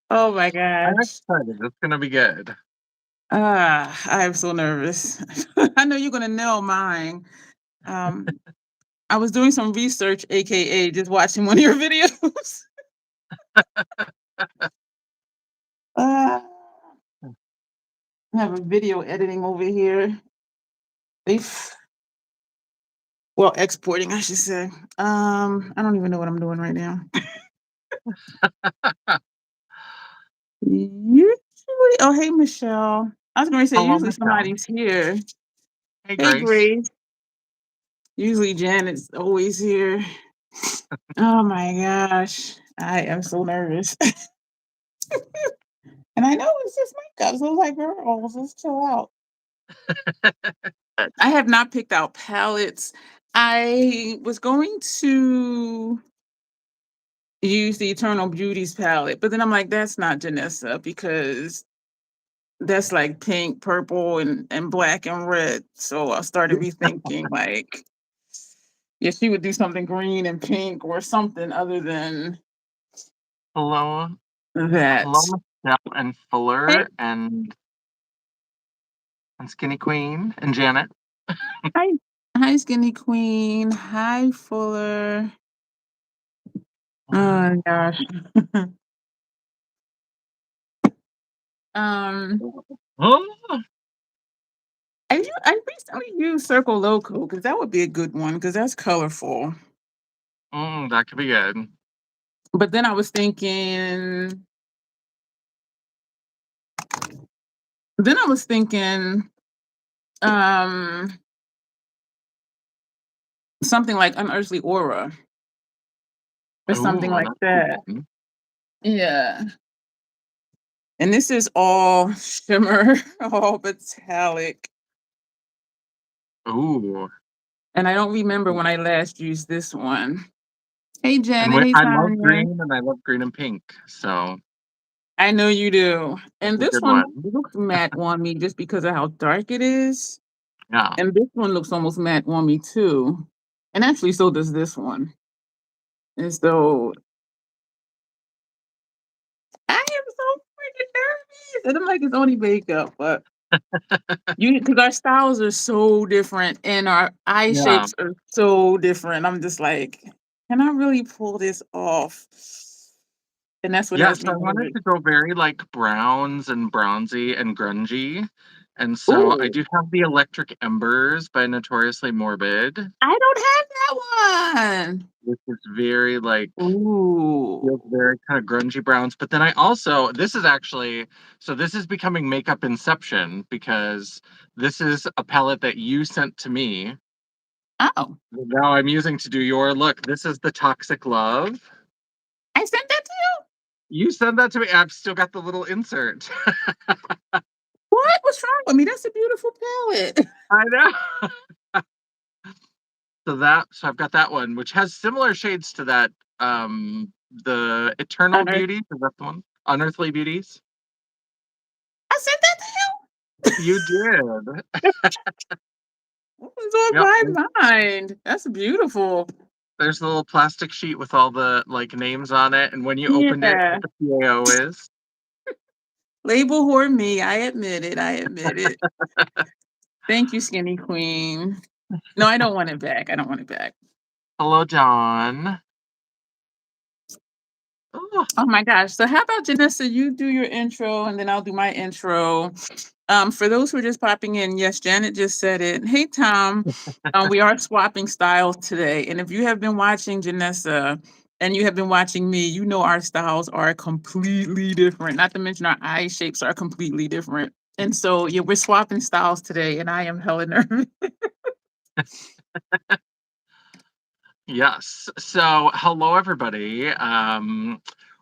Oh my I'm gosh. excited. It's gonna be good. I'm so nervous. I know you're gonna nail mine. Um, I was doing some research, aka just watching one of your videos. uh, I have a video editing over here. If well, exporting, I should say. I don't even know what I'm doing right now. Usually, oh hey Michelle. I was going to say Hello, usually Michelle. somebody's here. Hey, Hey Grace. Grace. Usually Janet's always here. Oh my gosh. I am so nervous. And I know it's just makeup. So like, girl, just chill out. I have not picked out palettes. I was going to use the Eternal Beauties palette, but then I'm like, that's not Janessa because that's like pink, purple, and black and red. So I started rethinking like, yeah, she would do something green and pink or something other than Hello, hello, that. Michelle and Hey, Fuller and Skinny Queen and Janet. hi, hi, Skinny Queen. Hi, Fuller. Oh gosh. um, Oh, I recently used Circle Loco because that would be a good one because that's colorful. that could be good. But then I was thinking, um, something like Unearthly Aura or something Ooh, like that's a good that. one. Yeah. And this is all shimmer, all metallic. Ooh, And I don't remember when I last used this one. Hey, and Janet. Hey, I love Tanya. green and I love green and pink, so I know you do. that's And a this good one one. looks matte on me just because of how dark it is. Yeah. And this one looks almost matte on me too. And actually, so does this one. And so I am so freaking nervous. And I'm like, it's only makeup, but you because our styles are so different and our eye Yeah. shapes are so different. I'm just like, can I really pull this off? And that's what Yeah, has so me I wanted nervous. to go very like browns and bronzy and grungy. And so I Ooh, do have the Electric Embers by Notoriously Morbid, I don't have that one. which is very like feels Ooh. very kind of grungy browns. But then I also this is actually so this is becoming makeup inception because this is a palette that you sent to me. Oh, That now I'm using to do your look. This is the Toxic Love. I sent that to you. You sent that to me. I've still got the little insert. What? What's wrong with me? That's a beautiful palette. I know. So I've got that one, which has similar shades to that. The Eternal Unearth. Beauty, is that the one? Unearthly Beauties. I sent that You did. to you. What was on Yep. my mind? That's beautiful. There's a little plastic sheet with all the like names on it, and when you opened it, Yeah. what the PAO is. Label whore me. I admit it. I admit it. Thank you, Skinny Queen. No, I don't want it back. I don't want it back. Hello, John. Oh, Oh my gosh. So how about Janessa, you do your intro and then I'll do my intro. For those who are just popping in, yes, Janet just said it. Hey Tom. We are swapping styles today. And if you have been watching Janessa and you have been watching me, you know our styles are completely different. Not to mention our eye shapes are completely different. And so yeah, we're swapping styles today, and I am hella nervous. yes. So, hello, everybody.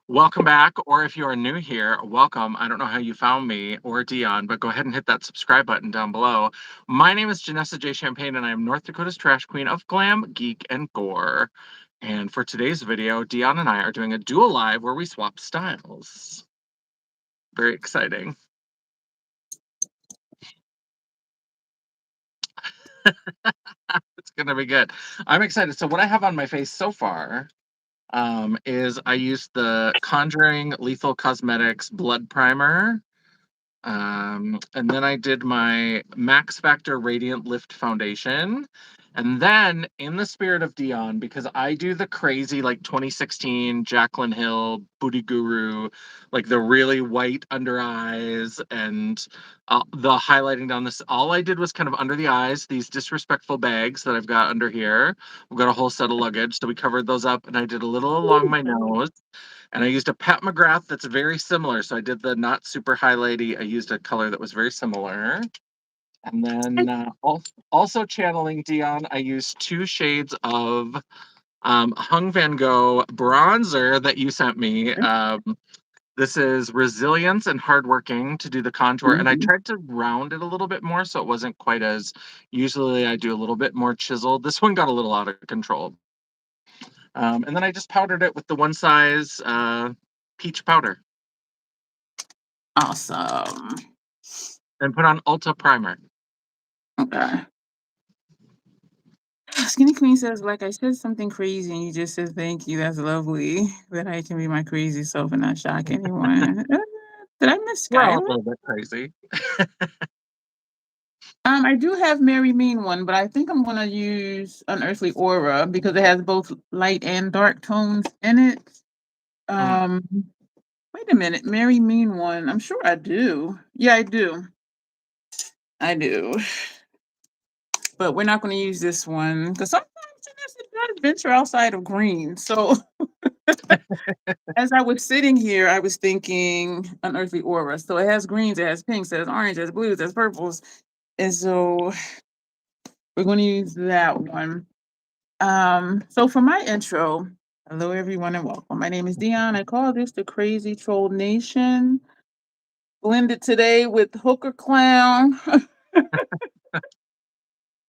Welcome back, or if you are new here, welcome. I don't know how you found me or Dion, but go ahead and hit that subscribe button down below. My name is Janessa J. Champagne, and I am North Dakota's trash queen of glam, geek, and gore. And for today's video, Dion and I are doing a dual live where we swap styles. Very exciting. It's gonna be good. I'm excited. So what I have on my face so far is I used the Conjuring Lethal Cosmetics Blood Primer. And then I did my Max Factor Radiant Lift Foundation. And then, in the spirit of Dion, because I do the crazy, like 2016 Jaclyn Hill Booty Guru, like the really white under eyes and the highlighting down this, all I did was kind of under the eyes, these disrespectful bags that I've got under here. I've got a whole set of luggage. So we covered those up, and I did a little along my nose. And I used a Pat McGrath that's very similar. So I did the not super highlighty. I used a color that was very similar. And then also channeling Dion, I used 2 shades of Hung Van Gogh bronzer that you sent me. This is Resilience and Hardworking to do the contour. And I tried to round it a little bit more so it wasn't quite as, usually I do a little bit more chiseled. This one got a little out of control. And then I just powdered it with the one size peach powder. Awesome. And put on Ulta primer. Okay. Skinny Queen says, like I said something crazy and you just said thank you. That's lovely. That I can be my crazy self and not shock anyone. Did I miss We're all a Skylar? little bit crazy. I do have Mary Mean one, but I think I'm gonna use Unearthly Aura because it has both light and dark tones in it. Wait a minute, Mary Mean one. I'm sure I do. Yeah, I do. I do. But we're not gonna use this one because sometimes it does venture outside of green. So as I was sitting here, I was thinking Unearthly Aura. So it has greens, it has pinks, it has orange, it has blues, it has purples. And so we're going to use that one. So for my intro, hello everyone and welcome. My name is Dion. I call this the Crazy Troll Nation. Blended today with Hooker Clown.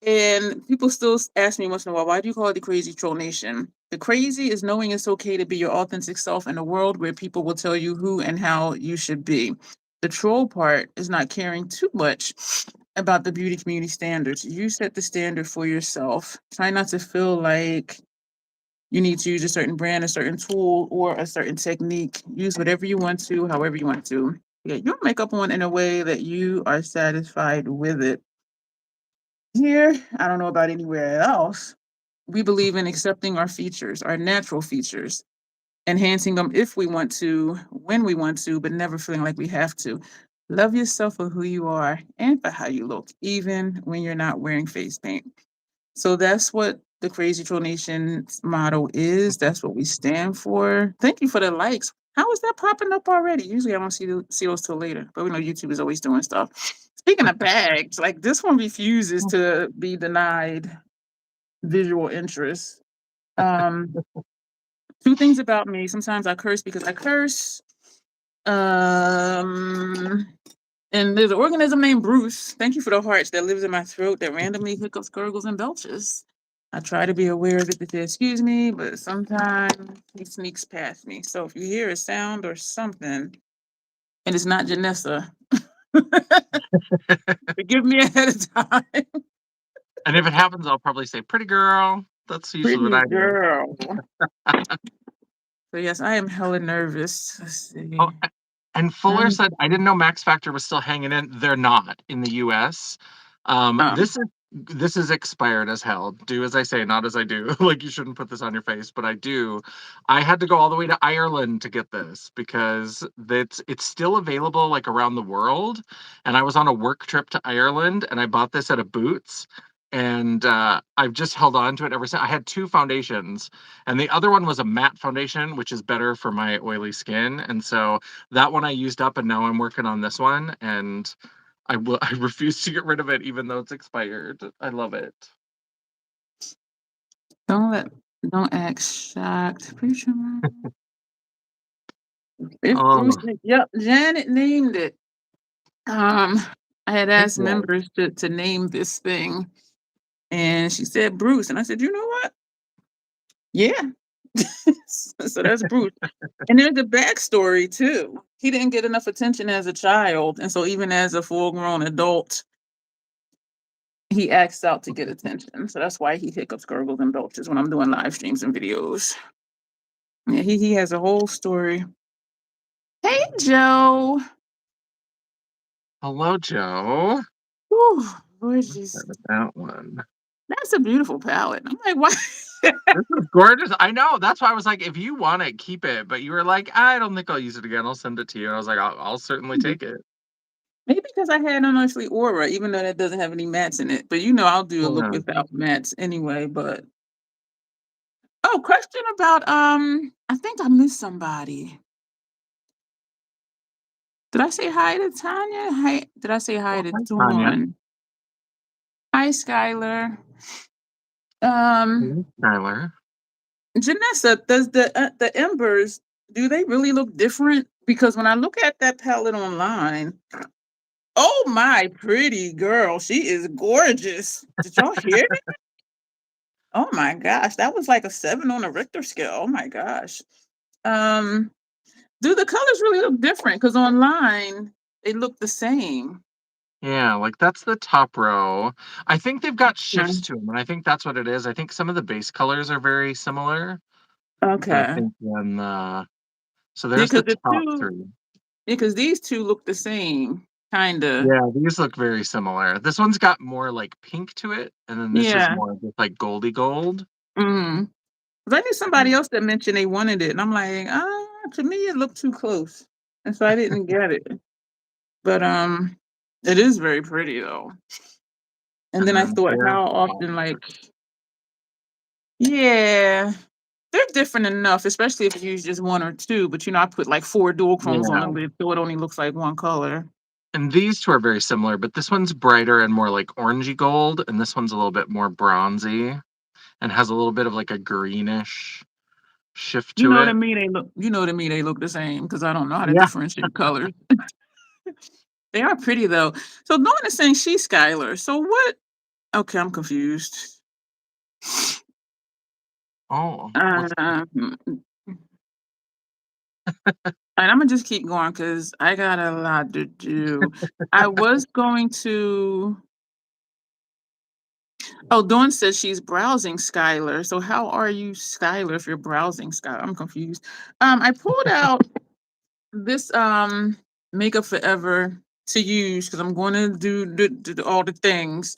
And people still ask me once in a while, why do you call it the Crazy Troll Nation? The crazy is knowing it's okay to be your authentic self in a world where people will tell you who and how you should be. The troll part is not caring too much about the beauty community standards. You set the standard for yourself. Try not to feel like you need to use a certain brand, a certain tool, or a certain technique. Use whatever you want to, however you want to. Get your makeup on in a way that you are satisfied with it. Here, I don't know about anywhere else. We believe in accepting our features, our natural features, enhancing them if we want to, when we want to, but never feeling like we have to. Love yourself for who you are and for how you look, even when you're not wearing face paint. So that's what the Crazy Troll Nation's motto is. That's what we stand for. Thank you for the likes. How is that popping up already? Usually I don't see those till later, but we know YouTube is always doing stuff. Speaking of bags, like this one refuses to be denied visual interest. Um, 2 things about me. Sometimes I curse because I curse. Um, and there's an organism named Bruce. Thank you for the hearts that lives in my throat that randomly hiccups, gurgles, and belches. I try to be aware of it to say, excuse me, but sometimes he sneaks past me. So if you hear a sound or something, and it's not Janessa, forgive me ahead of time. And if it happens, I'll probably say, pretty girl. That's usually what Pretty I do. girl. So yes, I am hella nervous. Let's see. Oh, and Fuller said, I didn't know Max Factor was still hanging in. They're not in the US. This is expired as hell. Do as I say, not as I do. Like, you shouldn't put this on your face, but I do. I had to go all the way to Ireland to get this because it's still available like around the world. And I was on a work trip to Ireland and I bought this at a Boots. And I've just held on to it ever since. I had 2 foundations, and the other one was a matte foundation, which is better for my oily skin. And so that one I used up, and now I'm working on this one, and I refuse to get rid of it, even though it's expired. I love it. Don't act shocked. Pretty sure. If Oh, Bruce, yep, Janet named it. I had asked members to name this thing, and she said Bruce, and I said, you know what? Yeah. So that's Bruce. And there's a backstory too. He didn't get enough attention as a child, and so even as a full-grown adult, he acts out to get attention. So that's why he hiccups, gurgles, and belches when I'm doing live streams and videos. Yeah, he has a whole story. Hey, Joe. Hello, Joe. Whew, Let's gorgeous. start with that one. That's a beautiful palette. I'm like, what? This is gorgeous. I know. That's why I was like, if you want it, keep it. But you were like, I don't think I'll use it again. I'll send it to you. And I was like, I'll certainly take it. Maybe because I had on actually Aura, even though that doesn't have any mattes in it. But I'll do a look Yeah. without mattes anyway. But question about I think I missed somebody. Did I say hi to Tanya? Hi, did I say hi Well, to hi, Tanya. Dawn? Hi, Skylar. Um, Hello, Skylar. Janessa, does the embers, do they really look different? Because when I look at that palette online, oh my pretty girl, she is gorgeous. Did y'all hear that? Oh my gosh, that was like a 7 on a Richter scale. Oh my gosh. Um, do the colors really look different? Because online they look the same. Yeah, like that's the top row. I think they've got Yeah. shifts to them, and I think that's what it is. I think some of the base colors are very similar, but I Okay. think then so Yeah, there's because the the top two, three. because these two look the same, kinda. Yeah, these look very similar. This one's got more like pink to it, and then this is Yeah. more just like goldy gold. Mm-hmm. 'Cause I knew somebody else that mentioned they wanted it, and I'm like, to me it looked too close, and so I didn't get it. But it is very pretty though. And And then I then thought, there's how the often, bottom. like, yeah, they're different enough, especially if you use just one or two. But I put like 4 dual chromes on the Yeah. lid, so it only looks like one color. And these two are very similar, but this one's brighter and more like orangey gold, and this one's a little bit more bronzy and has a little bit of like a greenish shift You to know to it. me they look. To me they look the same because I don't know how to Yeah. differentiate colors. They are pretty though. So Dawn is saying she's Skylar. So what? Okay, I'm confused. Oh, what's Um, and I'm gonna just keep going because I got a lot to do. I was going to. Oh, Dawn says she's browsing Skylar. So how are you, Skylar, if you're browsing Skylar? I'm confused. I pulled out this Makeup Forever to use because I'm going to do all the things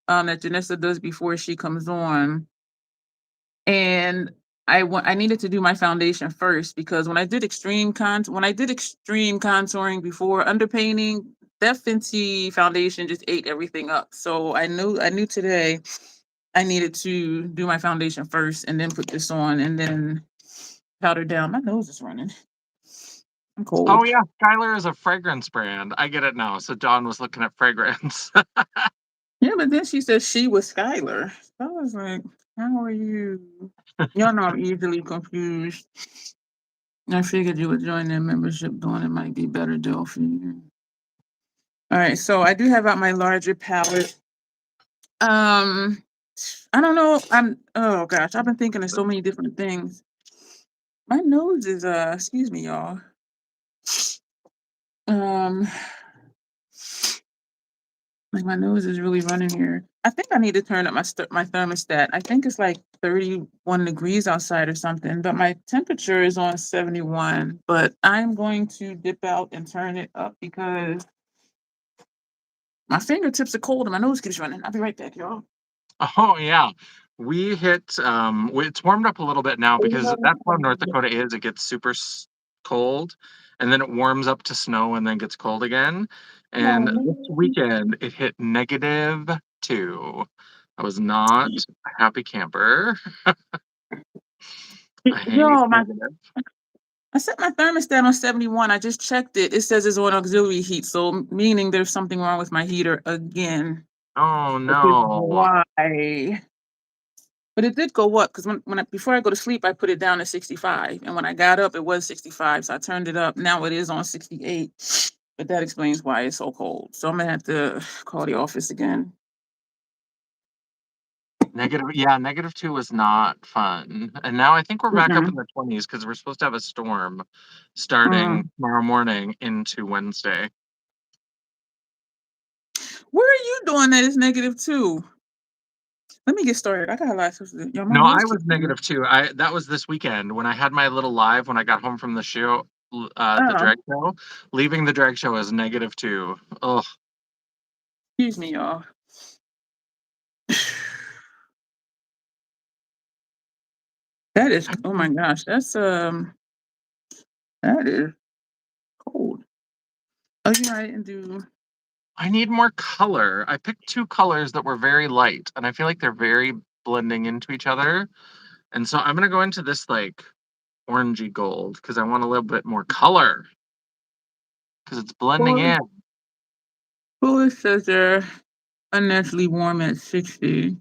that Janessa does before she comes on. And I needed to do my foundation first because when I did extreme contouring before underpainting, that Fenty foundation just ate everything up. So I knew today I needed to do my foundation first and then put this on and then powder down. My nose is running. I'm Oh cold. yeah, Skylar is a fragrance brand. I get it now. So Dawn was looking at fragrance. Yeah, but then she said she was Skylar. So I was like, how are you? Y'all know I'm easily confused. I figured you would join their membership, doing it might be better deal for you. All right, so I do have out my larger palette. Um, I don't know. Oh gosh, I've been thinking of so many different things. My nose is excuse me, y'all. Um, like my nose is really running here. I think I need to turn up my thermostat. I think it's like 31 degrees outside or something, but my temperature is on 71. But I'm going to dip out and turn it up because my fingertips are cold and my nose keeps running. I'll be right back, y'all. Oh yeah. We hit it's warmed up a little bit now because that's how North Dakota is. It gets super cold and then it warms up to snow and then gets cold again. And this weekend it hit -2. I was not a happy camper. I hate Yo, negative. I set my thermostat on 71. I just checked it. It says it's on auxiliary heat, so meaning there's something wrong with my heater again. Oh Which is no. why. But it did go up because before I go to sleep, I put it down to 65, and when I got up, it was 65. So I turned it up. Now it is on 68. But that explains why it's so cold. So I'm gonna have to call the office again. Negative, yeah, -2 was not fun. And now I think we're back up in Mm-mm. the 20s because we're supposed to have a storm starting Mm. tomorrow morning into Wednesday. Where are you doing that is -2? Let me get started. I got a lot to do. Yo, my No, nose I keeps was -2. That was this weekend when I had my little live when I got home from the show, the Oh, drag show. Leaving the drag show is -2. Oh, excuse me, y'all. That is, oh my gosh, that is cold. Oh, you know, I didn't do. I need more color. I picked two colors that were very light, and I feel like they're very blending into each other. And so I'm gonna go into this like orangey gold because I want a little bit more color because it's blending Well, in. Bullish says they're unnaturally warm at 60.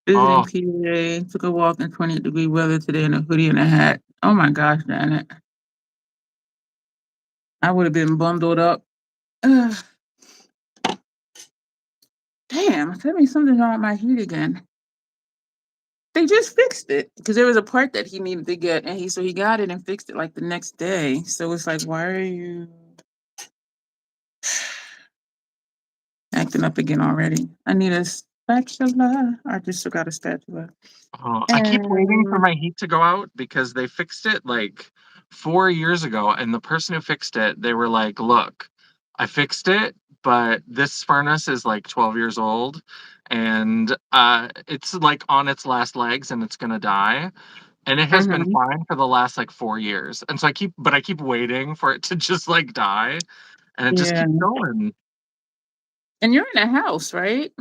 Visiting Oh, PA, took a walk in 28-degree weather today in a hoodie and a hat. Oh my gosh, Janet. I would have been bundled up. Ugh, damn, tell me something's wrong with my heat again. They just fixed it because there was a part that he needed to get, and he got it and fixed it like the next day. So it's like, why are you acting up again already? I need a spatula. I just still got a spatula. I keep waiting for And my heat to go out because they fixed it like 4 years ago, and the person who fixed it, they were like, "Look, I fixed it, but this furnace is like 12 years old, and it's like on its last legs, and it's gonna die." And it has been mhm, fine for the last like 4 years, and so I keep waiting for it to just like die, and it just yeah. keeps going. And you're in a house, right?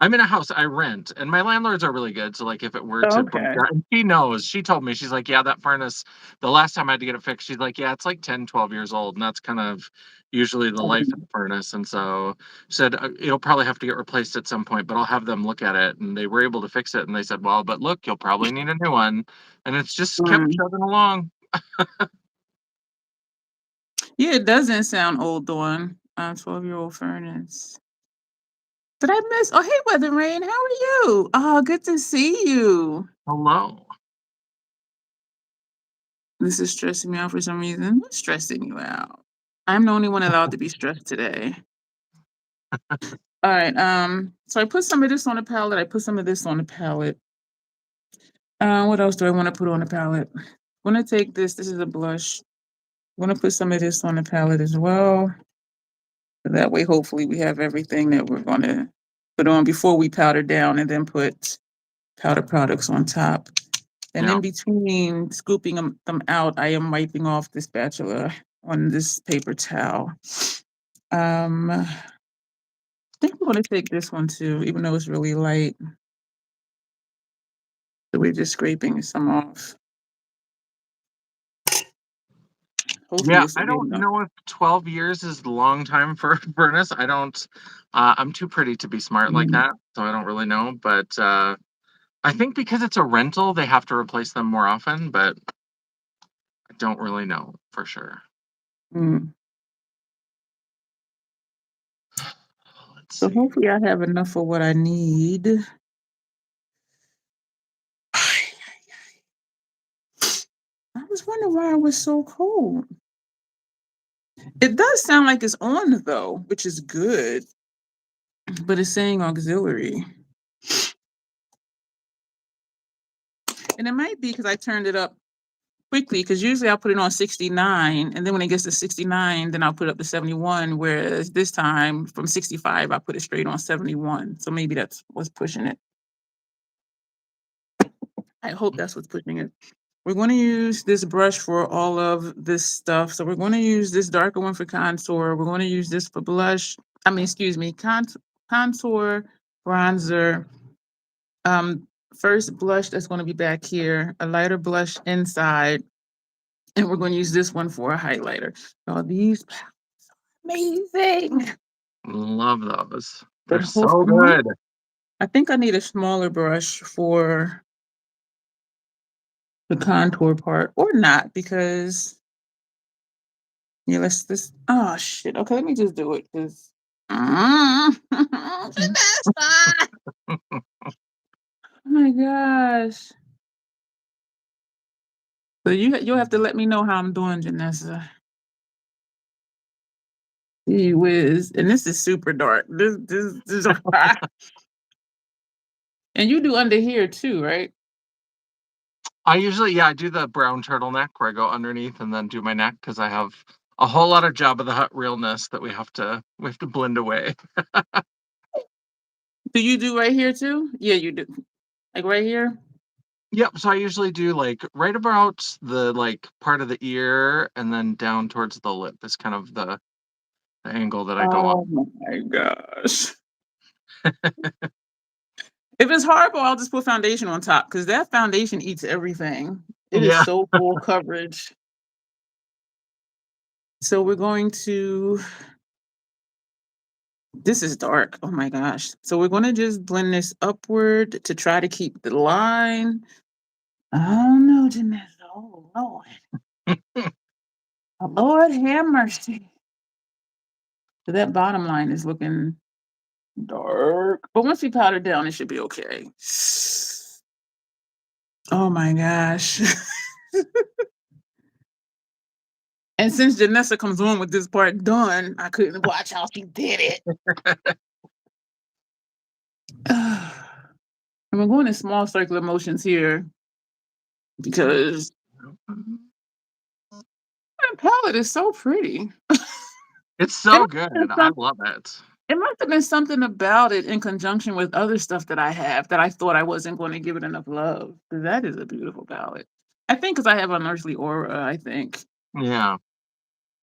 I'm in a house I rent, and my landlords are really good. So, like, if it were to break Okay. down, and she knows, she told me, she's like, yeah, that furnace, the last time I had to get it fixed, she's like, yeah, it's like 10, 12 years old. And that's kind of usually the life of the furnace. And so she said, it'll probably have to get replaced at some point, but I'll have them look at it. And they were able to fix it. And they said, well, but look, you'll probably need a new one. And it's just kept Mm. chugging along. Yeah, it doesn't sound old, Dawn. 12-year-old furnace. Did I miss? Oh, hey, Weather Rain. How are you? Oh, good to see you. Hello. This is stressing me out for some reason. What's stressing you out? I'm the only one allowed to be stressed today. All right. So I put some of this on the palette. I put some of this on the palette. What else do I want to put on the palette? I'm gonna take this. This is a blush. I'm gonna put some of this on the palette as well. So that way, hopefully, we have everything that we're gonna put on before we powder down and then put powder products on top. And Yeah. in between scooping them out, I am wiping off the spatula on this paper towel. I think I'm gonna take this one too, even though it's really light. So we're just scraping some off. Hopefully Yeah, this will I be don't enough. know if 12 years is a long time for a furnace. I don't, I'm too pretty to be smart like Mm, that, so I don't really know. But I think because it's a rental, they have to replace them more often, but I don't really know for sure. mm. Let's So see. hopefully I have enough for what I need. I was wondering why it was so cold. It does sound like it's on though, which is good, but it's saying auxiliary. And it might be because I turned it up quickly, because usually I'll put it on 69, and then when it gets to 69, then I'll put it up to 71, whereas this time from 65, I put it straight on 71. So maybe that's what's pushing it. I hope that's what's pushing it. We're going to use this brush for all of this stuff. So we're going to use this darker one for contour. We're going to use this for blush. I mean, excuse me, contour, bronzer. Um, First blush that's going to be back here, a lighter blush inside, and we're going to use this one for a highlighter. Oh, these amazing. Love those. But They're so hopefully, good. I think I need a smaller brush for the contour part, or not, because yeah, let's this. Oh shit. Okay, let me just do it because. Janessa! Oh my gosh. So you'll have to let me know how I'm doing, Janessa. Gee whiz. And this is super dark. This is And you do under here too, right? I usually, I do the brown turtleneck where I go underneath and then do my neck because I have a whole lot of Jabba the Hutt realness that we have to blend away. Do you do right here too? Yeah, you do. Like right here? Yep. So I usually do like right about the like part of the ear and then down towards the lip is kind of the angle that I go Oh on. my gosh. If it's horrible, I'll just put foundation on top because that foundation eats everything. It is Yeah. so full coverage. So we're going to, this is dark. Oh my gosh. So we're going to just blend this upward to try to keep the line. Oh no, Janessa. Oh Lord. Oh, Lord have mercy. So that bottom line is looking dark. But once we powder down, it should be okay. Oh my gosh. And since Janessa comes on with this part done, I couldn't watch how she did it. And we're going in small circular motions here because that palette is so pretty. It's It so must good. have been I some- love it. it must have been something about it in conjunction with other stuff that I have that I thought I wasn't going to give it enough love. Because that is a beautiful palette. I think because I have unearthly aura, I think. Yeah.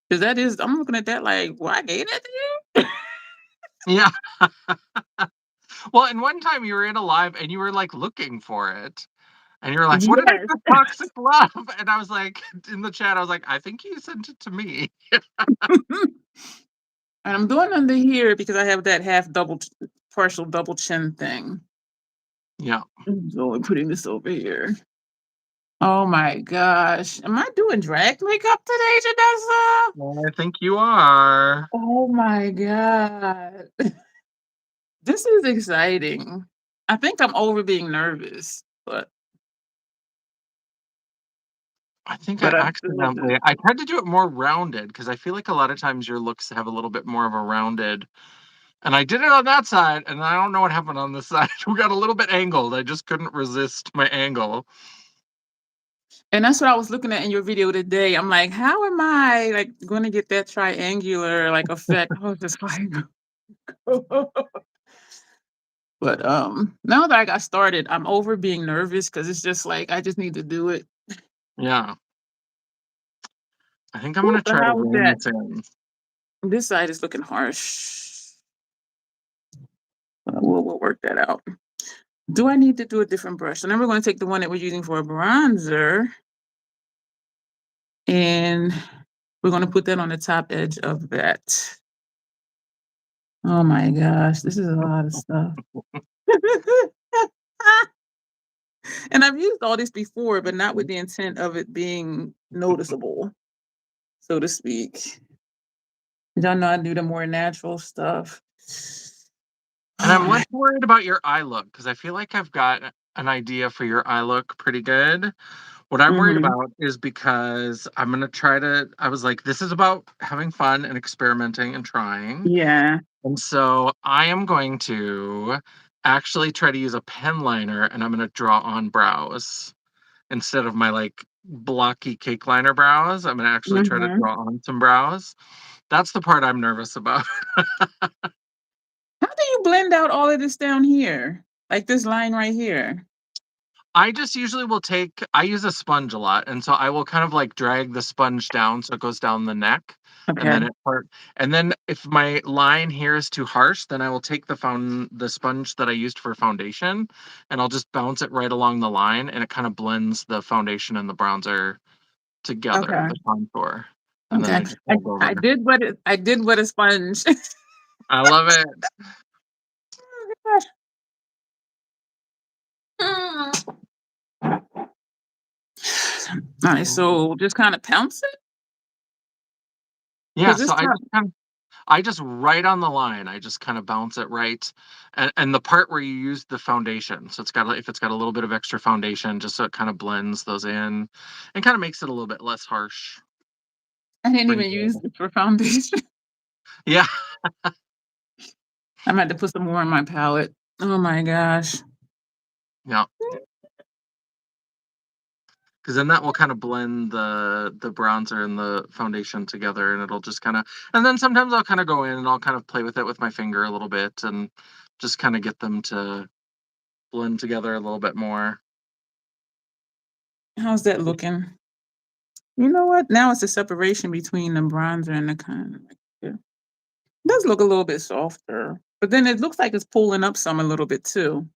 Because that is, I'm looking at that like, well, I gave that to you? Yeah. Well, and one time you were in a live and you were like looking for it. And you were like, what did I Yes. do? Toxic love. And I was like, in the chat, I was like, I think you sent it to me. And I'm doing under here because I have that partial double chin thing. Yeah. So I'm putting this over here. Oh my gosh. Am I doing drag makeup today, Janessa? Well, I think you are. Oh my God. This is exciting. I think I'm over being nervous, but I think I I'm doing accidentally, this. I tried to do it more rounded because I feel like a lot of times your looks have a little bit more of a rounded. And I did it on that side, and I don't know what happened on this side. We got a little bit angled. I just couldn't resist my angle. And that's what I was looking at in your video today. I'm like, how am I like going to get that triangular like effect? I was just like, but now that I got started, I'm over being nervous because it's just like I just need to do it. Yeah. I think I'm What going to the try to hell was rein that? this in. This side is looking harsh. We'll work that out. Do I need to do a different brush? So then we're going to take the one that we're using for a bronzer, and we're going to put that on the top edge of that. Oh my gosh, this is a lot of stuff. And I've used all this before, but not with the intent of it being noticeable, so to speak. Y'all know I do the more natural stuff. And All I'm less right. worried about your eye look because I feel like I've got an idea for your eye look pretty good. What I'm worried Mm-hmm. about is because I'm going to try to, I was like, this is about having fun and experimenting and trying. Yeah. And so I am going to actually try to use a pen liner and I'm going to draw on brows instead of my like blocky cake liner brows. I'm going to actually try to Mm-hmm. draw on some brows. That's the part I'm nervous about. How do you blend out all of this down here? Like this line right here? I just usually will I use a sponge a lot. And so I will kind of like drag the sponge down so it goes down the neck. And Okay. then and then if my line here is too harsh, then I will take the sponge that I used for foundation and I'll just bounce it right along the line and it kind of blends the foundation and the bronzer together, Okay. the contour. And then Okay. I just hold over. I did what a sponge. I love it. All right, so just kind of pounce it Yeah, because so this top. I just right on the line. I just kind of bounce it right, and the part where you use the foundation. So if it's got a little bit of extra foundation, just so it kind of blends those in, and kind of makes it a little bit less harsh. I didn't Pretty even use good. it for foundation. Yeah, I'm about to put some more on my palette. Oh my gosh. Yeah. Because then that will kind of blend the bronzer and the foundation together, and it'll just kind of, and then sometimes I'll kind of go in and I'll kind of play with it with my finger a little bit and just kind of get them to blend together a little bit more. How's that looking? You know what? Now it's a separation between the bronzer and the kind of it does look a little bit softer, but then it looks like it's pulling up some a little bit too.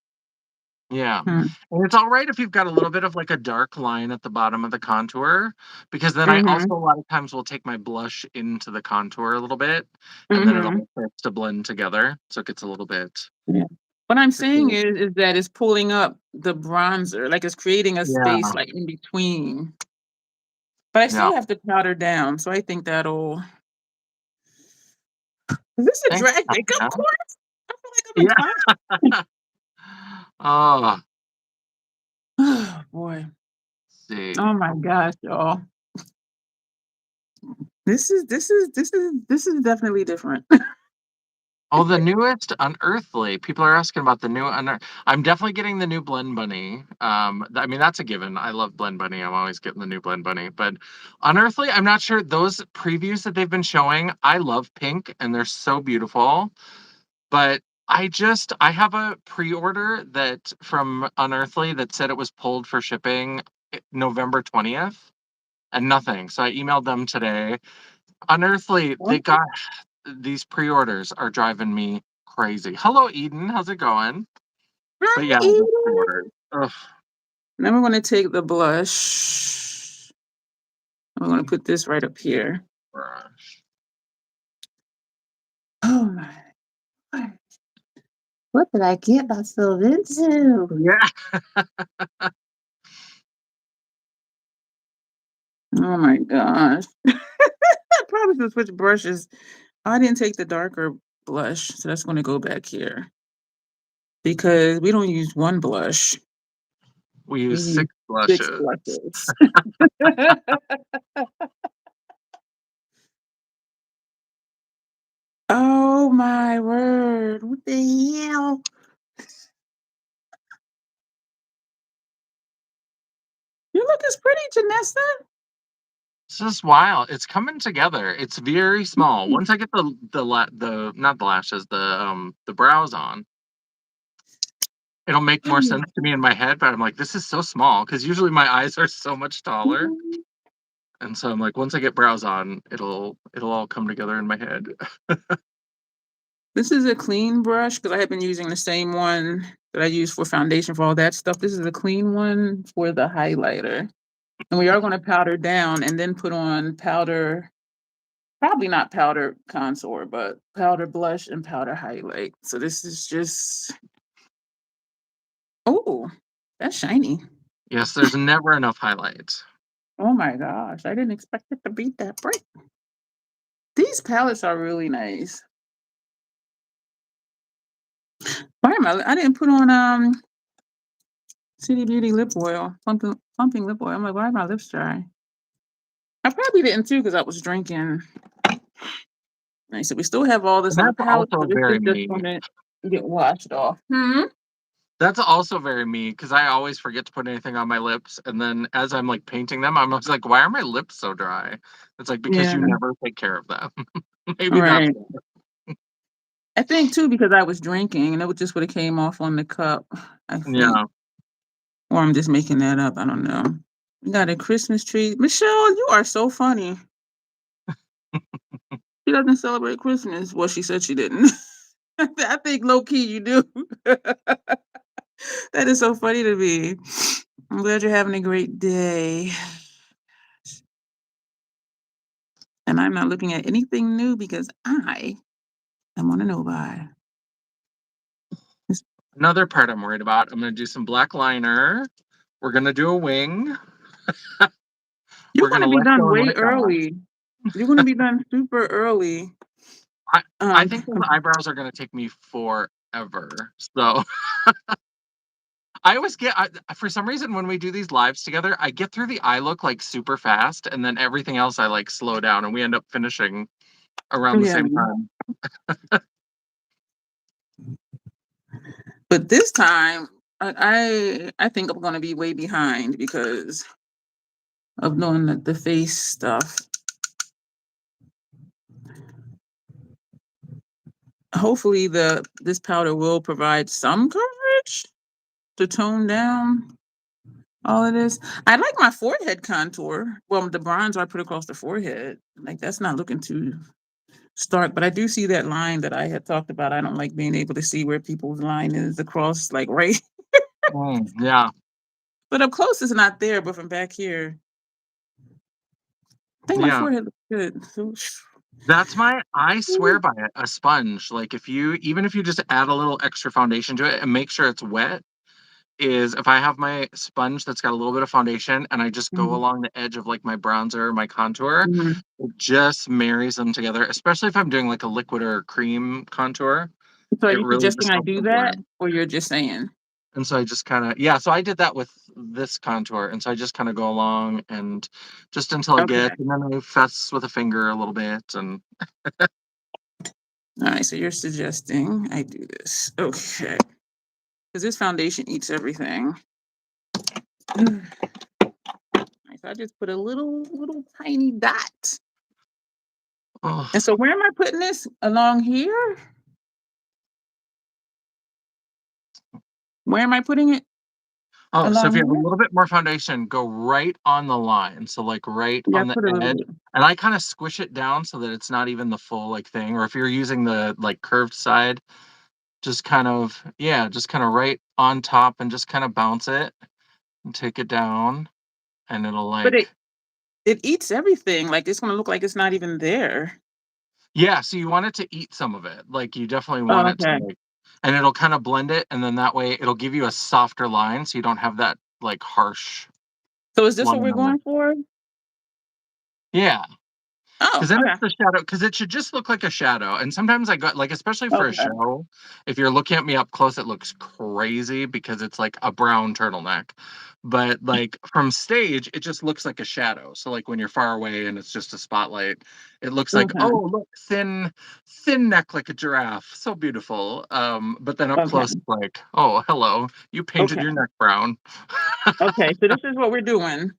Yeah. Hmm. And it's all right if you've got a little bit of like a dark line at the bottom of the contour, because then I also Mhm. a lot of times will take my blush into the contour a little bit, and then it Mhm. all starts to blend together, so it gets a little bit Yeah. What I'm saying tricky. is that it's pulling up the bronzer, like it's creating a space Yeah, like in between. But I yeah. still have to powder down, so I think that'll. Is this a Thanks, drag makeup Tanya. course? I feel like I'm in Yeah. class. Oh, Oh boy. let's see. Oh my gosh, y'all. This is definitely different. Oh, the newest Unearthly. People are asking about the new I'm definitely getting the new Blend Bunny. I mean that's a given. I love Blend Bunny. I'm always getting the new Blend Bunny. But Unearthly, I'm not sure. Those previews that they've been showing, I love pink and they're so beautiful. But I have a pre-order that from Unearthly that said it was pulled for shipping November 20th and nothing. So I emailed them today. Unearthly, they got these pre-orders are driving me crazy. Hello, Eden. How's it going? But Hi, yeah, the Edith. pre-orders. Ugh, Now we're gonna take the blush. I'm gonna put this right up here. brush. Oh my God. What did I get myself into? Yeah. Oh my gosh. I probably should switch brushes. I didn't take the darker blush, so that's gonna go back here. Because we don't use one blush. We We use use 6 6 blushes. blushes. Oh my word. What the hell? You look as pretty, Janessa. It's just wild. It's coming together. It's very small. Once I get the not the lashes, the brows on, it'll make more sense to me in my head, but I'm like, this is so small because usually my eyes are so much taller. And so I'm like, once I get brows on, it'll all come together in my head. This is a clean brush because I have been using the same one that I use for foundation for all that stuff. This is a clean one for the highlighter. And we are going to powder down and then put on powder, probably not powder contour, but powder blush and powder highlight. So this is just, oh, that's shiny. Yes, there's never enough highlights. Oh my gosh, I didn't expect it to be that bright. These palettes are really nice. Why am I didn't put on City Beauty lip oil, pumping lip oil. I'm like, why are my lips dry? I probably didn't too because I was drinking. Right, so we still have all this And on the that's palette, also so this very is just me. gonna get washed off. Hmm. That's also very me because I always forget to put anything on my lips, and then as I'm like painting them, I'm always like, "Why are my lips so dry?" It's like because Yeah, you never take care of them. Maybe that's right. I think too because I was drinking and it just would have came off on the cup. I think, yeah. or I'm just making that up. I don't know. We got a Christmas tree. Michelle, you are so funny. She doesn't celebrate Christmas. Well, she said she didn't. I think low key you do. That is so funny to me. I'm glad you're having a great day. And I'm not looking at anything new because I am on a no buy. Another part I'm worried about. I'm gonna do some black liner. We're gonna do a wing. You're We're gonna gonna be let done go and way let God. early. You're gonna be done super early. I I Um, think those eyebrows are gonna take me forever. So I always get for some reason when we do these lives together, I get through the eye look like super fast, and then everything else I like slow down, and we end up finishing around the yeah. same time. But this time I think I'm gonna be way behind because of doing the face stuff. Hopefully this powder will provide some coverage to tone down all of this. I like my forehead contour. Well, the bronzer I put across the forehead, like that's not looking too stark, but I do see that line that I had talked about. I don't like being able to see where people's line is across, like right. Yeah. But up close it's not there, but from back here, I think my Yeah. forehead looks good. So, I swear by it, a sponge. Like even if you just add a little extra foundation to it and make sure it's wet, is if I have my sponge that's got a little bit of foundation and I just go mhm, along the edge of like my bronzer, my contour, mhm. it just marries them together, especially if I'm doing like a liquid or cream contour. So are It you really suggesting just I helps do them that, blend. or you're just saying? And so I just kind of, yeah, so I did that with this contour. And so I just kind of go along and just until I get, Okay. and then I fess with a finger a little bit. And All right, so you're suggesting I do this. Okay. Because this foundation eats everything. Mm. So I just put a little tiny dot. oh, And so where am I putting this? Along here? Where am I putting it? oh, so if Along you have a here? little bit more foundation, go right on the line. So like right Yeah, I on the put a little edge. bit. And I kind of squish it down so that it's not even the full like thing. Or if you're using the like curved side, just kind of, yeah, just kind of right on top and just kind of bounce it and take it down. And it'll But like, it eats everything. Like it's gonna look like it's not even there. yeah, so you want it to eat some of it. Like you definitely want Oh, it to okay. like, and it'll kind of blend it, and then that way it'll give you a softer line, so you don't have that like harsh So is this what line we're on there. going for? Yeah, Oh, because then okay. it's the shadow. Because it should just look like a shadow. And sometimes I got like, especially for a Okay. show, if you're looking at me up close, it looks crazy because it's like a brown turtleneck. But like from stage, it just looks like a shadow. So like when you're far away and it's just a spotlight, it looks like, Okay. oh look, thin neck like a giraffe, so beautiful. But then up Okay. close, it's like, oh hello, you painted Okay. your neck brown. Okay. So this is what we're doing.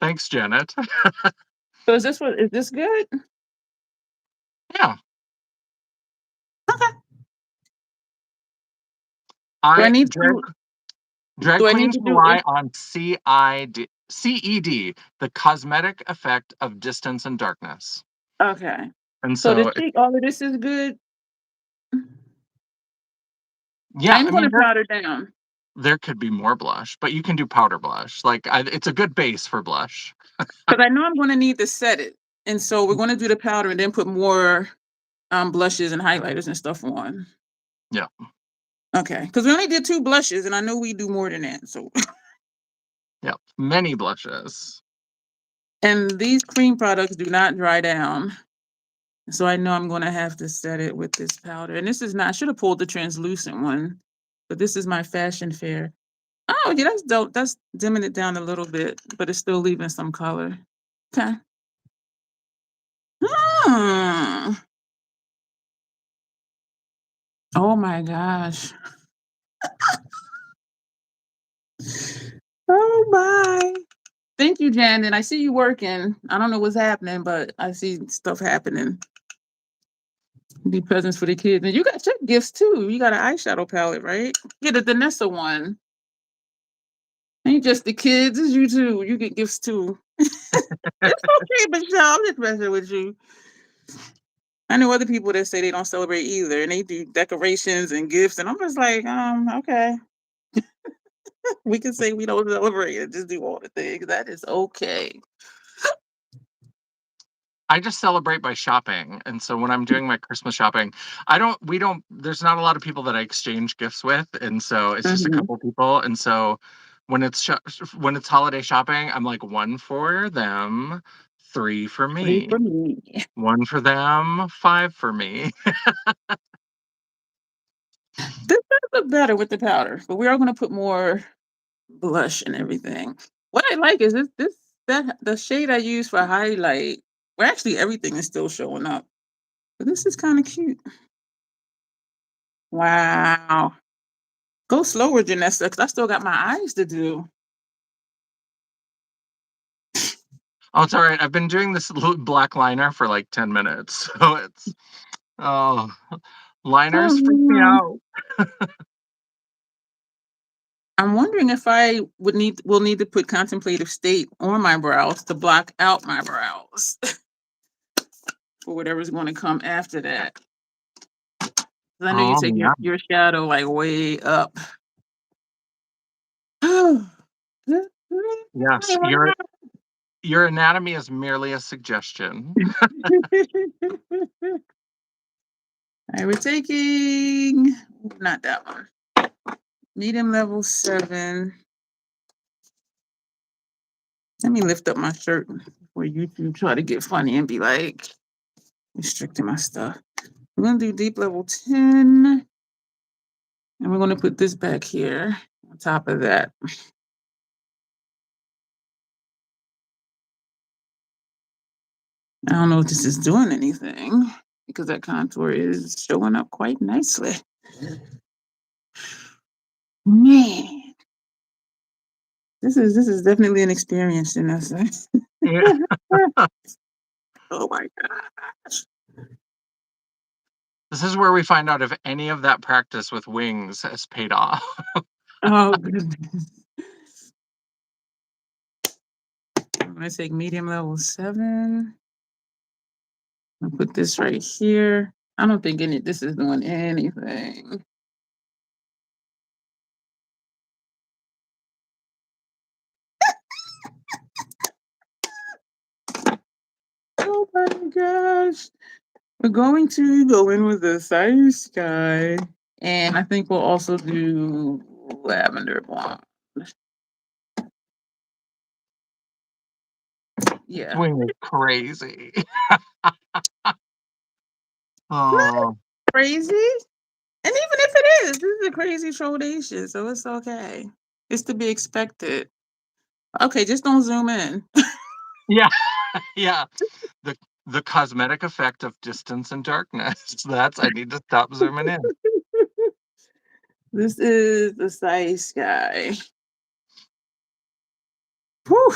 Thanks, Janet. So is this good? Yeah, Okay. Do I I need drag to Drag do I need queens to do rely it? on CED, the cosmetic effect of distance and darkness. Okay. And So to so, cheat all of this is good. yeah, I'm I mean, gonna powder down. there could be more blush, but you can do powder blush. Like, it's a good base for blush. Because I know I'm gonna need to set it. And so we're gonna do the powder and then put more blushes and highlighters and stuff on. Yeah, Okay. Because we only did 2 blushes and I know we do more than that. So yeah, many blushes. and these cream products do not dry down. So I know I'm gonna have to set it with this powder. And this is not I should have pulled the translucent one, but this is my fashion fair. Oh, yeah, that's dope. That's dimming it down a little bit, but it's still leaving some color. Okay. Hmm. Oh my gosh. Oh my. Thank you, Janet. I see you working. I don't know what's happening, but I see stuff happening. Be presents for the kids. And you got your gifts too. You got an eyeshadow palette, right? Get the Janessa one. Ain't just the kids, it's you too. You get gifts too. It's okay, Michelle. I'm just messing with you. I know other people that say they don't celebrate either, and they do decorations and gifts, and I'm just like, okay. We can say we don't celebrate and just do all the things. That is okay. I just celebrate by shopping. And so when I'm doing my Christmas shopping, there's not a lot of people that I exchange gifts with. And so it's just a Mhm. couple people. And so when when it's holiday shopping, I'm like, one for them, three for 3 me, for me. one for them, five for me. This does look better with the powder, but we are gonna put more blush and everything. What I like is that the shade I use for highlight, well, actually everything is still showing up. But this is kind of cute. Wow. Go slower, Janessa, because I still got my eyes to do. Oh, it's all right. I've been doing this black liner for like 10 minutes. So it's, oh, liners freak me out. I'm wondering if I will need to put contemplative state on my brows to block out my brows for whatever's going to come after that. 'Cause I know you Oh, take yeah. your shadow like way up. Oh. Yes, your anatomy is merely a suggestion. All right, we're taking not that one. Medium level 7. Let me lift up my shirt before YouTube try to get funny and be like restricting my stuff. We're gonna do deep level 10. And we're gonna put this back here on top of that. I don't know if this is doing anything because that contour is showing up quite nicely. Man, this is definitely an experience, Janessa. Yeah. Oh my gosh. This is where we find out if any of that practice with wings has paid off. Oh goodness. I'm gonna take medium level 7. I'll put this right here. I don't think this is doing anything. Oh my gosh. We're going to go in with the Fire Sky. And I think we'll also do lavender blonde. Yeah. Wing is crazy. Oh, Crazy. And even if it is, this is a crazy foundation, so it's okay. It's to be expected. Okay, just don't zoom in. yeah. Yeah. The cosmetic effect of distance and darkness. I need to stop zooming in. This is the Fire Sky. Whew.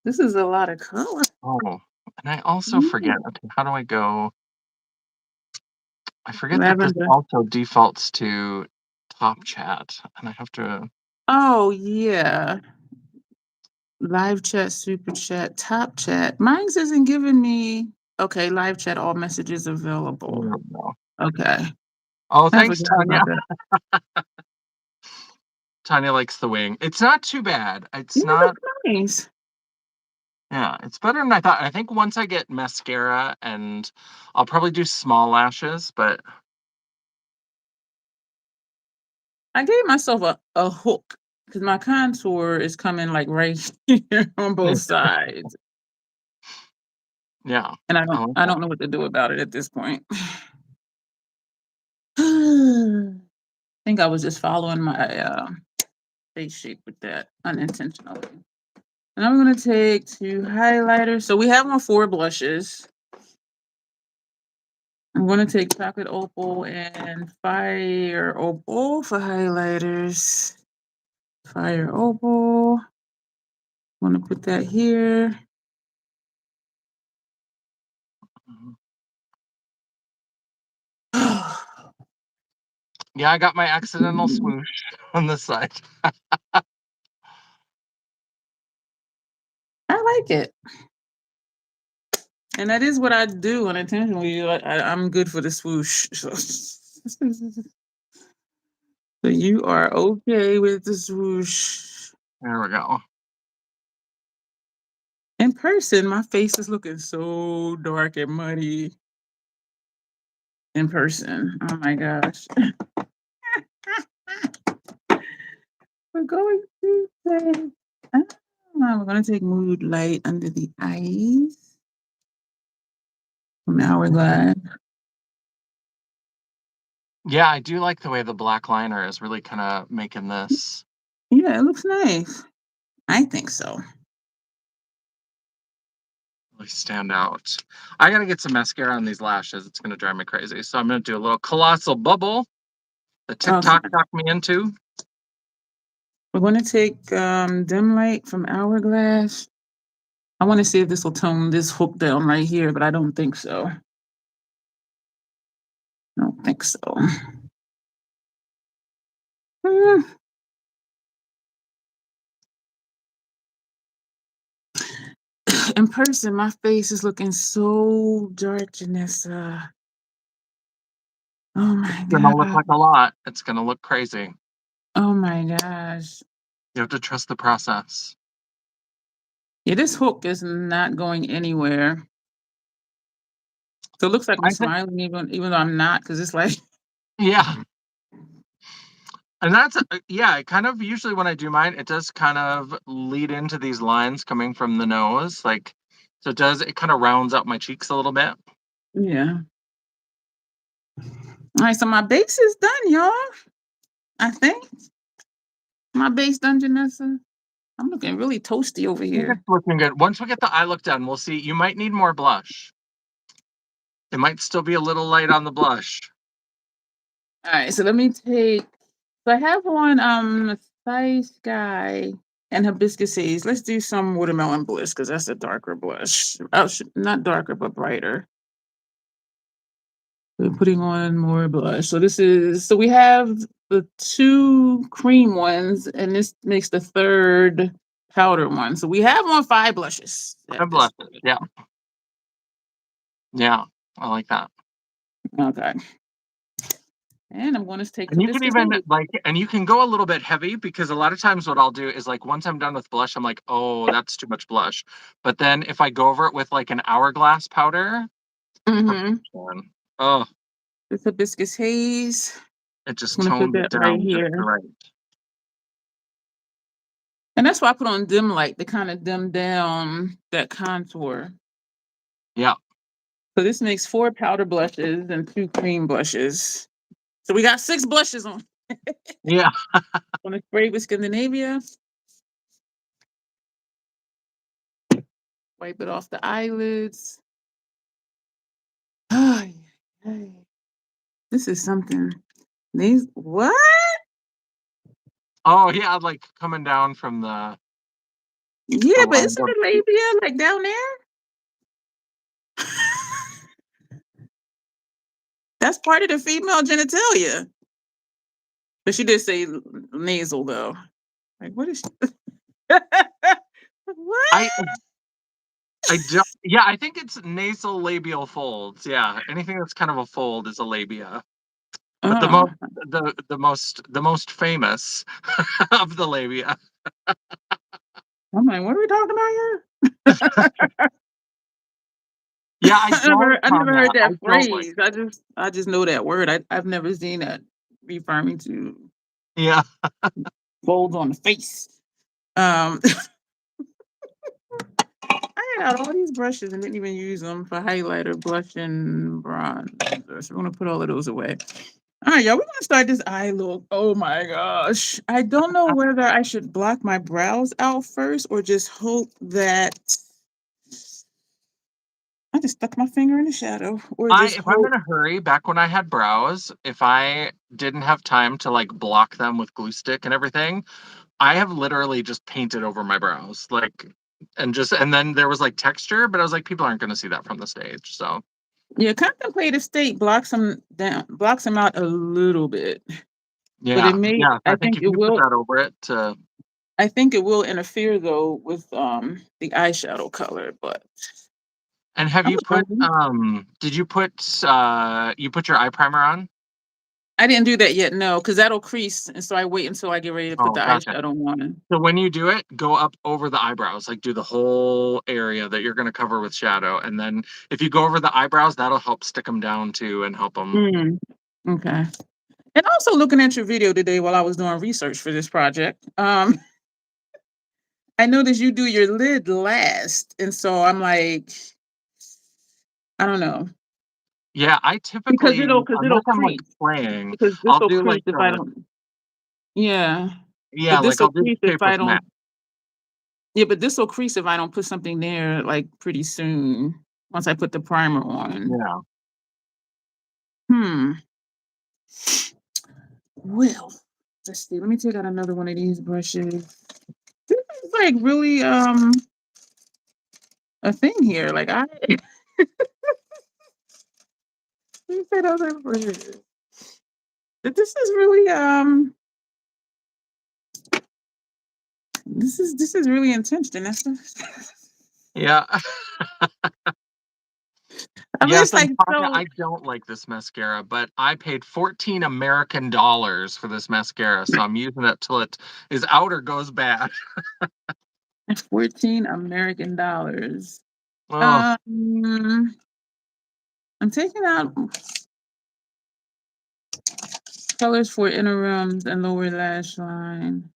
This is a lot of color. Oh, and I also forget. Okay, how do I go? I forget that this Lavender. also defaults to top chat, and I have to. Oh yeah. Live chat, super chat, top chat. Mine's isn't giving me okay, live chat, all messages available. There we go. Okay. Oh, I thanks, forgot Tanya. about that. Tanya likes the wing. It's not too bad. It's Yeah, not. that's nice. Yeah, it's better than I thought. I think once I get mascara, and I'll probably do small lashes, but I gave myself a hook because my contour is coming like right here on both sides. yeah. And I like I that. don't know what to do about it at this point. I think I was just following my face shape with that unintentionally. And I'm gonna take 2 highlighters. So we have on 4 blushes. I'm gonna take chocolate opal and fire opal for highlighters. Fire opal. I'm gonna put that here. Yeah, I got my accidental swoosh on this side. I like it. And that is what I do unintentionally. I'm good for the swoosh. So you are okay with the swoosh. There we go. In person, my face is looking so dark and muddy. In person. Oh my gosh. We're going to say, we're going to take Mood Light under the eyes. From Hourglass. Yeah, I do like the way the black liner is really kind of making this Yeah, it looks nice. I think so. really stand out. I gotta get some mascara on these lashes. It's gonna drive me crazy. So I'm gonna do a little colossal bubble. The TikTok knocked me into. We're going to take dim light from Hourglass. I want to see if this will tone this hook down right here, but I don't think so. I don't think so. In person, my face is looking so dark, Janessa. Oh my It's gonna look God. like a lot. It's gonna look crazy. Oh my gosh. You have to trust the process. Yeah, this hook is not going anywhere. So it looks like I'm smiling even though I'm not, because it's like yeah. And that's yeah, kind of usually when I do mine, it does kind of lead into these lines coming from the nose, like so it kind of rounds out my cheeks a little bit. yeah. All right, so my base is done, y'all. I think my base done, Janessa. I'm looking really toasty over I think here. it's looking good. Once we get the eye look done, we'll see. You might need more blush. It might still be a little light on the blush. All right, so let me take. So I have on Thigh Sky and Hibiscus Haze. Let's do some Watermelon Bliss because that's a darker blush. Oh, not darker, but brighter. We're putting on more blush. So we have the 2 cream ones, and this makes the 3rd powder one. So we have on 5 blushes. And blushes, yeah. Yeah, I like that. Okay. And I'm going to take And you can Hibiscus even Haze. and you can go a little bit heavy because a lot of times what I'll do is like once I'm done with blush, I'm like, oh, that's too much blush. But then if I go over it with like an Hourglass powder, oh, This Hibiscus Haze. it just I'm going to put toned it that right down just here. right. And that's why I put on dim light to kind of dim down that contour. Yeah. So this makes 4 powder blushes and 2 cream blushes. So we got 6 blushes on. Yeah. On the spray with Scandinavia. Wipe it off the eyelids. This is something. These what? Oh yeah, like coming down from the Yeah, but lines isn't of the labia like down there? That's part of the female genitalia. But she did say nasal though. Like what is she? What? I don't yeah, I think it's nasal labial folds. Yeah. Anything that's kind of a fold is a labia. But Oh, the most famous of the labia. I'm like, what are we talking about here? Yeah, I don't, I never Tanya. heard I that don't like phrase. I just know that word. I've never seen that referring to yeah. folds on the face. I had out all these brushes and didn't even use them for highlighter, blush, and bronzer. So we're gonna put all of those away. All right, y'all, we're gonna start this eye look. Oh my gosh. I don't know whether I should block my brows out first or just hope that I just stuck my finger in the shadow or just If I'm hope. in a hurry, back when I had brows, if I didn't have time to like block them with glue stick and everything, I have literally just painted over my brows, like, and then there was like texture, but I was like, people aren't going to see that from the stage, so Yeah, contemplative state blocks them down, blocks them out a little bit. But yeah, it may, yeah. So I think if you put that over it, I think it will interfere though with the eyeshadow color, but and have I'm you put gonna- did you put you put your eye primer on? I didn't do that yet, no, because that'll crease, and so I wait until I get ready to put Oh, the gotcha. eyeshadow on. So when you do it, go up over the eyebrows, like do the whole area that you're going to cover with shadow. And then if you go over the eyebrows, that'll help stick them down too and help them. Okay. And also looking at your video today while I was doing research for this project, I noticed you do your lid last, and so I'm like, I don't know. Yeah, I Because typically, it'll unless I'm like crease. playing, Because this I'll will do crease like if I don't. Yeah. yeah, But this like will I'll do crease if shape I with matte. don't. Yeah, but this will crease if I don't put something there like pretty soon. Once I put the primer on. Yeah. Hmm. Well, let's see. Let me take out another one of these brushes. This is like really a thing here. Like I you said other brushes. But this is really this is really intense, Janessa. Yeah. I mean, Yes, it's I'm like telling you, so. I don't like this mascara, but I paid 14 American dollars for this mascara, so I'm using it till it is out or goes bad. 14 American dollars. Oh, Um, I'm taking out colors for inner rims and lower lash line.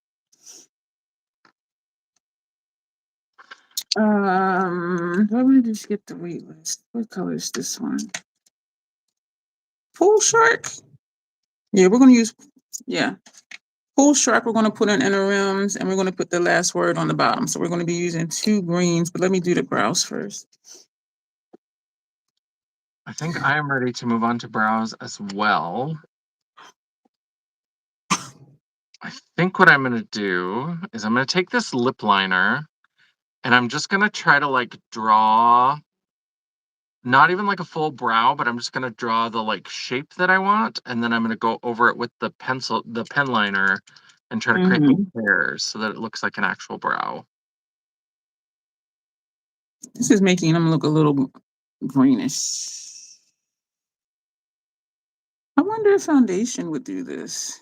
Let me just get the wait list. What color is this one? Pool shark. Yeah, we're gonna use. Yeah, pool shark. We're gonna put in inner rims, and we're gonna put the last word on the bottom. So we're gonna be using 2 greens. But let me do the brows first. I think I am ready to move on to brows as well. I think what I'm going to do is I'm going to take this lip liner and I'm just going to try to like draw, not even like a full brow, but I'm just going to draw the like shape that I want. And then I'm going to go over it with the pen liner and try to create those Mhm. hairs so that it looks like an actual brow. This is making them look a little greenish. I wonder if foundation would do this.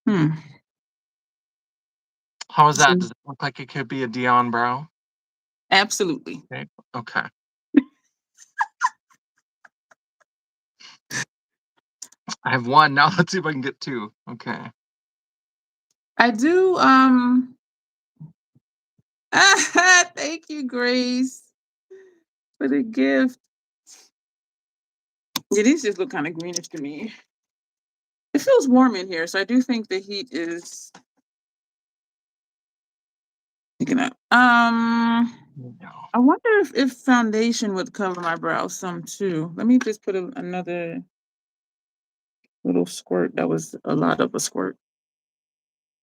Hmm. How is that? So- Does it look like it could be a Dion brow? Absolutely. Okay. Okay. I have one. Now let's see if I can get two. Okay. I do. Thank you, Grace, for the gift. Yeah, these just look kind of greenish to me. It feels warm in here, so I do think the heat is picking up. No. I wonder if foundation would cover my brows some too. Let me just put another little squirt. That was a lot of a squirt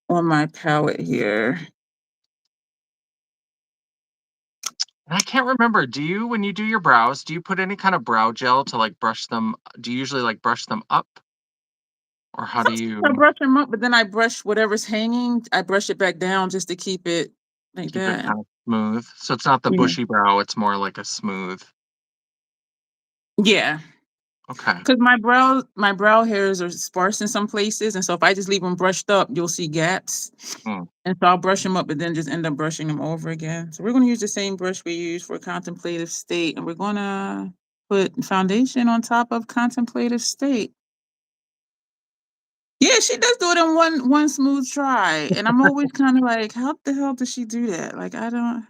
on my palette here. I can't remember. Do you, when you do your brows, do you put any kind of brow gel to like brush them? Do you usually like brush them up? Or how do Sometimes I you brush them up, but then I brush whatever's hanging. I brush it back down just to keep it like keep it that. kind of smooth? So it's not the Yeah. bushy brow, it's more like a smooth. Yeah. Okay. Because my brow hairs are sparse in some places, and so if I just leave them brushed up, you'll see gaps. Mm. And so I'll brush them up, but then just end up brushing them over again. So we're going to use the same brush we use for contemplative state, and we're going to put foundation on top of contemplative state. Yeah, she does do it in one smooth try, and I'm always kind of like, how the hell does she do that? Like I don't.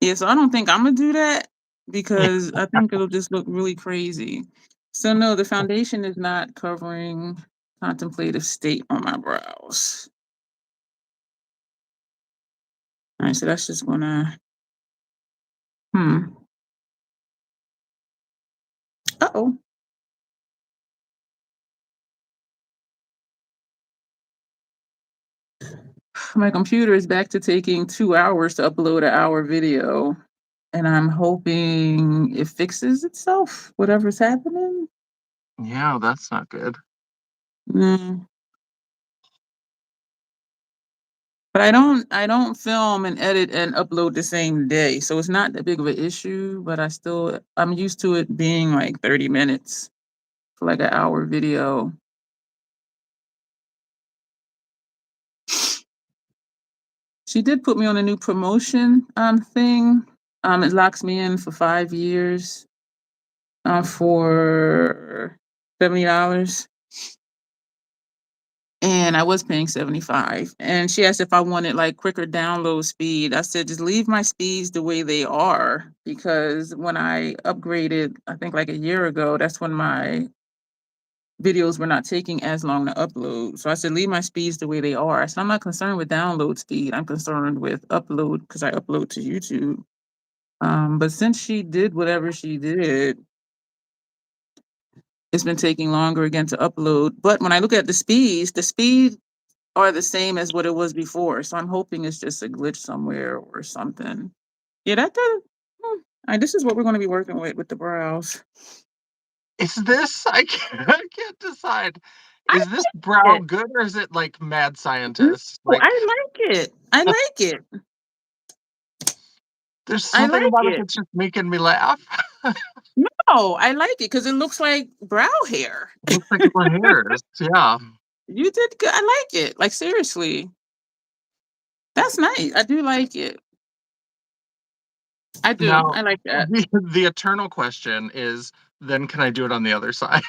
Yeah, so I don't think Imma do that Yeah. because I think it'll just look really crazy. So, no, the foundation is not covering contemplative state on my brows. Alright, so that's just gonna hmm. Uh-oh. My computer is back to taking 2 hours to upload a hour video, and I'm hoping it fixes itself, whatever's happening. Yeah, that's not good. Mm. But I don't film and edit and upload the same day, so it's not that big of an issue, but I'm used to it being like 30 minutes for like an hour video. She did put me on a new promotion thing. It locks me in for 5 years for $70. And I was paying 75. And she asked if I wanted like quicker download speed. I said, just leave my speeds the way they are. Because when I upgraded, I think like a year ago, that's when my videos were not taking as long to upload. So I said, leave my speeds the way they are. So I'm not concerned with download speed. I'm concerned with upload because I upload to YouTube. But since she did whatever she did, it's been taking longer again to upload. But when I look at the speed are the same as what it was before. So I'm hoping it's just a glitch somewhere or something. Yeah, that does. This is what we're going to be working with the brows. Is this? I can't decide. I Is this brow it. good or is it like mad No, scientist? I Like like it. I like it. there's I something like about it it. that's just making me laugh. No, I like it because it looks like brow hair. Looks like little hairs. Yeah. You did good. I like it. Like seriously, that's nice. I do like it. I do. Now I like that. the eternal question is then can I do it on the other side?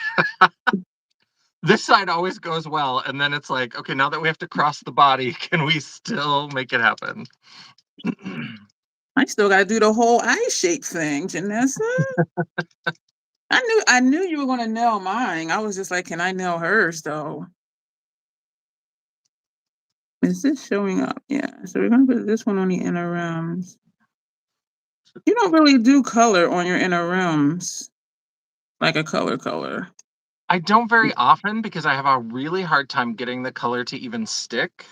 This side always goes well, and then it's like, okay, now that we have to cross the body, can we still make it happen? I still got to do the whole eye shape thing, Janessa. I knew you were gonna nail mine. I was just like, can I nail hers though? Is this showing up? Yeah. So we're gonna put this one on the inner rims. You don't really do color on your inner rims, like a color. I don't very often because I have a really hard time getting the color to even stick.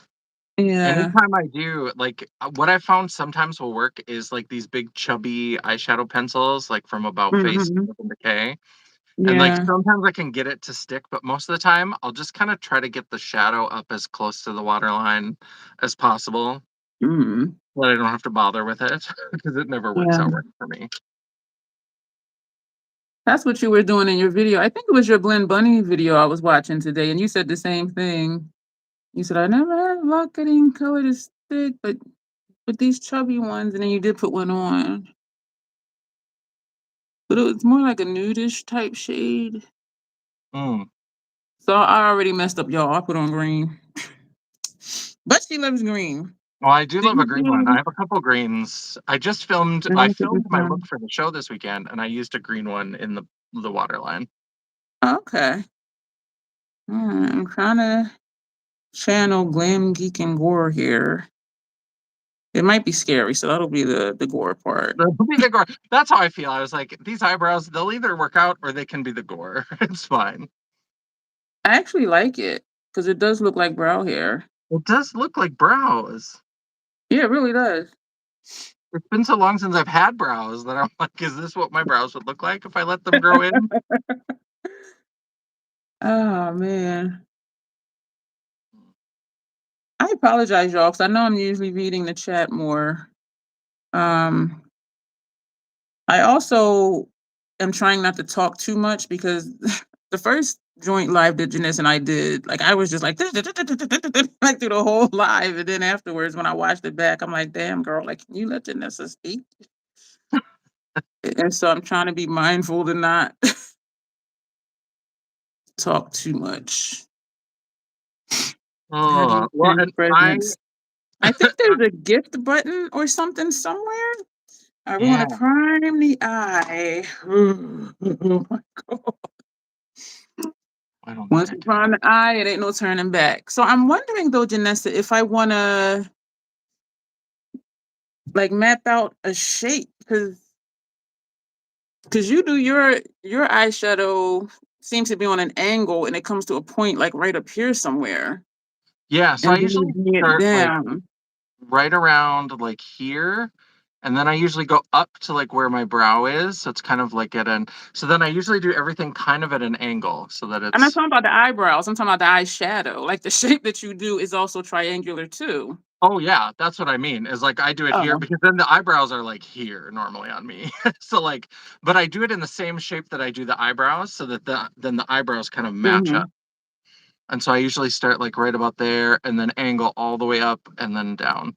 Yeah. Anytime I do, like, what I found sometimes will work is like these big chubby eyeshadow pencils, like from About Face Hmm. and Urban Decay. And like Yeah. sometimes I can get it to stick, but most of the time I'll just kind of try to get the shadow up as close to the waterline as possible. Hmm. That I don't have to bother with it because it never works Yeah. out right for me. That's what you were doing in your video. I think it was your Blend Bunny video I was watching today, and you said the same thing. You said, I never had luck getting color to stick, but with these chubby ones, and then you did put one on. But it was more like a nudish type shade. Mm. So I already messed up, y'all. I put on green. But she loves green. Well, I do Do love a you green one. I do have a couple greens. let me I look at this filmed my look one. for the show this weekend and I used a green one in the waterline. Okay. I'm trying to channel glam, geek, and gore here. It might be scary, so that'll be the gore part. That'll be the gore. That's how I feel. I was like, these eyebrows, they'll either work out or they can be the gore. It's fine. I actually like it because it does look like brow hair. It does look like brows. Yeah, it really does. It's been so long since I've had brows that I'm like, is this what my brows would look like if I let them grow in? Oh man. I apologize, y'all, because I know I'm usually reading the chat more. Um, I also am trying not to talk too much because the first joint live that Janessa and I did, like I was just like like through the whole live, and then afterwards when I watched it back, I'm like, damn girl, like can you let Janessa speak? And so I'm trying to be mindful to not talk too much. How do Oh, you well, send and presents? I think there's a gift button or something somewhere. We want yeah, to prime the eye. Oh my God. why don't Once I you do prime that? the eye, it ain't no turning back. So I'm wondering though, Janessa, if I want to like map out a shape because you do your eyeshadow seems to be on an angle and it comes to a point like right up here somewhere, Yeah, so I and then usually you bring it start like down. right around like here, and then I usually go up to like where my brow is. So it's kind of like at an, so then I usually do everything kind of at an angle so that I'm not it's, talking about the eyebrows. I'm talking about the eyeshadow. Like the shape that you do is also triangular too. oh yeah, that's what I mean. Is like I do it here Oh. because then the eyebrows are like here normally on me. So like, but I do it in the same shape that I do the eyebrows so that then the eyebrows kind of match up. Hmm. And so I usually start like right about there and then angle all the way up and then down.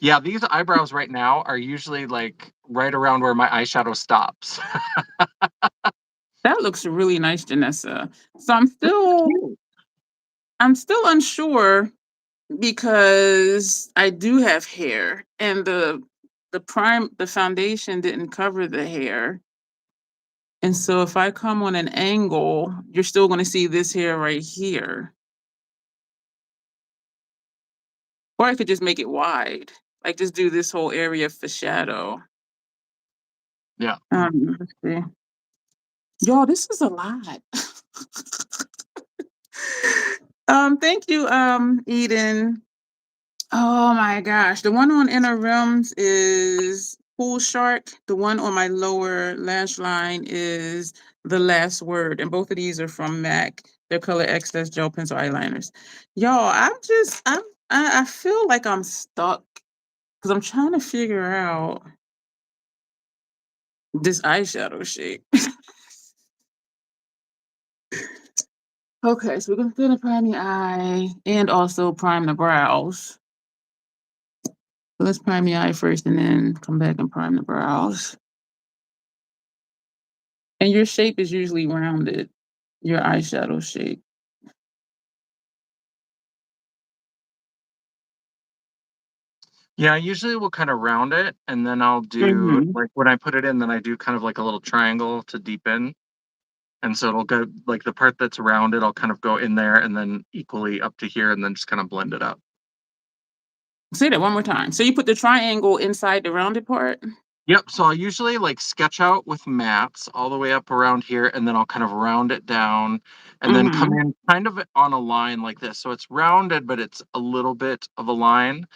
Yeah, these eyebrows right now are usually like right around where my eyeshadow stops. That looks really nice, Janessa. So Cute. I'm still unsure because I do have hair and the foundation didn't cover the hair. And so if I come on an angle, you're still going to see this hair right here. Or I could just make it wide. Like just do this whole area for shadow. Yeah. Let's see. Y'all, this is a lot. Thank you, Eden. Oh my gosh. The one on Inner Realms is Pool Shark. The one on my lower lash line is The Last Word. And both of these are from MAC. They're Color Excess Gel Pencil Eyeliners. Y'all, I feel like I'm stuck because I'm trying to figure out this eyeshadow shade. Okay, so we're gonna prime the eye and also prime the brows. So let's prime the eye first and then come back and prime the brows. And your shape is usually rounded, your eyeshadow shape. Yeah, I usually will kind of round it, and then I'll do, Mhm. like, when I put it in, then I do kind of like a little triangle to deepen. And so it'll go, like, the part that's rounded, I'll kind of go in there and then equally up to here and then just kind of blend it up. Say that one more time. So you put the triangle inside the rounded part? Yep, so I'll usually, like, sketch out with mats all the way up around here, and then I'll kind of round it down and then come Mhm. in kind of on a line like this. So it's rounded, but it's a little bit of a line.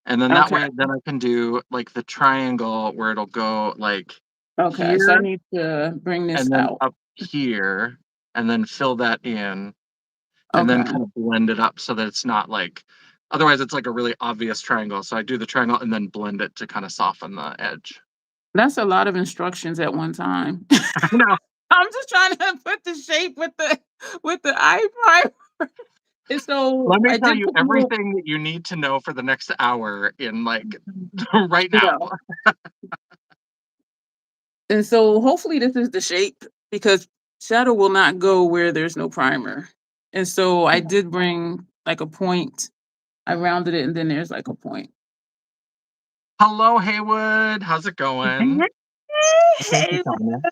And then that Okay. way, then I can do, like, the triangle where it'll go, like, Okay. So I here need to bring this and then out. up here, and then fill that in, and then Okay. kind of blend it up so that it's not like, otherwise it's like a really obvious triangle. So I do the triangle and then blend it to kind of soften the edge. That's a lot of instructions at one time. I know. I'm just trying to put the shape with the eye primer. And so Let me I tell did you put a little, everything that you need to know for the next hour in, like, right now. yeah. And so hopefully this is the shape because shadow will not go where there's no primer. And so I did bring like a point. I rounded it and then there's like a point. Hello, Haywood. How's it going? Thank you, Hey, Tanya.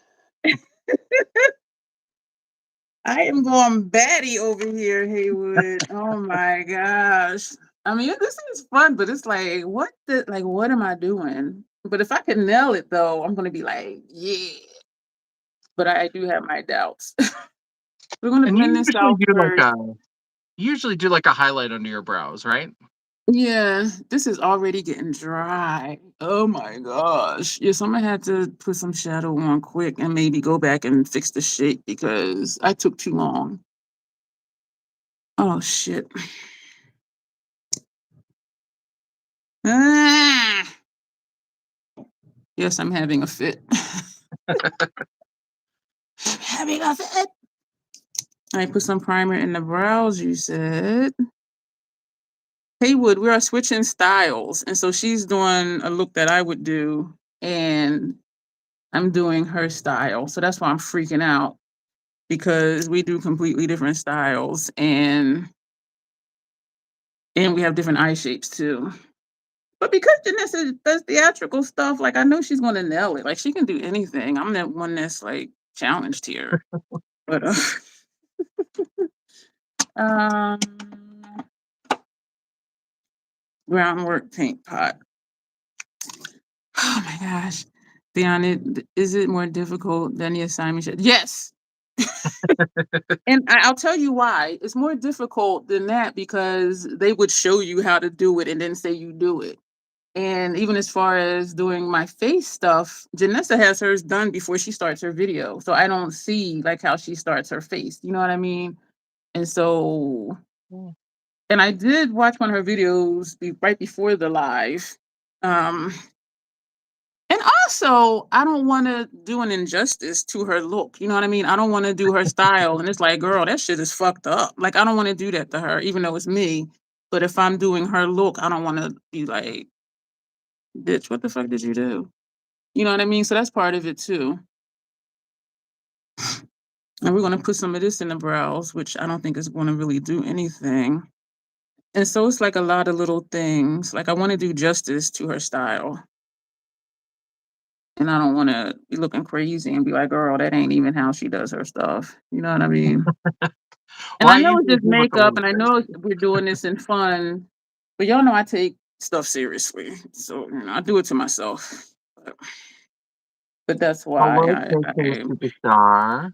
I am going batty over here, Haywood. Oh my gosh. I mean, this is fun, but it's like, what am I doing? But if I can nail it though, I'm gonna be like, yeah. But I do have my doubts. We're gonna And blend this out first. you usually do like a highlight under your brows, right? Yeah, this is already getting dry. Oh my gosh. Yeah, so I'm gonna have to put some shadow on quick and maybe go back and fix the shape because I took too long. Oh shit. Ah! Yes, I'm having a fit. Having a fit. I put some primer in the brows, you said. Haywood, we are switching styles. And so she's doing a look that I would do, and I'm doing her style. So that's why I'm freaking out because we do completely different styles and we have different eye shapes too. But because Janessa does theatrical stuff, like I know she's gonna nail it. Like she can do anything. I'm that one that's like challenged here. But um groundwork paint pot. Oh my gosh. Dion, is it more difficult than the assignment? Yes. And I'll tell you why. It's more difficult than that because they would show you how to do it and then say you do it. And even as far as doing my face stuff, Janessa has hers done before she starts her video. So I don't see like how she starts her face. You know what I mean? And so, Mm. and I did watch one of her videos right before the live. Um, and also, I don't want to do an injustice to her look. You know what I mean? I don't want to do her style. And it's like, girl, that shit is fucked up. Like, I don't want to do that to her, even though it's me. But if I'm doing her look, I don't want to be like, bitch, what the fuck did you do? You know what I mean? So that's part of it too. And we're going to put some of this in the brows, which I don't think is going to really do anything. And so it's like a lot of little things. Like I want to do justice to her style. And I don't want to be looking crazy and be like, girl, that ain't even how she does her stuff. You know what I mean? And Well, I I know it's usually just do look a makeup little and I know crazy. we're doing this in fun, but y'all know I take stuff seriously. So, I do it to myself. But, but that's why Hello, KK I Superstar.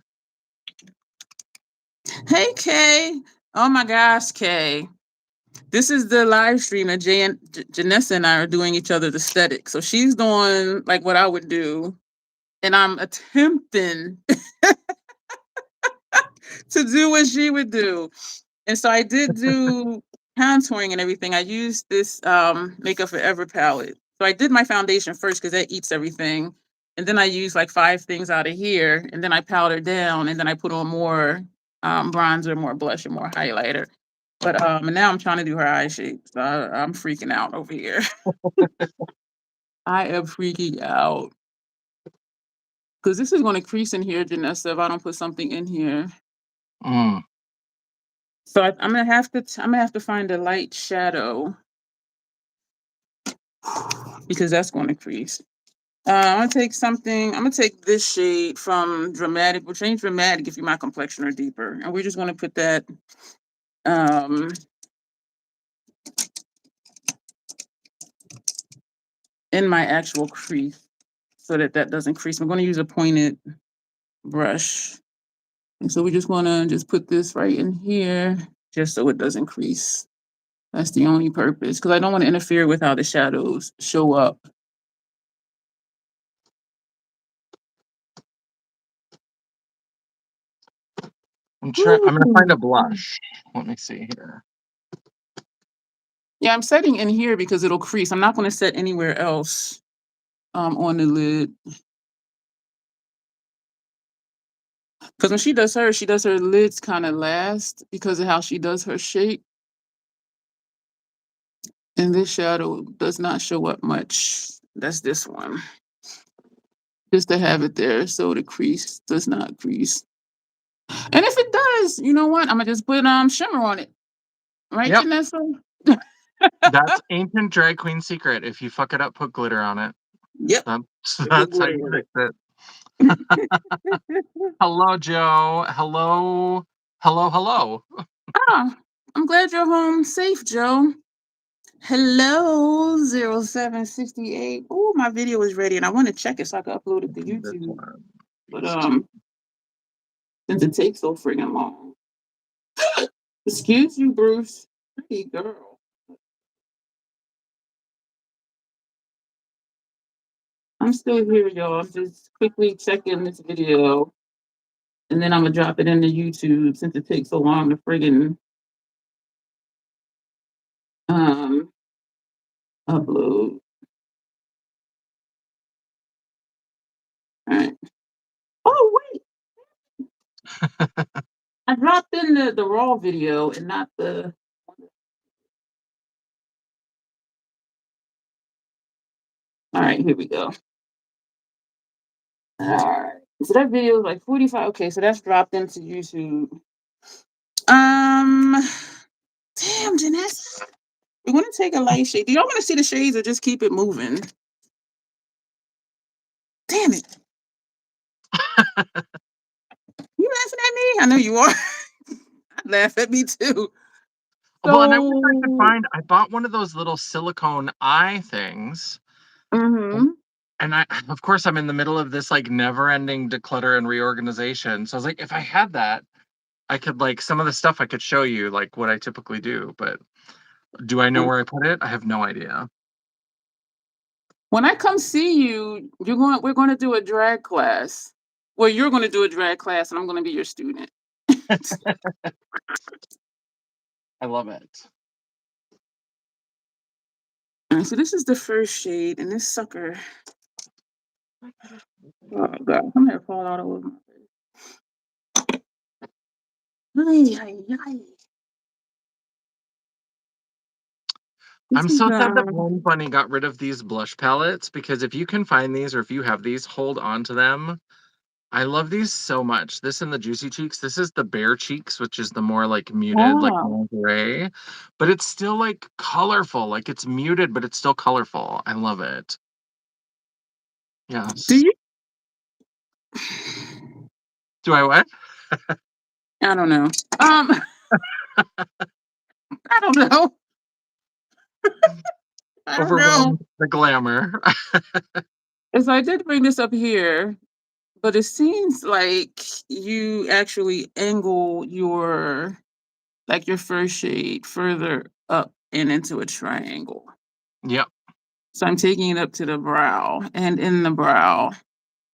Hey, Kay. Oh my gosh, Kay. This is the live stream that Jaye and Janessa and I are doing each other's aesthetic. So she's doing like what I would do, and I'm attempting to do what she would do. And so I did do contouring and everything. I used this Makeup Forever palette. So I did my foundation first because that eats everything. And then I used like 5 things out of here. And then I powdered down. And then I put on more bronzer, more blush, and more highlighter. But and now I'm trying to do her eye shape. So I'm freaking out over here. I am freaking out. Because this is going to crease in here, Janessa, if I don't put something in here. Mm. So I'm gonna have to find a light shadow because that's going to crease. I'm gonna take something. I'm gonna take this shade from Dramatic. We'll change Dramatic if you my complexion or deeper, and we're just gonna put that in my actual crease so that doesn't crease. I'm gonna use a pointed brush, and so we're just gonna put this right in here just so it doesn't crease. That's the only purpose because I don't want to interfere with how the shadows show up. I'm gonna find a blush. Let me see here. Yeah, I'm setting in here because it'll crease. I'm not going to set anywhere else on the lid. Because when she does her lids kind of last because of how she does her shape. And this shadow does not show up much. That's this one. Just to have it there so the crease does not crease. And if it does, you know what? I'm going to just put shimmer on it. Right, Yep. Janessa? That's ancient drag queen secret. If you fuck it up, put glitter on it. Yep. That's how you fix it. Hello, Joe. Hello. Hello, hello. Ah, I'm glad you're home safe, Joe. Hello, 0768. Oh, my video is ready and I want to check it so I can upload it to YouTube. But since it takes so friggin' long. Excuse you, Bruce. Pretty girl. I'm still here, y'all. I'm just quickly checking this video. And then I'm gonna drop it into YouTube since it takes so long to friggin' upload. All right. Oh wait. I dropped in the raw video and not the. All right, here we go. All right. So that video is like 45. Okay, so that's dropped into YouTube. Damn, Janessa. We're gonna take a light shade. Do y'all want to see the shades or just keep it moving? Damn it. You laughing at me? I know you are. Laugh at me too. Well, and I wish I could find. I bought one of those little silicone eye things. Mm-hmm. And of course, I'm in the middle of this like never-ending declutter and reorganization. So I was like, if I had that, I could like some of the stuff I could show you, like what I typically do. But do I know where I put it? I have no idea. When I come see you, we're going to do a drag class. Well, you're going to do a drag class, and I'm going to be your student. I love it. All right, so this is the first shade, and this sucker. Oh God, I'm gonna fall out all over my face. Ay, ay, ay. I'm so sad that Blend Bunny got rid of these blush palettes because if you can find these or if you have these, hold on to them. I love these so much. This and the Juicy Cheeks. This is the Bare Cheeks, which is the more like muted, like lingerie, but it's still like colorful. Like it's muted, but it's still colorful. I love it. Yes. Do you? Do I what? I don't know. I don't know. I don't know. Overwhelmed the glamour. So I did bring this up here but it seems like you actually angle your first shade further up and into a triangle. Yep. So I'm taking it up to the brow and in the brow.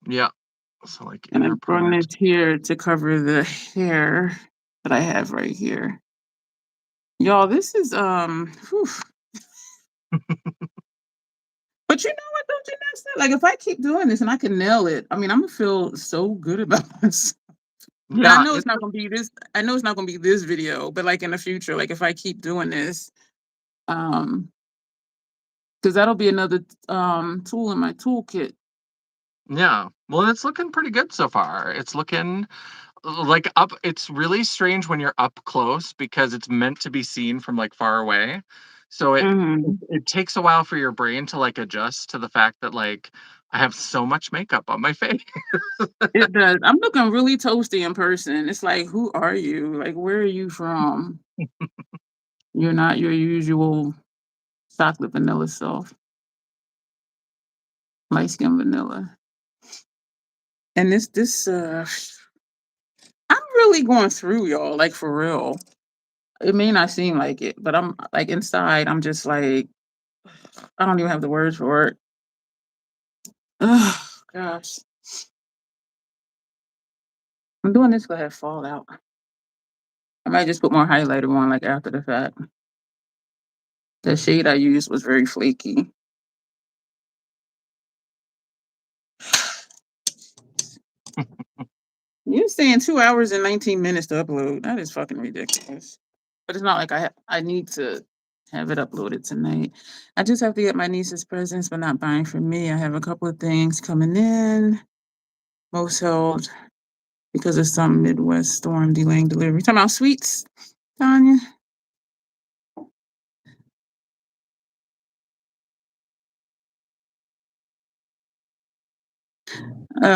Yep. So like And inner I'm throwing part. it here to cover the hair that I have right here. Y'all, this is whew. But you know what, don't you know? Like if I keep doing this and I can nail it, I mean, I'm gonna feel so good about this. And I Yeah, know it's it's not gonna be this. I know it's not gonna be this video, but like in the future, like if I keep doing this, um, because that'll be another tool in my toolkit. yeah. Well, it's looking pretty good so far. It's looking like up. It's really strange when you're up close because it's meant to be seen from like far away. So Mhm. it takes a while for your brain to like adjust to the fact that like I have so much makeup on my face. It does. I'm looking really toasty in person. It's like, who are you? Like, where are you from? You're not your usual chocolate vanilla self, light skin vanilla. And I'm really going through, y'all, like for real. It may not seem like it, but I'm like inside, I'm just like, I don't even have the words for it. Oh gosh. I'm doing this because I have fallout. I might just put more highlighter on like after the fact. The shade I used was very flaky. You're saying 2 hours and 19 minutes to upload. That is fucking ridiculous. But it's not like I need to have it uploaded tonight. I just have to get my niece's presents, but not buying for me. I have a couple of things coming in. Most held because of some Midwest storm delaying delivery. Talking about sweets, Tanya.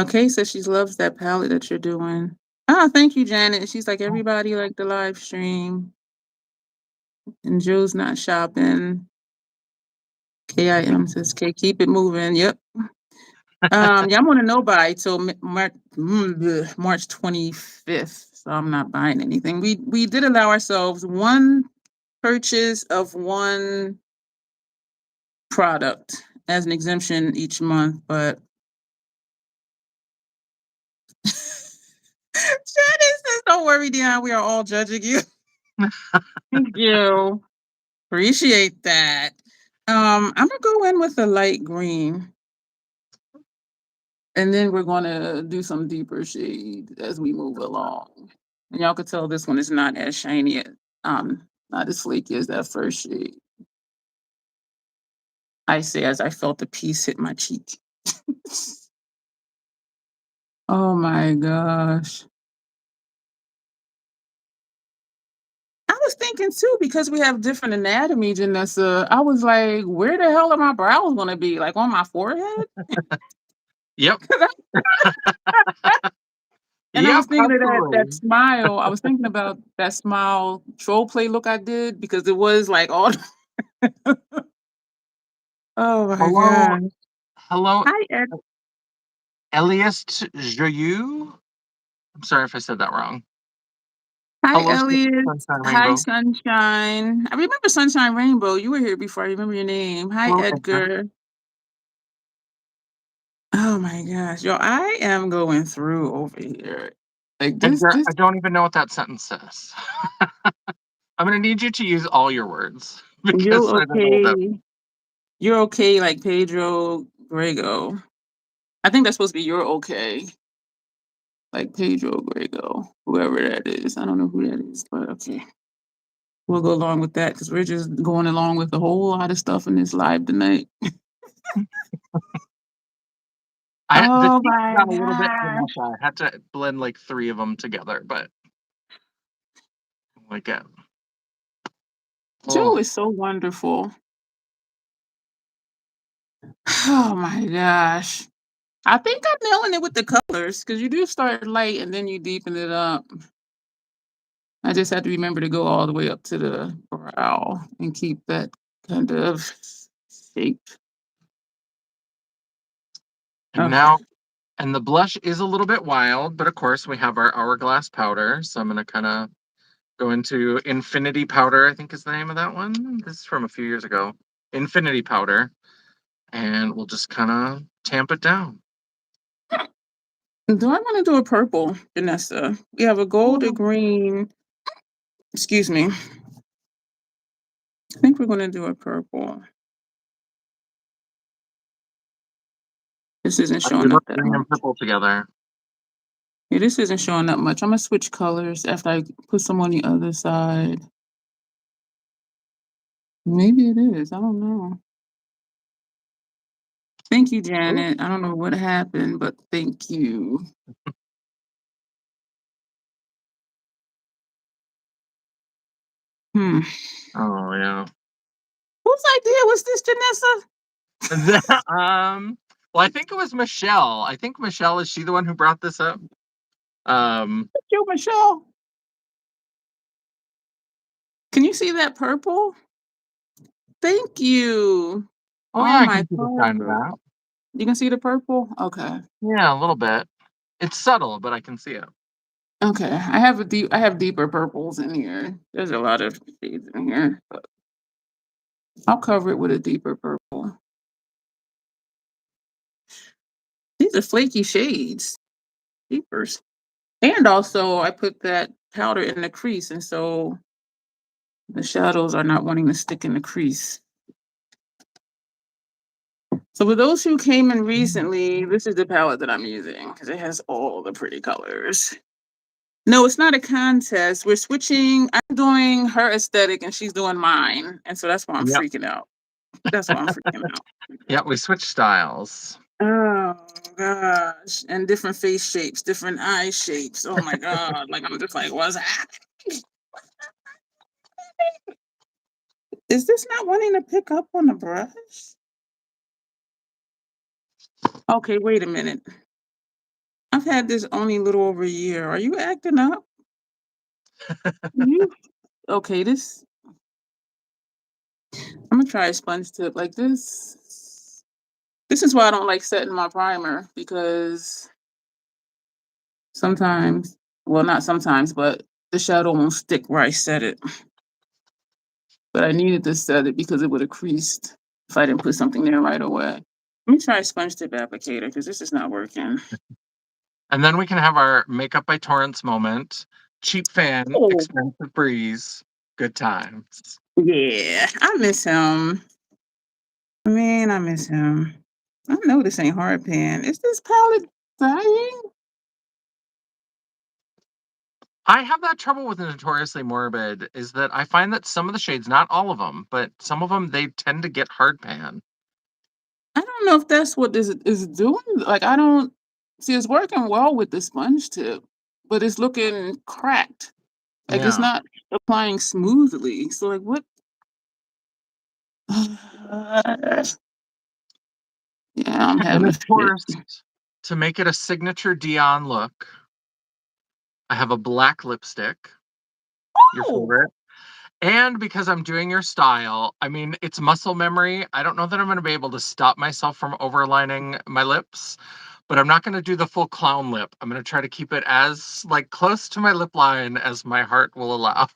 Kay says she loves that palette that you're doing. Ah, thank you, Janet. She's like, everybody liked the live stream. And Joe's not shopping. KIM says, K, keep it moving. Yep. Yeah, I'm gonna know by till March 25th. So I'm not buying anything. We did allow ourselves one purchase of one product as an exemption each month, but Janice says, don't worry, Dion, we are all judging you. Thank you. Appreciate that. I'm gonna go in with a light green. And then we're gonna do some deeper shade as we move along. And y'all could tell this one is not as shiny, not as flaky as that first shade. I say as I felt the piece hit my cheek. Oh my gosh. I was thinking too, because we have different anatomy, Janessa. I was like, where the hell are my brows gonna be? Like on my forehead? Yep. And I Yep, was thinking of that absolutely. smile. I was thinking about that smile troll play look I did because it was like all. Oh my Hello, god. hello, Hi, Ed. Elias Jayu. I'm sorry if I said that wrong. Hi, Hello, Elliot. Sunshine Hi, Rainbow. Sunshine. I remember Sunshine Rainbow. You were here before. I remember your name. Hi, Hello, Edna. Edgar. Oh my gosh. Yo, I am going through over here. Like Edgar, this, I don't even know what that sentence says. I'm gonna need you to use all your words because you're I don't know what that. okay. You're okay, like Pedro Grego. I think that's supposed to be you're okay. Like Pedro Grego, whoever that is. I don't know who that is, but okay. We'll go along with that because we're just going along with a whole lot of stuff in this live tonight. The Oh cheeks my got a little bit too gosh. much. I had to blend like three of them together, but like Joe oh, is so wonderful. Oh my gosh. I think I'm nailing it with the colors because you do start light and then you deepen it up. I just have to remember to go all the way up to the brow and keep that kind of shape. and Okay. now And the blush is a little bit wild, but of course we have our Hourglass powder. So I'm going to kind of go into Infinity Powder, I think is the name of that one. This is from a few years ago. Infinity Powder. And we'll just kind of tamp it down. Do I want to do a purple, Janessa? We have a gold, a green. Excuse me. I think we're going to do a purple. This isn't I showing love up that green much. and purple together. Yeah, this isn't showing up much. I'm going to switch colors after I put some on the other side. Maybe it is. I don't know. Thank you, Janet. I don't know what happened, but thank you. Hmm. Oh, yeah. Whose idea was this, Janessa? Well, I think it was Michelle. I think Michelle, is she the one who brought this up? Thank you, Michelle. Can you see that purple? Thank you. Oh, yeah, Oh I my can see the sign of God. that. You can see the purple? Okay. Yeah, a little bit. It's subtle, but I can see it. Okay. I have deeper purples in here. There's a lot of shades in here, but I'll cover it with a deeper purple. These are flaky shades. Deepers. And also I put that powder in the crease, and so the shadows are not wanting to stick in the crease. So for those who came in recently, this is the palette that I'm using because it has all the pretty colors. No, it's not a contest. We're switching. I'm doing her aesthetic and she's doing mine. And so that's why I'm Yep. freaking out. That's why I'm freaking out. Yeah, we switched styles. Oh gosh. And different face shapes, different eye shapes. Oh my God. Like I'm just like, what's happening? Is this not wanting to pick up on the brush? Okay, wait a minute. I've had this only a little over a year. Are you acting up? You okay, I'm gonna try a sponge tip like this. This is why I don't like setting my primer because sometimes, well, not sometimes, but the shadow won't stick where I set it. But I needed to set it because it would have creased if I didn't put something there right away. Let me try a sponge tip applicator because this is not working. And then we can have our Makeup by Torrance moment. Cheap fan, Oh, expensive breeze, good times. yeah, I miss him. Man, I miss him. I know this ain't hard pan. Is this palette dying? I have that trouble with Notoriously Morbid, is that I find that some of the shades, not all of them, but some of them, they tend to get hard pan. I don't know if that's what this is doing. Like, I don't see it's working well with the sponge tip, but it's looking cracked. Like, it's Yeah. not applying smoothly. So, like, what? Yeah, I'm And having of shit. course, to make it a signature Dion look, I have a black lipstick, your Oh, favorite. And because I'm doing your style, I mean, it's muscle memory. I don't know that I'm going to be able to stop myself from overlining my lips, but I'm not going to do the full clown lip. I'm going to try to keep it as like close to my lip line as my heart will allow.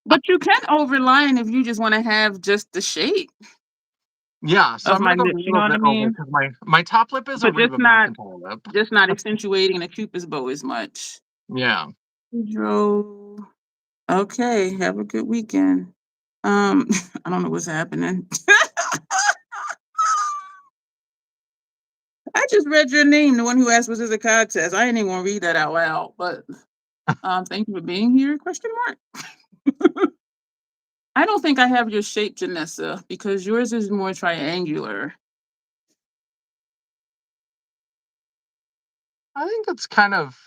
but you can overline if you just want to have just the shape Yeah, so of I'm my going to go a lips. You know little what I bit over mean? because my top lip is a But Reba McEntire lip. just not accentuating the cupid's bow as much. Yeah. Pedro. Okay, have a good weekend. I don't know what's happening. I just read your name, the one who asked was this a contest. I didn't even want to read that out loud, but thank you for being here, question mark. I don't think I have your shape, Janessa, because yours is more triangular. I think it's kind of,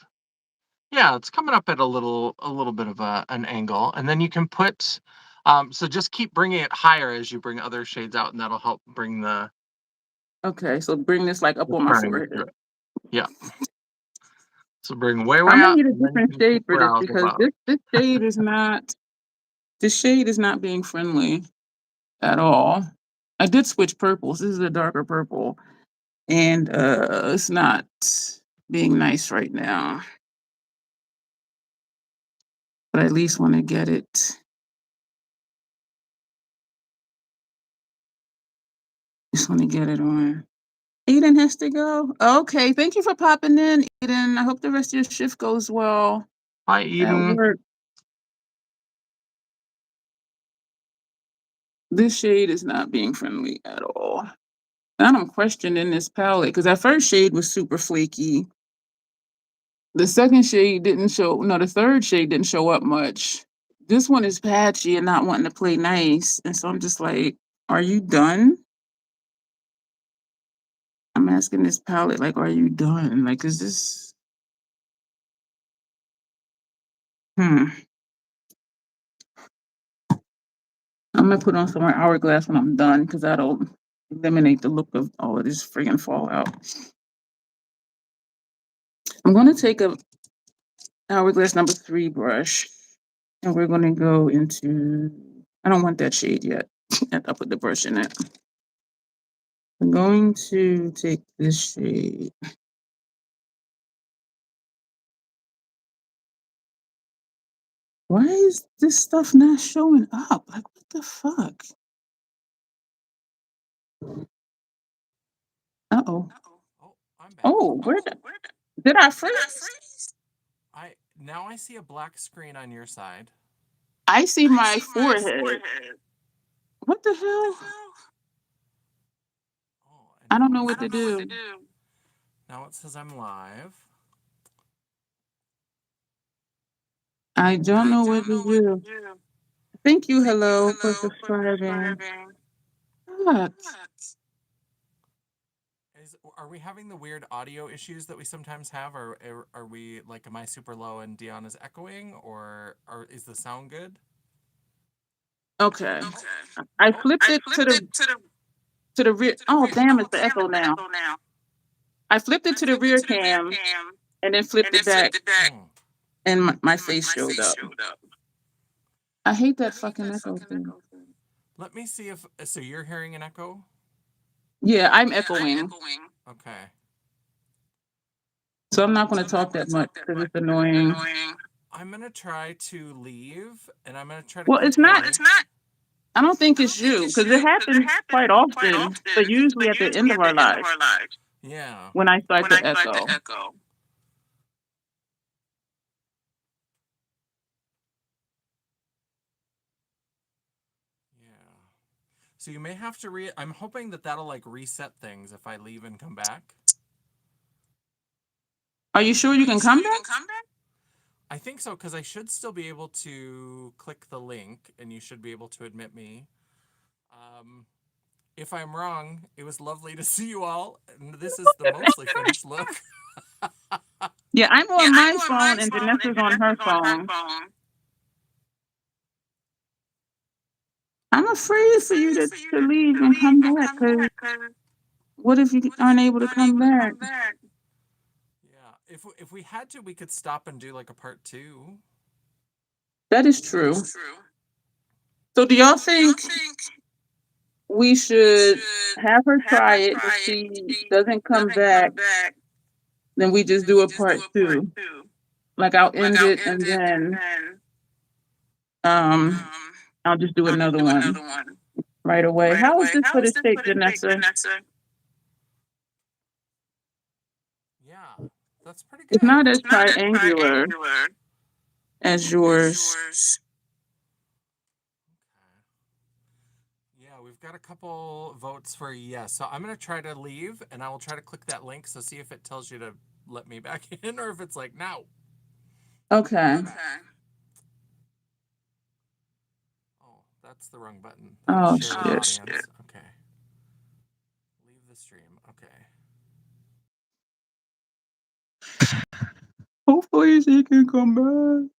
yeah, it's coming up at a little bit of an angle, and then you can put, so just keep bringing it higher as you bring other shades out, and that'll help bring the Okay, so bring this like up on my shine to forehead. it. Yeah. So bring way I'm gonna up, need a and then you different can shade keep for this brows because above. this shade is not being friendly at all. I did switch purples. This is a darker purple. And it's not being nice right now. But I at least want to get it. Just want to get it on. Eden has to go. Okay, thank you for popping in, Eden. I hope the rest of your shift goes well. Hi, At Eden. work. This shade is not being friendly at all. And I'm questioning this palette because that first shade was super flaky. The second shade didn't show, no, the third shade didn't show up much. This one is patchy and not wanting to play nice. And so I'm just like, are you done? I'm asking this palette, like, are you done? Like, is this, I'm gonna put on some more Hourglass when I'm done because that'll eliminate the look of all of this friggin' fallout. I'm gonna take a Hourglass number 3 brush and we're gonna go into, I don't want that shade yet. I'll put the brush in it. I'm going to take this shade. Why is this stuff not showing up? Like, what the fuck? Uh-oh. Oh, I'm back. Oh, where did I freeze? Now I see a black screen on your side. I see my forehead. What the hell? Oh, I don't know what to do. Now it says I'm live. I don't know what to do. Thank you, hello, for subscribing. What? Are we having the weird audio issues that we sometimes have? Or are we, like, am I super low and Dion is echoing? Or is the sound good? Okay. I flipped it to the rear. Oh, damn, it's the echo now. I flipped it to the rear cam and then flipped it back. And my face showed up. I hate that fucking echo thing. Let me see if, so you're hearing an echo? Yeah, I'm echoing. Okay. So I'm not going to talk that much because it's annoying. I'm going to try to leave and I'm going to try to. Well, it's not. I don't think it's you because it happens quite often, but usually at the end of our lives. Yeah. When I start to echo. So you may have to I'm hoping that that'll, like, reset things if I leave and come back. Are you sure you can come back? I think so, because I should still be able to click the link and you should be able to admit me. If I'm wrong, it was lovely to see you all. And this is the mostly finished look. Yeah, I'm on my phone and Janessa's on her phone. I'm afraid for you to leave and come back because what if you aren't able to come back? Yeah, if we had to, we could stop and do, like, a part 2. That is true. So do y'all think we should have her try it if she doesn't come back, then we just do a part 2? Like I'll end it and then I'll just do another one right away. How is this for the shape, Janessa? Yeah, that's pretty good. It's not as triangular as yours. Yeah, we've got a couple votes for yes. So I'm going to try to leave and I will try to click that link. So see if it tells you to let me back in or if it's like, no. Okay. Oh, that's the wrong button. Oh, Share with shit. audience. Okay. Leave the stream. Okay. Hopefully she can come back.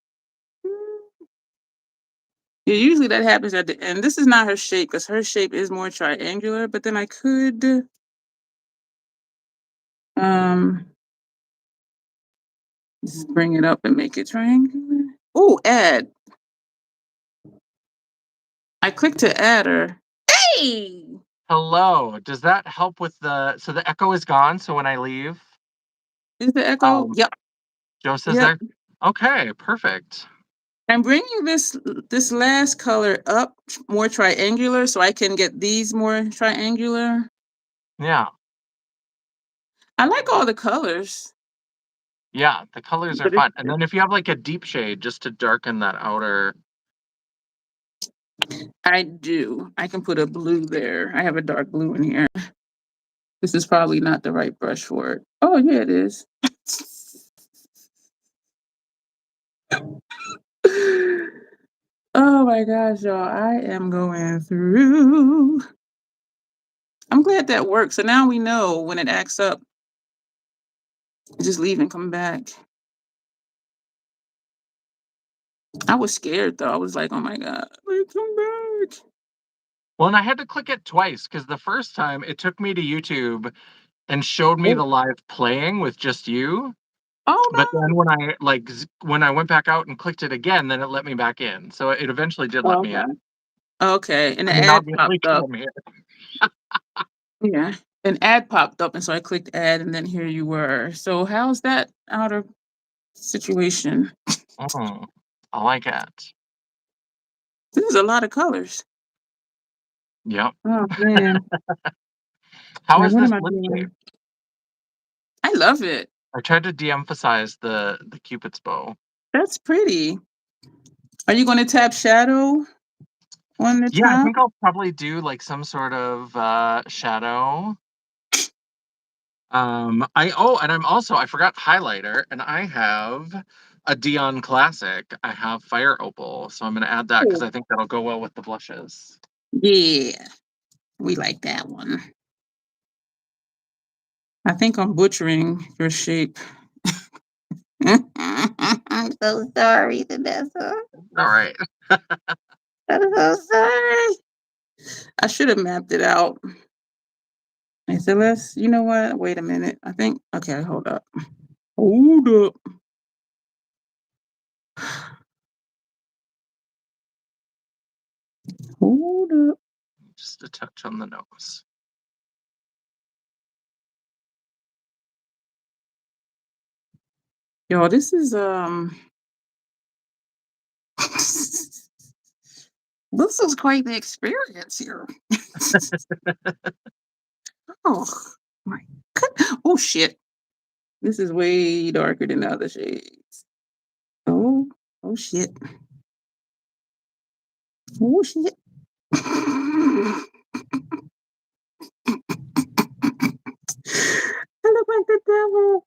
Yeah, usually that happens at the end. This is not her shape because her shape is more triangular, but then I could just bring it up and make it triangular. Oh, add. I clicked to add her. Hey! Hello. Does that help with so the echo is gone, so when I leave, Is the echo? um, Yep. Joe says Yep. there? Okay, perfect. I'm bringing this last color up more triangular so I can get these more triangular. Yeah. I like all the colors, Yeah, the colors are but fun. And then if you have like a deep shade just to darken that outer. I do. I can put a blue there. I have a dark blue in here. This is probably not the right brush for it. Oh, yeah, it is. Oh my gosh, y'all. I am going through. I'm glad that works. So now we know when it acts up, just leave and come back. I was scared though. I was like, oh my God, like, come back. Well, and I had to click it twice because the first time it took me to YouTube and showed me Oh, the live playing with just you. oh But then when I went back out and clicked it again, then it let me back in. So it eventually did no. let me in. Okay. Okay. And I the mean, ad obviously, popped up. I'm here. Yeah. An ad popped up. And so I clicked add and then here you were. So how's that outer situation? Mm, I like it. This is a lot of colors. Yep. Oh man. How Now is what this am I lip shape? doing? I love it. I tried to de-emphasize the Cupid's bow. That's pretty. Are you going to tap shadow on the Yeah, I top? think I'll probably do like some sort of shadow. And I forgot highlighter, and I have a Dion classic. I have Fire Opal, so I'm gonna add that because Oh, I think that'll go well with the blushes. yeah, we like that one. I think I'm butchering your shape. I'm so sorry, Vanessa. All right. I'm so sorry. I should have mapped it out. And so you know what? Wait a minute. I think, okay, hold up. Hold up. Hold up. Just a touch on the nose. Yo, this is, this is quite the experience here. Oh, my God. Oh, shit. This is way darker than the other shades. Oh, oh, shit. Oh, shit. I look like the devil.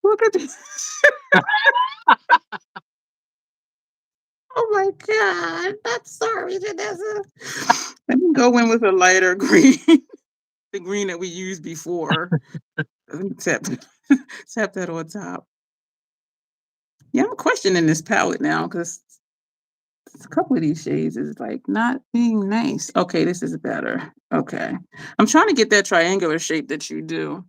Look at this. Oh my God. I'm sorry, Janessa. Let me go in with a lighter green. The green that we used before. Let me tap that on top. Yeah, I'm questioning this palette now because a couple of these shades is like not being nice. Okay, this is better. Okay. I'm trying to get that triangular shape that you do.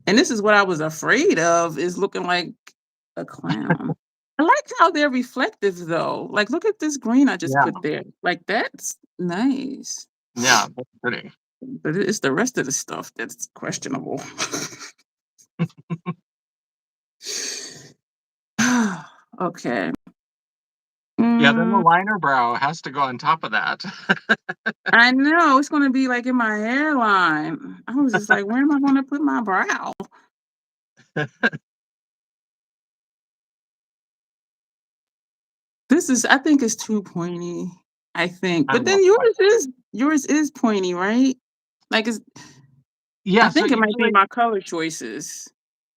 And this is what I was afraid of is looking like a clown. I like how they're reflective though. Like look at this green I just Yeah, put there. Like that's nice. yeah, that's pretty. But it's the rest of the stuff that's questionable. Okay. Yeah, then the Mm, liner brow has to go on top of that. I know it's gonna be like in my hairline. I was just like, where am I gonna put my brow? This is I think it's too pointy. I think. I But love then white. yours is pointy, right? Like it's I Yeah, so think it might be usually my color choices.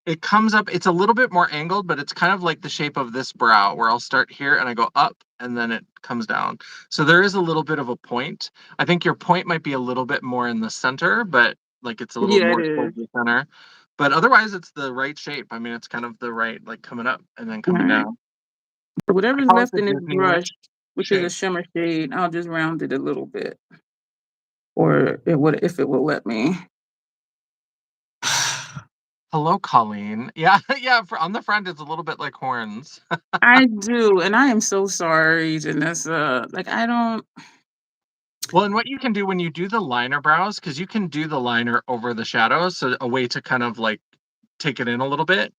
it comes up, it's a little bit more angled, but it's kind of like the shape of this brow where I'll start here and I go up and then it comes down. So there is a little bit of a point. I think your point might be a little bit more in the center, but like it's a little Yeah, it more is. towards the center. But otherwise it's the right shape. I mean, it's kind of the right, like coming up and then coming Alright. down. So I whatever's call it left the in this Disney brush, which is a shape. shimmer shade, I'll just round it a little bit. Or it would if it will let me. Hello, Colleen. Yeah, yeah, on the front it's a little bit like horns. I do, and I am so sorry, Janessa. Like I don't Well, and what you can do when you do the liner brows, because you can do the liner over the shadows, so a way to kind of like take it in a little bit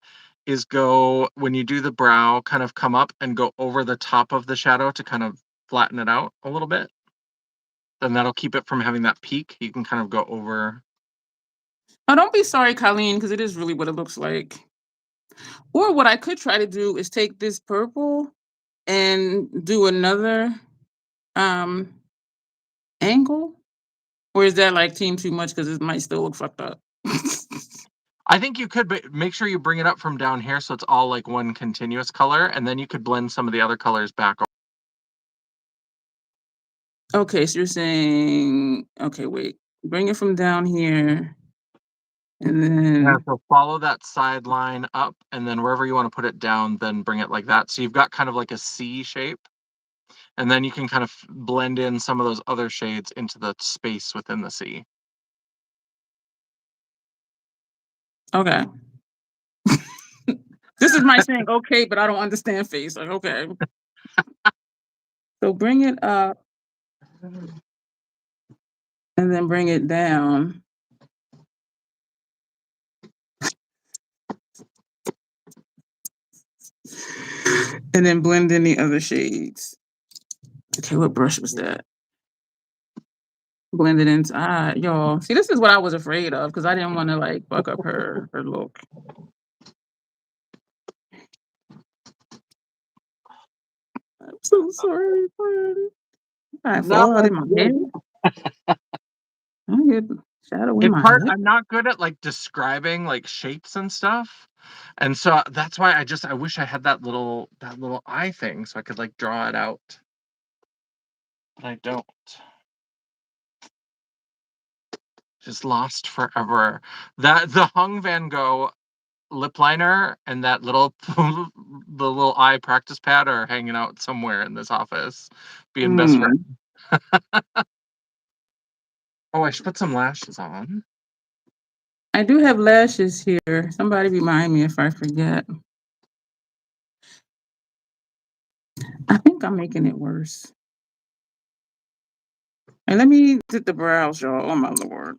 is go, when you do the brow, kind of come up and go over the top of the shadow to kind of flatten it out a little bit. Then that'll keep it from having that peak. You can kind of go over. Oh, don't be sorry, Colleen, because it is really what it looks like. Or what I could try to do is take this purple and do another angle. Or is that like team too much because it might still look fucked up? I think you could, but make sure you bring it up from down here so it's all like one continuous color, and then you could blend some of the other colors back. Okay, so you're saying, okay, wait, bring it from down here. And then, Yeah, so follow that side line up, and then wherever you want to put it down, then bring it like that. So you've got kind of like a C shape, and then you can kind of blend in some of those other shades into the space within the C. okay. This is my saying, okay, but I don't understand face. Like, okay. So bring it up and then bring it down. And then blend in the other shades. Okay, what brush was that? Blend it into, y'all. See, this is what I was afraid of because I didn't want to like fuck up her look. I'm so sorry, friend. I fall out in my head. I get shadow in It's my hard. head. I'm not good at like describing like shapes and stuff, and so that's why I wish I had that little eye thing so I could like draw it out, but I don't. Just lost forever. That the Hung Van Gogh lip liner and that little the little eye practice pad are hanging out somewhere in this office, being best friends. Oh, I should put some lashes on. I do have lashes here. Somebody remind me if I forget. I think I'm making it worse. And let me do the brows, y'all. Oh my lord.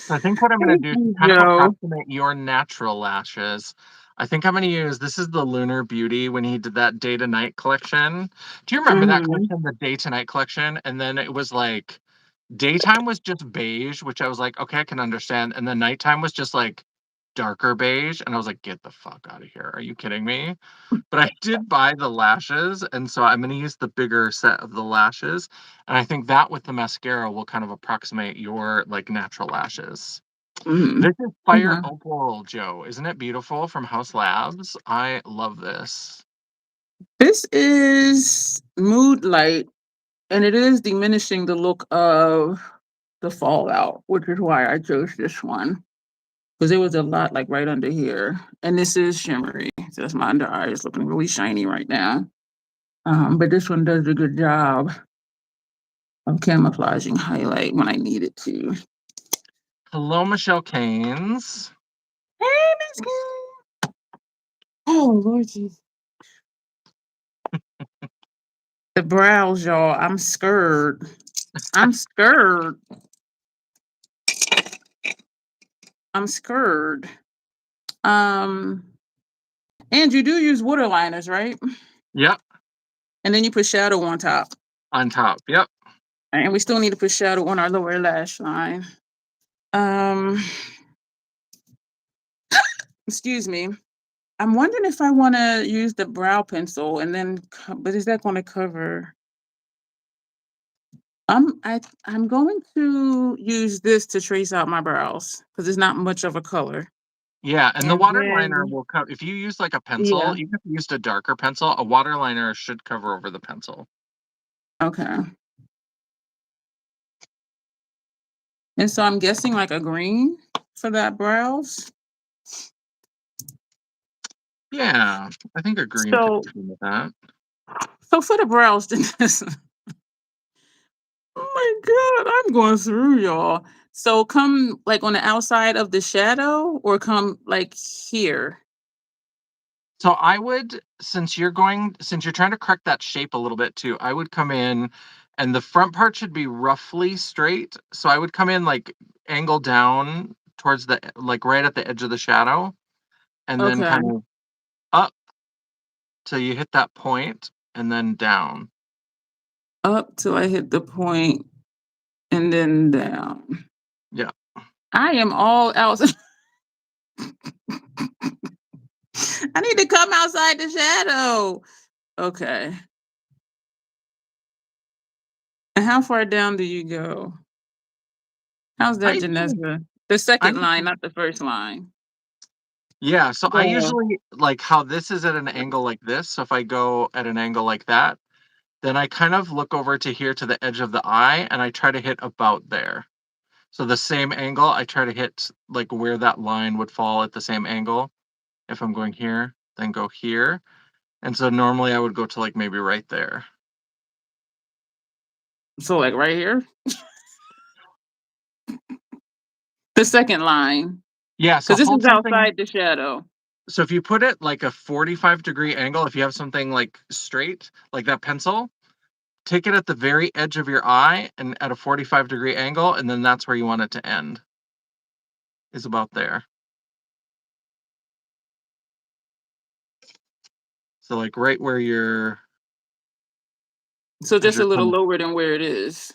I think what I'm going Thank to do to you, kind of Joe. approximate your natural lashes, I think I'm going to use, this is the Lunar Beauty when he did that day to night collection. Do you remember that collection, the day to night collection? And then it was like, daytime was just beige, which I was like, okay, I can understand. And then nighttime was just like darker beige. And I was like, get the fuck out of here. Are you kidding me? But I did buy the lashes, and so I'm going to use the bigger set of the lashes. And I think that with the mascara will kind of approximate your like natural lashes. This is Fire Okay. Opal, Joe. Isn't it beautiful, from House Labs? I love this. This is Mood Light, and it is diminishing the look of the fallout, which is why I chose this one. Because there was a lot like right under here. And this is shimmery. So that's my under eye is looking really shiny right now. But this one does a good job of camouflaging highlight when I need it to. Hello, Michelle Keynes. Hey, Miss Kim. Oh, Lord Jesus. The brows, y'all. I'm scared. I'm scared. I'm scared. And you do use waterliners, right? Yep, And then you put shadow on top. on top. Yep. And we still need to put shadow on our lower lash line. Excuse me. I'm wondering if I want to use the brow pencil and then, but is that going to cover? I'm going to use this to trace out my brows because it's not much of a color. Yeah, and the And waterliner then, will cover, if you use like a yeah, pencil, even if you used a darker pencil, a waterliner should cover over the pencil. okay. And so I'm guessing like a green for that brows. Yeah, I think a green could So, be with that. so for the brows, Janessa. Oh my God, I'm going through y'all. So come like on the outside of the shadow or come like here. So I would, since you're trying to correct that shape a little bit too, I would come in and the front part should be roughly straight. So I would come in like angle down towards the, like right at the edge of the shadow, and then Okay. kind of up till you hit that point and then down. Up till I hit the point and then down. Yeah. I am all out. I need to come outside the shadow. Okay. And how far down do you go? How's that, I usually, Janessa? The I second line, usually, not the first line. yeah, so I Go. usually like how this is at an angle like this. So if I go at an angle like that, then I kind of look over to here to the edge of the eye and I try to hit about there. So the same angle, I try to hit like where that line would fall at the same angle. If I'm going here, then go here. And so normally I would go to like maybe right there. So like right here? The second line. Yeah, so Because this hold is something. outside the shadow. So if you put it like a 45-degree angle, if you have something like straight, like that pencil, take it at the very edge of your eye and at a 45-degree angle, and then that's where you want it to end, is about there. So like right where you're, So as just a you're little coming. lower than where it is.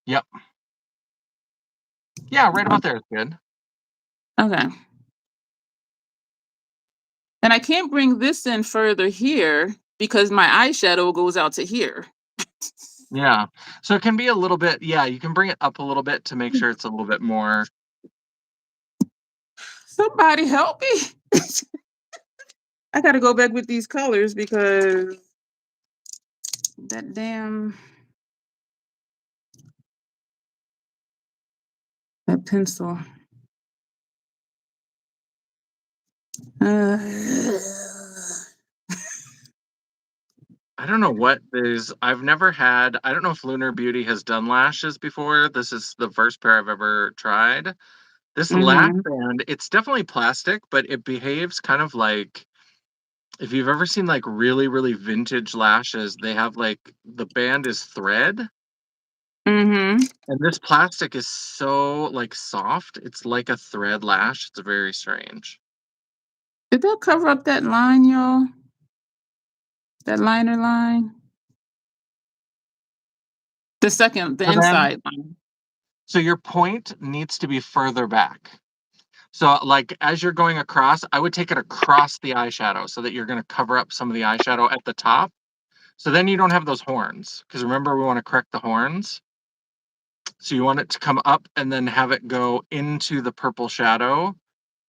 Yep. Yeah, right about there is good. Okay. And I can't bring this in further here because my eyeshadow goes out to here. Yeah. So it can be a little bit, yeah, you can bring it up a little bit to make sure it's a little bit more. Somebody help me. I gotta go back with these colors because that damn that pencil. Uh, I don't know what is, I've never had, I don't know if Lunar Beauty has done lashes before. This is the first pair I've ever tried. This lash mhm. band, it's definitely plastic, but it behaves kind of like, if you've ever seen like really, really vintage lashes, they have like the band is thread. Mhm. And this plastic is so like soft. It's like a thread lash. It's very strange. Did that cover up that line, y'all? That liner line? The So then, inside line. so your point needs to be further back. So like as you're going across, I would take it across the eyeshadow so that you're going to cover up some of the eyeshadow at the top. So then you don't have those horns. Because remember, we want to correct the horns. So you want it to come up and then have it go into the purple shadow.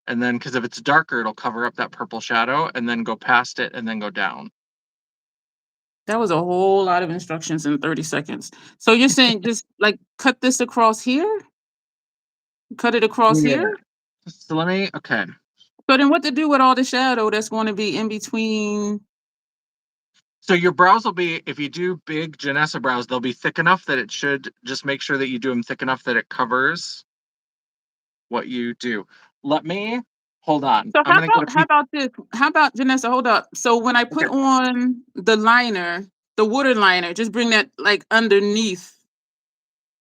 And then, because if it's darker, it'll cover up that purple shadow and then go past it and then go down. That was a whole lot of instructions in 30 seconds. So you're saying just like cut this across here? Cut it across Yeah. here? So let me, okay. So then what to do with all the shadow that's going to be in between? So your brows will be, if you do big Janessa brows, they'll be thick enough that it should, just make sure that you do them thick enough that it covers what you do. Let me, hold on. So I'm going to go how to, about this? How about Janessa, hold up. So when I okay. put on the liner, the water liner, just bring that like underneath.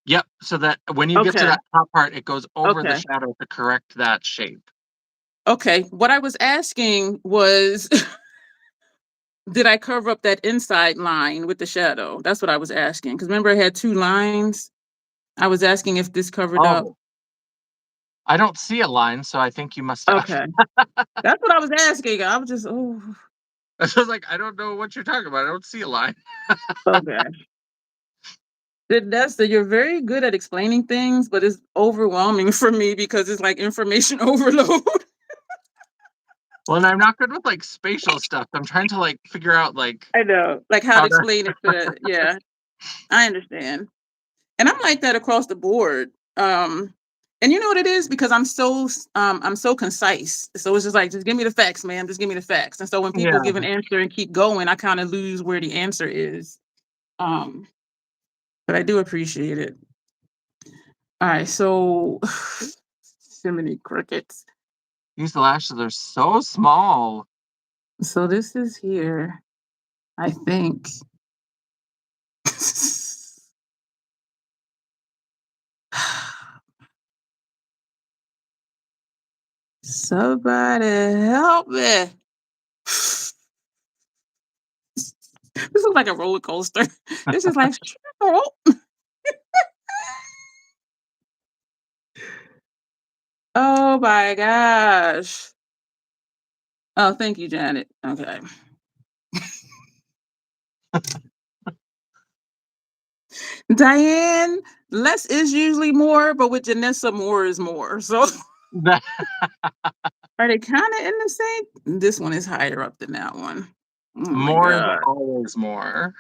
Yep. So that when you get to Okay. that top part, it goes over the Okay. shadow to correct that shape. Okay. What I was asking was did I cover up that inside line with the shadow? That's what I was asking. Because remember I had two lines. I was asking if this covered up. Oh, I don't see a line, so I think you must have. Okay. That's what I was asking. I was just, oh, I was like, I don't know what you're talking about. I don't see a line. okay. That's you're very good at explaining things, but it's overwhelming for me because it's like information overload. Well, and I'm not good with like spatial stuff. I'm trying to like figure out like I know, like how to how to. explain it to, yeah, I understand. And I'm like that across the board. And you know what it is? Because I'm so concise. So it's just like, just give me the facts, man. Just give me the facts. And so when people Yeah. give an answer and keep going, I kind of lose where the answer is. Um, but I do appreciate it. All right, so so many crickets. These lashes are so small. So this is here, I think. Somebody help me. This is like a roller coaster. This is like, oh, oh my gosh. Oh, thank you, Janet. Okay. Diane, less is usually more, but with Janessa, more is more. So That- are they kind of in the same? This one is higher up than that one. Oh my more is god. always more.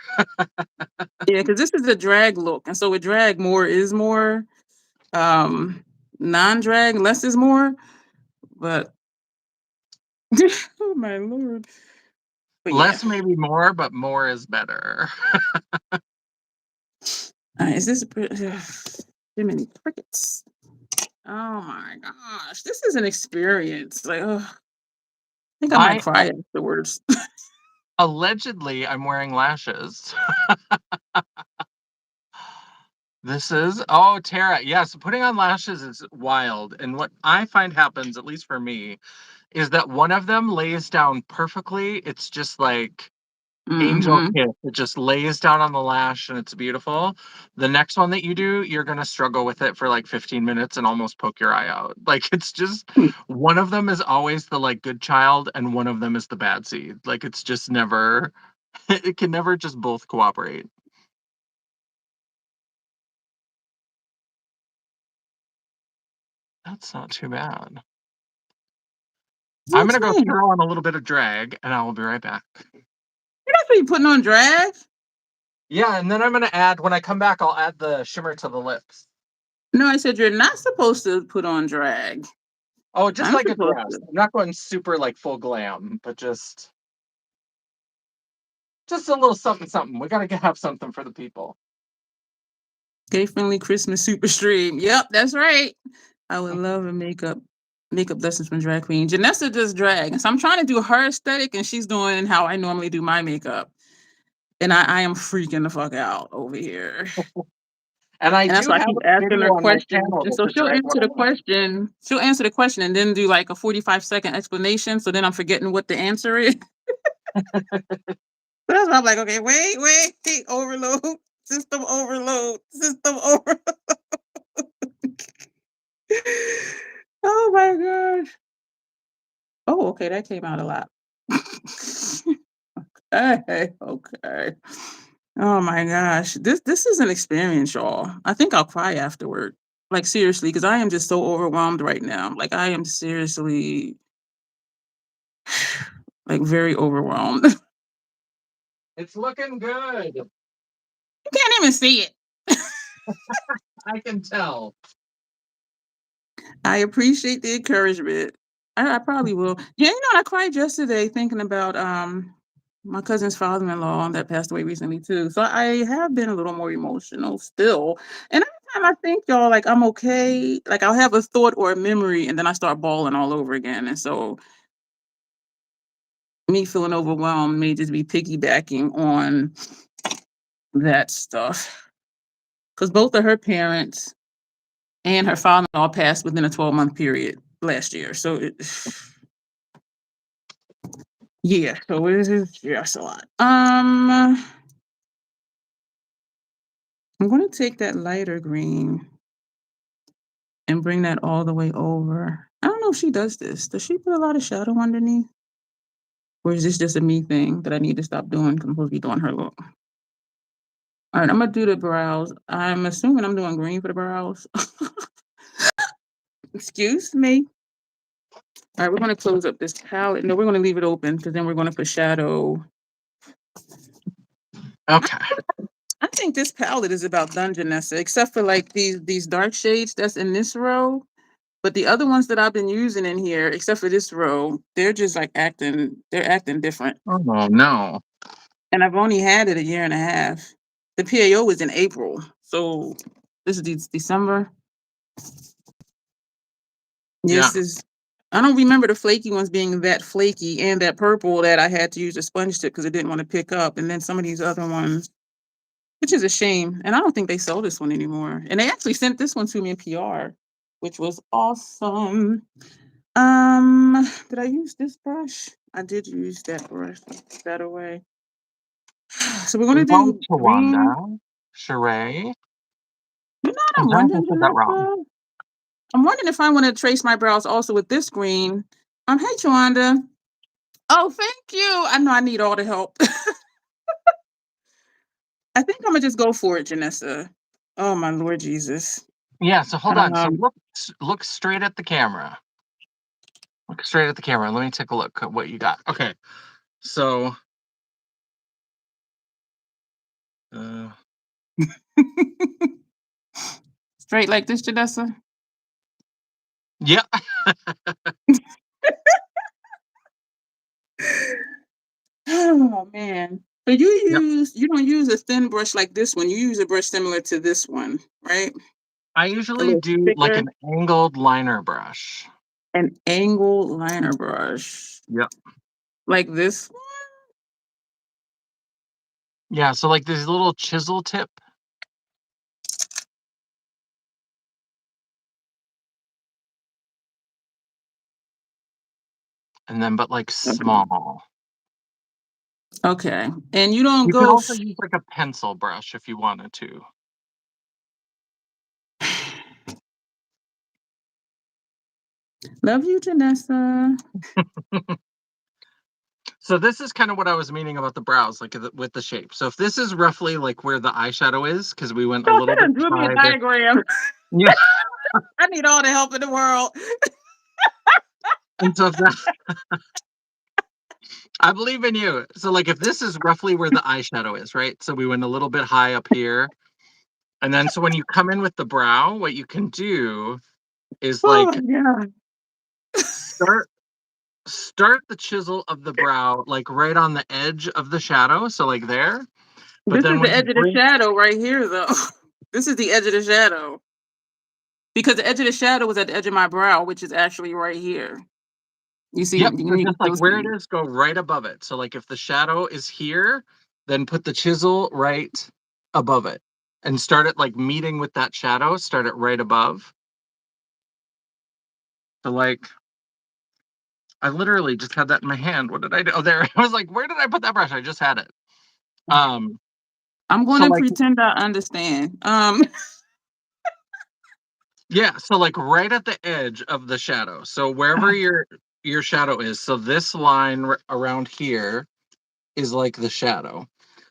Yeah, because this is a drag look. And so with drag, more is more. Non-drag, less is more. But oh my lord. But yeah. Less may be more, but more is better. Is this too many crickets? Oh my gosh. This is an experience. Like, oh, I think I might I cry afterwards. allegedly I'm wearing lashes. This is Tara. Yes, putting on lashes is wild. And what I find happens, at least for me, is that one of them lays down perfectly. It's just like angel Hmm. kiss. It just lays down on the lash and it's beautiful. The next one that you do, you're gonna struggle with it for like 15 minutes and almost poke your eye out. Like it's just one of them is always the like good child and one of them is the bad seed. Like it's just never it can never just both cooperate. That's not too bad. I'm What's gonna go name? throw on a little bit of drag and I will be right back. You're not really putting on drag. Yeah, and then I'm gonna add when I come back, I'll add the shimmer to the lips. No, I said you're not supposed to put on drag. Oh, just I'm like a supposed dress. to. I'm not going super like full glam, but just a little something something. We gotta have something for the people. Gay friendly Christmas super stream. Yep, that's right. I would love a makeup lessons from drag queen. Janessa does drag. So I'm trying to do her aesthetic and she's doing how I normally do my makeup. And I am freaking the fuck out over here. And I And that's do why I have keep a asking video her on my questions. channel And that's so a drag she'll answer the question and then do like a 45-second explanation. So then I'm forgetting what the answer is. So that's why I'm like, okay, wait, overload, system overload, system overload. Oh my gosh. Oh, okay, that came out a lot. Okay. Oh my gosh. This is an experience, y'all. I think I'll cry afterward. Like seriously, because I am just so overwhelmed right now. Like I am seriously like very overwhelmed. You It's looking good. can't even see it. I can tell. I appreciate the encouragement. I probably will. Yeah, I cried yesterday thinking about my cousin's father-in-law that passed away recently too. So I have been a little more emotional still. And every time I think y'all like I'm okay, like I'll have a thought or a memory and then I start bawling all over again. And so me feeling overwhelmed may just be piggybacking on that stuff. Because both of her parents and her father-in-law passed within a 12-month period last year. So yeah, so it is just a lot. I'm gonna take that lighter green and bring that all the way over. I don't know if she does this. Does she put a lot of shadow underneath? Or is this just a me thing that I need to stop doing because I'm supposed to be doing her look? All right, I'm gonna do the brows. I'm assuming I'm doing green for the brows. Excuse me. All right, we're gonna close up this palette. No, we're gonna leave it open because then we're gonna put shadow. Okay. I think this palette is about done, Janessa, except for like these dark shades that's in this row. But the other ones that I've been using in here, except for this row, they're just like they're acting different. Oh no. And I've only had it a year and a half. The PAO was in April. So this is December. Yeah. This is I don't remember the flaky ones being that flaky and that purple that I had to use a sponge tip because it didn't want to pick up. And then some of these other ones, which is a shame. And I don't think they sell this one anymore. And they actually sent this one to me in PR, which was awesome. Did I use this brush? I did use that brush. Let's put that away. So we're gonna Hello, do green. Tawanda, Sheree. You know what I'm I'm sorry if I wondering, said that wrong. Janessa? I'm wondering if I want to trace my brows also with this green. Hey, Chawanda. Oh, thank you. I know I need all the help. I think I'm gonna just go for it, Janessa. Oh my Lord Jesus. Yeah, so hold on. So Um, look straight at the camera. Look straight at the camera. Let me take a look at what you got. Okay. So straight like this, Janessa. yeah. Oh man. But you Yep. don't use a thin brush like this one. You use a brush similar to this one, right? I A usually little do like thicker. an angled liner brush. An angled liner brush. Yep. Like this one? Yeah, so like this little chisel tip. And then but like small. Okay. And you don't You could go also use like a pencil brush if you wanted to. Love you, Janessa. So this is kind of what I was meaning about the brows, like with the shape. So if this is roughly like where the eyeshadow is, because we went a Go little ahead bit and drew me a high there. diagram. Yeah. I need all the help in the world. And so if that, I believe in you. So like if this is roughly where the eyeshadow is, right? So we went a little bit high up here. And then so when you come in with the brow, what you can do is Oh like my God. start the chisel of the brow like right on the edge of the shadow, so like there. But This then is when the you edge of the bring, shadow right here, though. This is the edge of the shadow. Because the edge of the shadow was at the edge of my brow, which is actually right here. You see, yep, you so can just like still where it see. is, go right above it. So like if the shadow is here, then put the chisel right above it and start it like meeting with that shadow, start it right above. So like I literally just had that in my hand. What did I do? Oh, there. I was like, where did I put that brush? I just had it. Um, I'm going so to like pretend I understand. yeah, so like right at the edge of the shadow. So wherever your shadow is, so this line around here is like the shadow.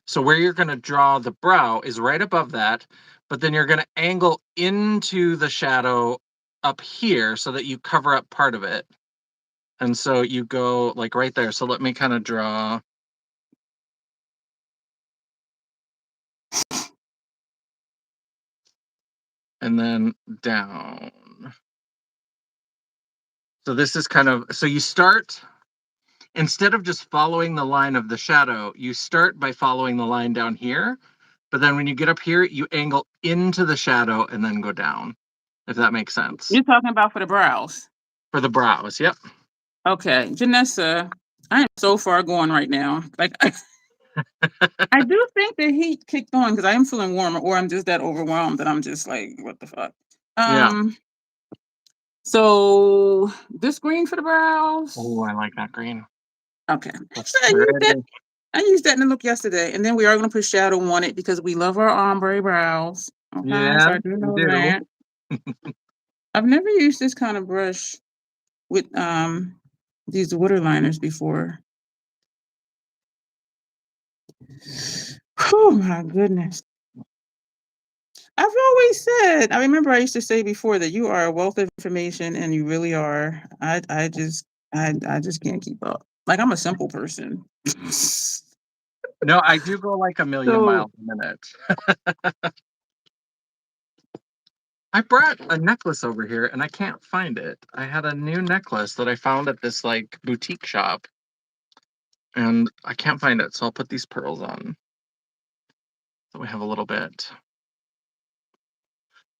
So where you're going to draw the brow is right above that, but then you're going to angle into the shadow up here so that you cover up part of it. And so you go like right there. So let me kind of draw. And then down. So this is kind of, so you start, instead of just following the line of the shadow, you start by following the line down here. But then when you get up here, you angle into the shadow and then go down, if that makes sense. You're talking about for the brows. For the brows, yep. Okay, Janessa, I am so far gone right now. Like, I do think the heat kicked on because I am feeling warmer, or I'm just that overwhelmed that I'm just like, what the fuck? Yeah. So this green for the brows. Oh, I like that green. Okay. That's Actually, pretty. I used that in the look yesterday. And then we are going to put shadow on it because we love our ombre brows. Okay, so Yeah, I do we know do. that. I've never used this kind of brush with these water liners before. Oh my goodness. I've always said, I remember I used to say before that you are a wealth of information and you really are. I just can't keep up. Like I'm a simple person. No, I do go like a million So miles a minute. I brought a necklace over here and I can't find it. I had a new necklace that I found at this like boutique shop and I can't find it. So I'll put these pearls on. So we have a little bit.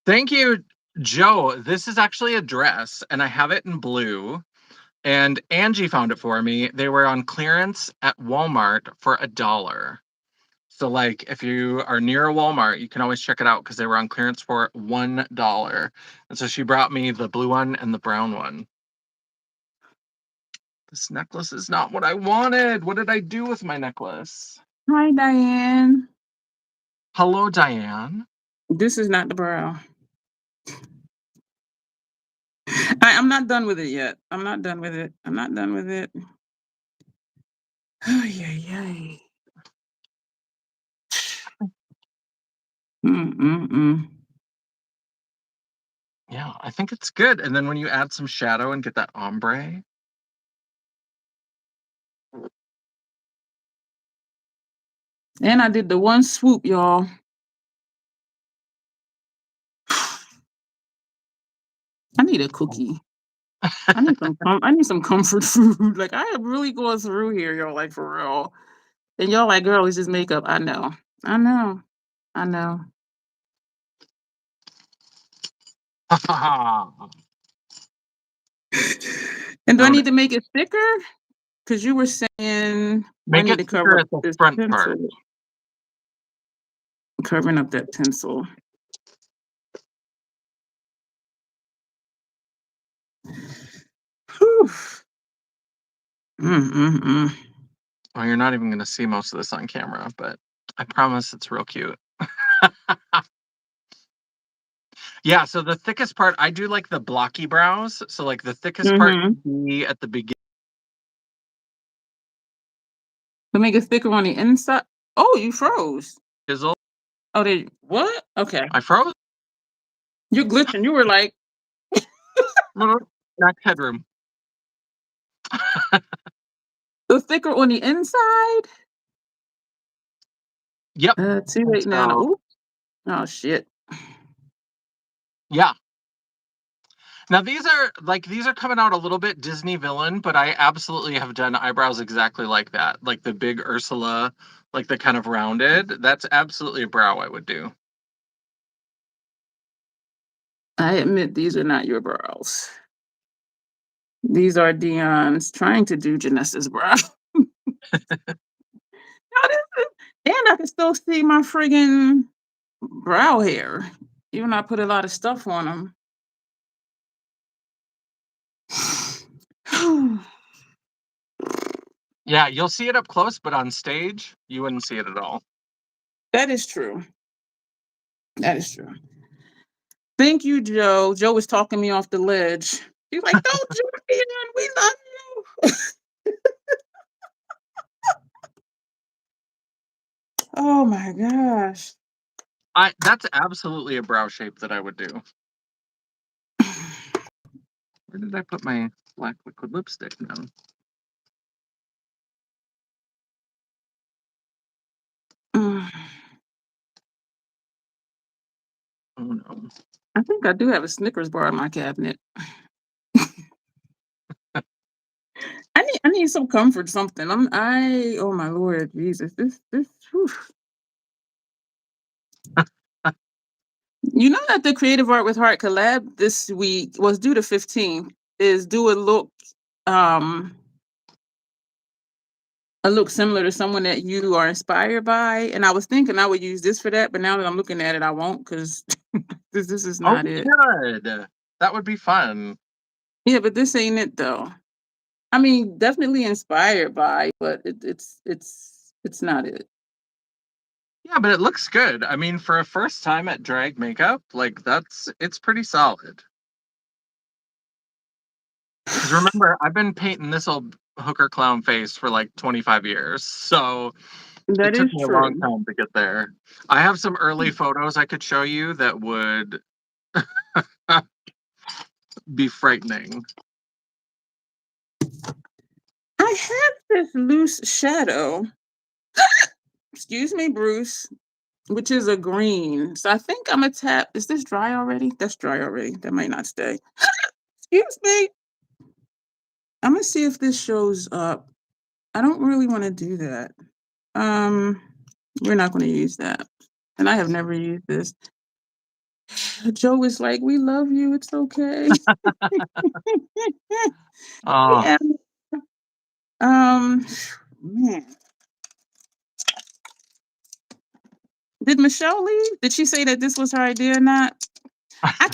Thank you, Joe. This is actually a dress and I have it in blue. And Angie found it for me. They were on clearance at Walmart for $1. So like if you are near a Walmart, you can always check it out because they were on clearance for $1. And so she brought me the blue one and the brown one. This necklace is not what I wanted. What did I do with my necklace? Hi, Diane. Hello, Diane. This is not the brow. I'm not done with it yet. I'm not done with it. I'm not done with it. Oh, yeah. Yeah, I think it's good. And then when you add some shadow and get that ombre. And I did the one swoop, y'all. I need a cookie. I need some comfort food. Like I am really going through here, y'all. Like for real. And y'all like, girl, it's just makeup. I know. And do I need to make it thicker? Because you were saying I Make need it to thicker cover up at the this front pencil. part. Covering up that pencil. Whew. Well, you're not even going to see most of this on camera, but I promise it's real cute. Yeah, so the thickest part, I do like the blocky brows. So like the thickest part would be at the beginning. To make it thicker on the inside. Oh, you froze. Chisel. Oh, what? Okay. I froze. You're glitching. You were like, Back headroom. the thicker on the inside? Yep. Too late now. So, Ooh. Oh, shit. yeah. Now these are coming out a little bit Disney villain, but I absolutely have done eyebrows exactly like that. Like the big Ursula, like the kind of rounded. That's absolutely a brow I would do. I admit these are not your brows. These are Dion's trying to do Janessa's brow. And I can still see my friggin' brow hair, even though I put a lot of stuff on them. Yeah, you'll see it up close, but on stage, you wouldn't see it at all. That is true. That is true. Thank you, Joe. Joe was talking me off the ledge. He's like, "Don't do it, we love you." Oh my gosh. That's absolutely a brow shape that I would do. Where did I put my black liquid lipstick now? Mm. Oh no. I think I do have a Snickers bar in my cabinet. I need some comfort, something. Oh my Lord Jesus. This whew. You know that the Creative Art with Heart collab this week was due to 15th is do um a look similar to someone that you are inspired by. And I was thinking I would use this for that, but now that I'm looking at it, I won't because this is Oh, not it. good. That would be fun. Yeah, but this ain't it though. I mean, definitely inspired by, but it's not it. Yeah, but it looks good. I mean, for a first time at drag makeup, like it's pretty solid. Because remember, I've been painting this old hooker clown face for like 25 years. So That it took is me a long true. time to get there. I have some early photos I could show you that would be frightening. I have this loose shadow. Excuse me, Bruce, which is a green. So I think I'm gonna tap. Is this dry already? That's dry already. That might not stay. Excuse me. I'm gonna see if this shows up. I don't really want to do that. Um, we're not going to use that. And I have never used this. Joe is like, we love you. It's okay. Oh, Yeah. Um, man, did Michelle leave? Did she say that this was her idea or not? I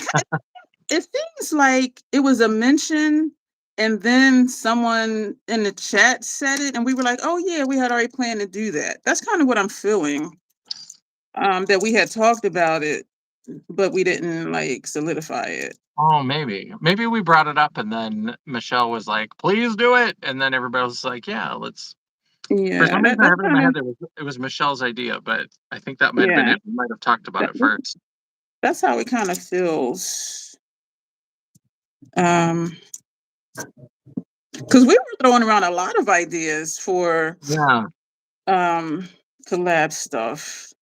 it seems like it was a mention, and then someone in the chat said it, and we were like, "Oh yeah, we had already planned to do that." That's kind of what I'm feeling. That we had talked about it, but we didn't like solidify it. oh, maybe we brought it up, and then Michelle was like, "Please do it," and then everybody was like, "Yeah, let's." For Yeah, some reason, I that's have it in my kind head of that it was Michelle's idea, but I think that might have been yeah. it. We might have talked about That, it first. that's how it kind of feels. Um, because we were throwing around a lot of ideas for Yeah, um collab stuff.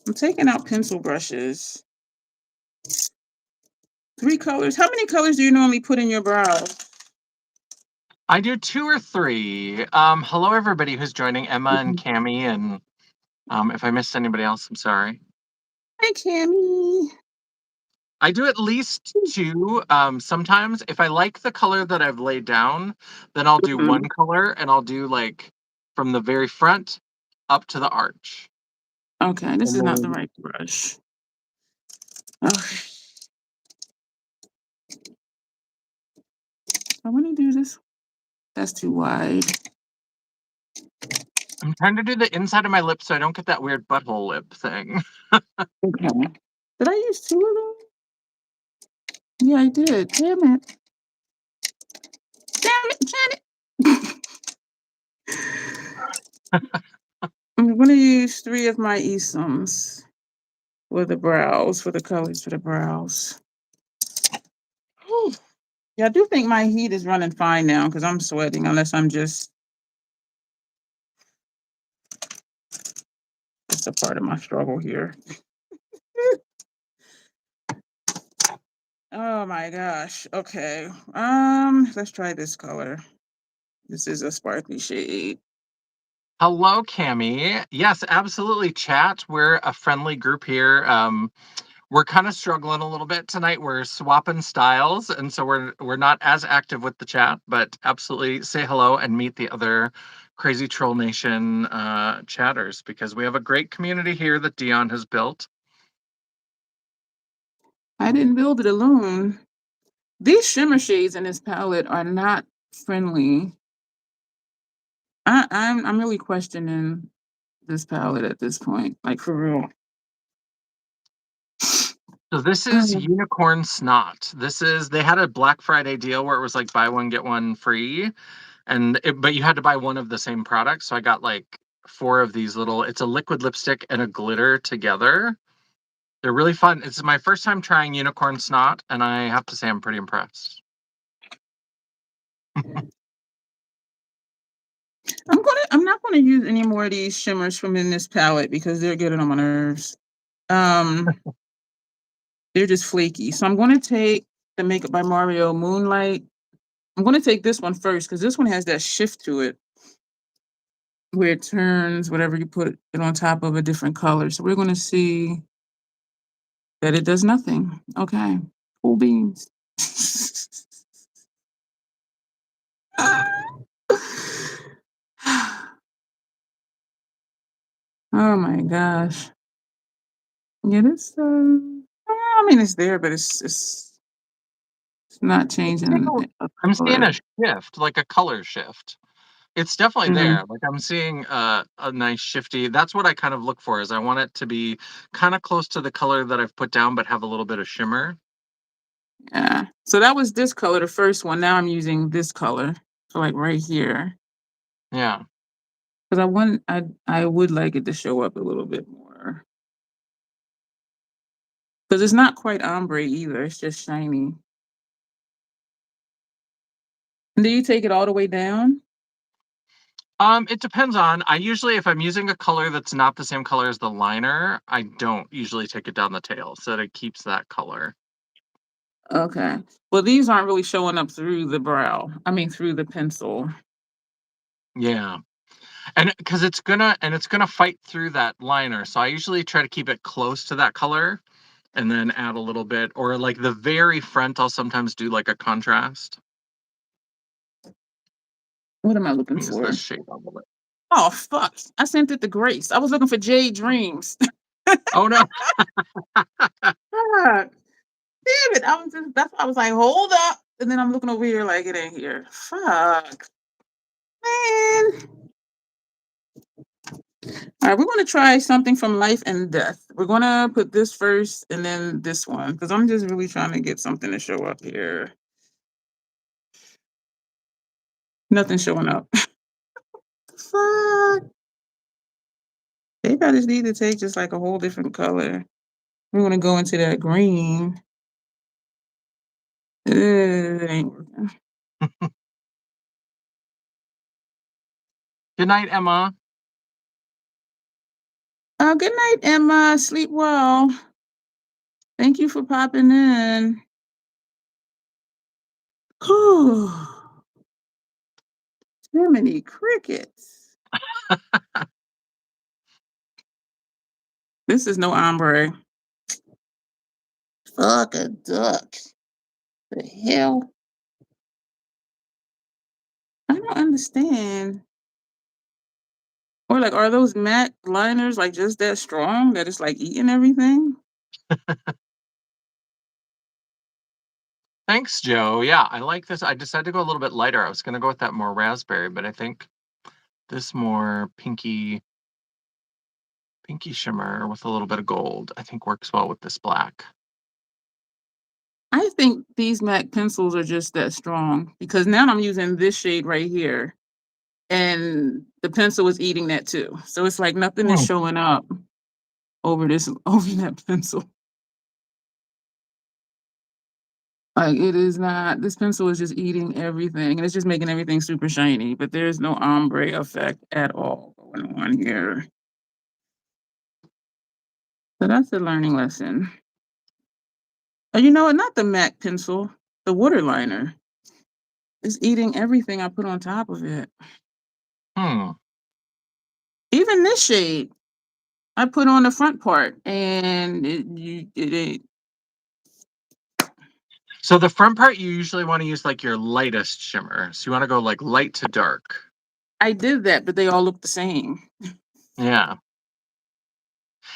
I'm taking out pencil brushes. 3 colors. How many colors do you normally put in your brows? I do 2 or 3. Hello everybody who's joining, Emma and Mhm. Cami, and if I missed anybody else, I'm sorry. Hi, Cammy. I do at least 2. Sometimes if I like the color that I've laid down, then I'll do Mhm. one color and I'll do like from the very front up to the arch. Okay, this And is not the then right brush. Okay, I want to do this. That's too wide. I'm trying to do the inside of my lips so I don't get that weird butthole lip thing. Okay. Did I use 2 of them? Yeah, I did. Damn it. Damn it, Janet. I'm going to use 3 of my Esums for the brows, for the colors for the brows. Whew. Yeah, I do think my heat is running fine now because I'm sweating, unless I'm just, it's a part of my struggle here. Oh my gosh. Okay. Let's try this color. This is a sparkly shade. Hello, Cami. Yes, absolutely. Chat. We're a friendly group here. We're kind of struggling a little bit tonight. We're swapping styles, and so we're not as active with the chat, but absolutely say hello and meet the other Crazy Troll Nation chatters, because we have a great community here that Dion has built. I didn't build it alone. These shimmer shades in this palette are not friendly. I'm really questioning this palette at this point, like for real. So this is Um, Unicorn Snot. They had a Black Friday deal where it was like buy one get one free, but you had to buy one of the same product. So I got like 4 of these little. It's a liquid lipstick and a glitter together. They're really fun. It's my first time trying Unicorn Snot, and I have to say I'm pretty impressed. I'm not gonna use any more of these shimmers from in this palette because they're getting on my nerves. Um, they're just flaky. So I'm gonna take the Makeup by Mario Moonlight. I'm gonna take this one first because this one has that shift to it where it turns whatever you put it on top of a different color. So we're gonna see that it does nothing. Okay, cool beans. Oh my gosh. Yeah, this I mean it's there, but it's not changing a I'm seeing color. a shift, like a color shift. It's definitely Mhm. there. Like I'm seeing a nice shifty. That's what I kind of look for. Is I want it to be kind of close to the color that I've put down, but have a little bit of shimmer. Yeah. So that was this color, the first one. Now I'm using this color. So like right here. Yeah. Because I would like it to show up a little bit more. Because it's not quite ombre either. It's just shiny. And do you take it all the way down? It depends on. I usually, if I'm using a color that's not the same color as the liner, I don't usually take it down the tail, so that it keeps that color. Okay. Well, these aren't really showing up through the brow. I mean, through the pencil. Yeah. And because it's gonna fight through that liner, so I usually try to keep it close to that color, and then add a little bit, or like the very front, I'll sometimes do like a contrast. What am I looking Use for? this shade on the lip. Oh, fuck. I sent it to Grace. I was looking for Jade Dreams. Oh no. Fuck. Damn it. That's why I was like, hold up. And then I'm looking over here like it ain't here. Fuck. Man. All right, we're going to try something from Life and Death. We're going to put this first and then this one because I'm just really trying to get something to show up here. Nothing showing up. Fuck. Maybe I just need to take just like a whole different color. We're going to go into that green. It ain't working. Good night, Emma. Good night, Emma. Sleep well. Thank you for popping in. Whew. Too many crickets. This is no ombre. Fuck a duck. The hell? I don't understand. Or like, are those matte liners like just that strong that it's like eating everything? Thanks, Joe. Yeah, I like this. I decided to go a little bit lighter. I was going to go with that more raspberry, but I think this more pinky shimmer with a little bit of gold, I think works well with this black. I think these MAC pencils are just that strong because now I'm using this shade right here and the pencil is eating that too. So it's like nothing is showing up over that pencil. Like it is not, this pencil is just eating everything and it's just making everything super shiny, but there's no ombre effect at all going on here. So that's a learning lesson. Oh, you know what? Not the MAC pencil, the waterliner. It's eating everything I put on top of it. Even this shade, I put on the front part and it ain't. So the front part, you usually want to use like your lightest shimmer. So you want to go like light to dark. I did that, but they all look the same. Yeah.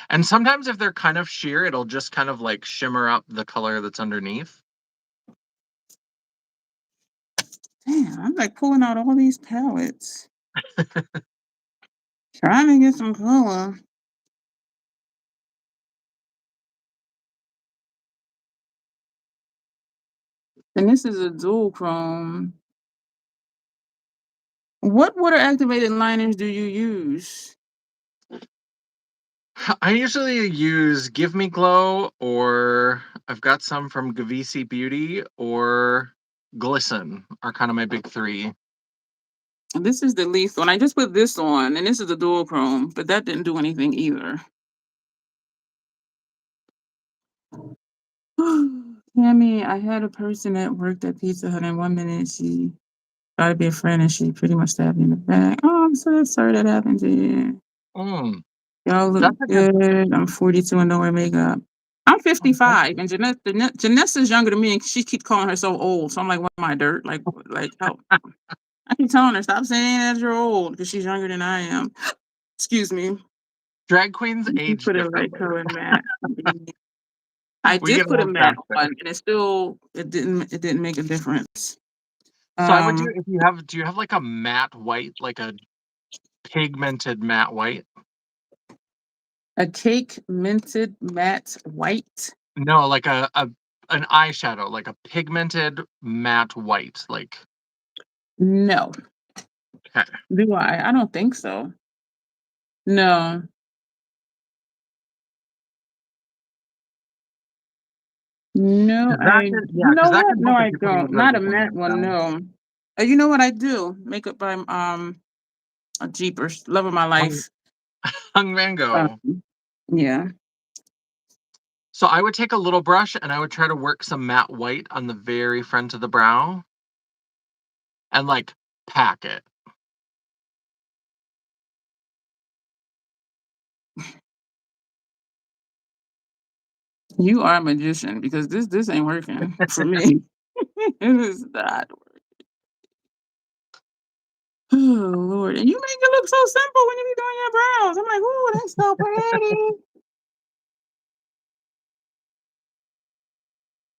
And sometimes if they're kind of sheer, it'll just kind of like shimmer up the color that's underneath. Damn, I'm like pulling out all these palettes. Trying to get some color. And this is a dual chrome. What water activated liners do you use? I usually use Give Me Glow, or I've got some from Quigley Beauty, or Glisten are kind of my big three. This is the least one. I just put this on, and this is the dual chrome, but that didn't do anything either. Tammy, I had a person that worked at Pizza Hut, and 1 minute she tried to be a friend, and she pretty much stabbed me in the back. Oh, I'm so sorry that happened to you. Y'all look good. I'm 42 and don't wear makeup. I'm 55, and Janessa's younger than me, and she keeps calling herself old. So I'm like, what am I, dirt? Like help. I keep telling her, stop saying that you're old, because she's younger than I am. Excuse me. Drag queens age Put a light differently. color matte. I We did get put a old matte faster. on, and it didn't make a difference. So I would do, if you have, do you have like a matte white, like a pigmented matte white? A cake minted matte white? No, like an eyeshadow, like a pigmented matte white, like. No. Okay. Do I? I don't think so. No. No, you know because that what? can No, help if I you're putting don't. under Not a everything matte else one, down. no. You know what I do? Makeup by a Jeepers, love of my life. Hung Mango. Yeah. So I would take a little brush and I would try to work some matte white on the very front of the brow and like pack it. You are a magician because this ain't working for me. It is not working. Oh Lord. And you make it look so simple when you be doing your brows. I'm like, oh, that's so pretty.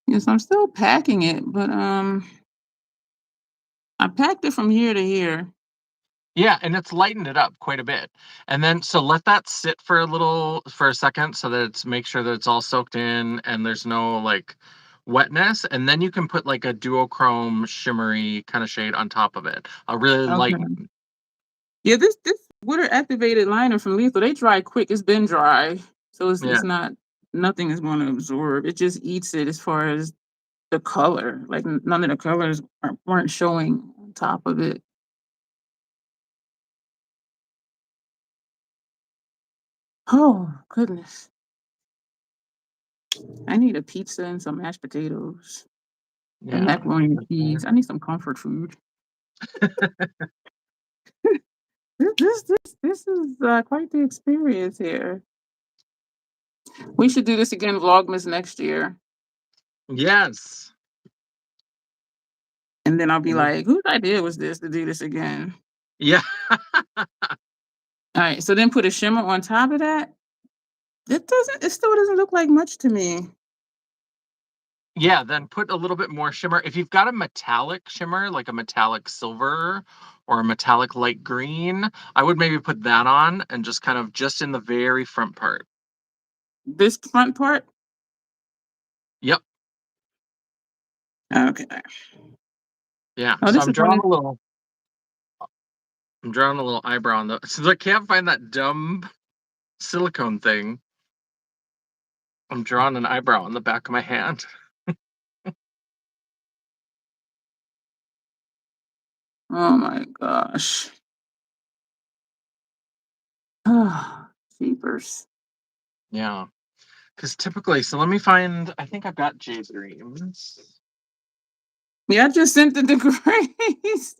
Yes, I'm still packing it, but I packed it from here to here. Yeah, and it's lightened it up quite a bit. And then so let that sit for a second so that it's make sure that it's all soaked in and there's no like wetness. And then you can put like a duochrome shimmery kind of shade on top of it. A really lighten. Okay. Yeah, this water activated liner from Lethal, they dry quick. It's been dry. So Yeah. it's not nothing is going to absorb. It just eats it as far as the color. Like none of the colors weren't showing on top of it. Oh goodness. I need a pizza and some mashed potatoes and Yeah. macaroni and cheese. I need some comfort food. This is quite the experience here. We should do this again, Vlogmas next year, Yes. and then I'll be Mhm. like, "Whose idea was this to do this again?" Yeah. All right, so then put a shimmer on top of that. It still doesn't look like much to me. Yeah, then put a little bit more shimmer. If you've got a metallic shimmer, like a metallic silver or a metallic light green, I would maybe put that on and just kind of just in the very front part. This front part, Yep. okay. Yeah. Oh, So this is one. I'm drawing a little eyebrow on the since I can't find that dumb silicone thing. I'm drawing an eyebrow on the back of my hand. Oh my gosh. Ah, jeepers. Yeah. Because typically, so let me find I think I've got Jaye's dreams. Yeah, I just sent it to Grace.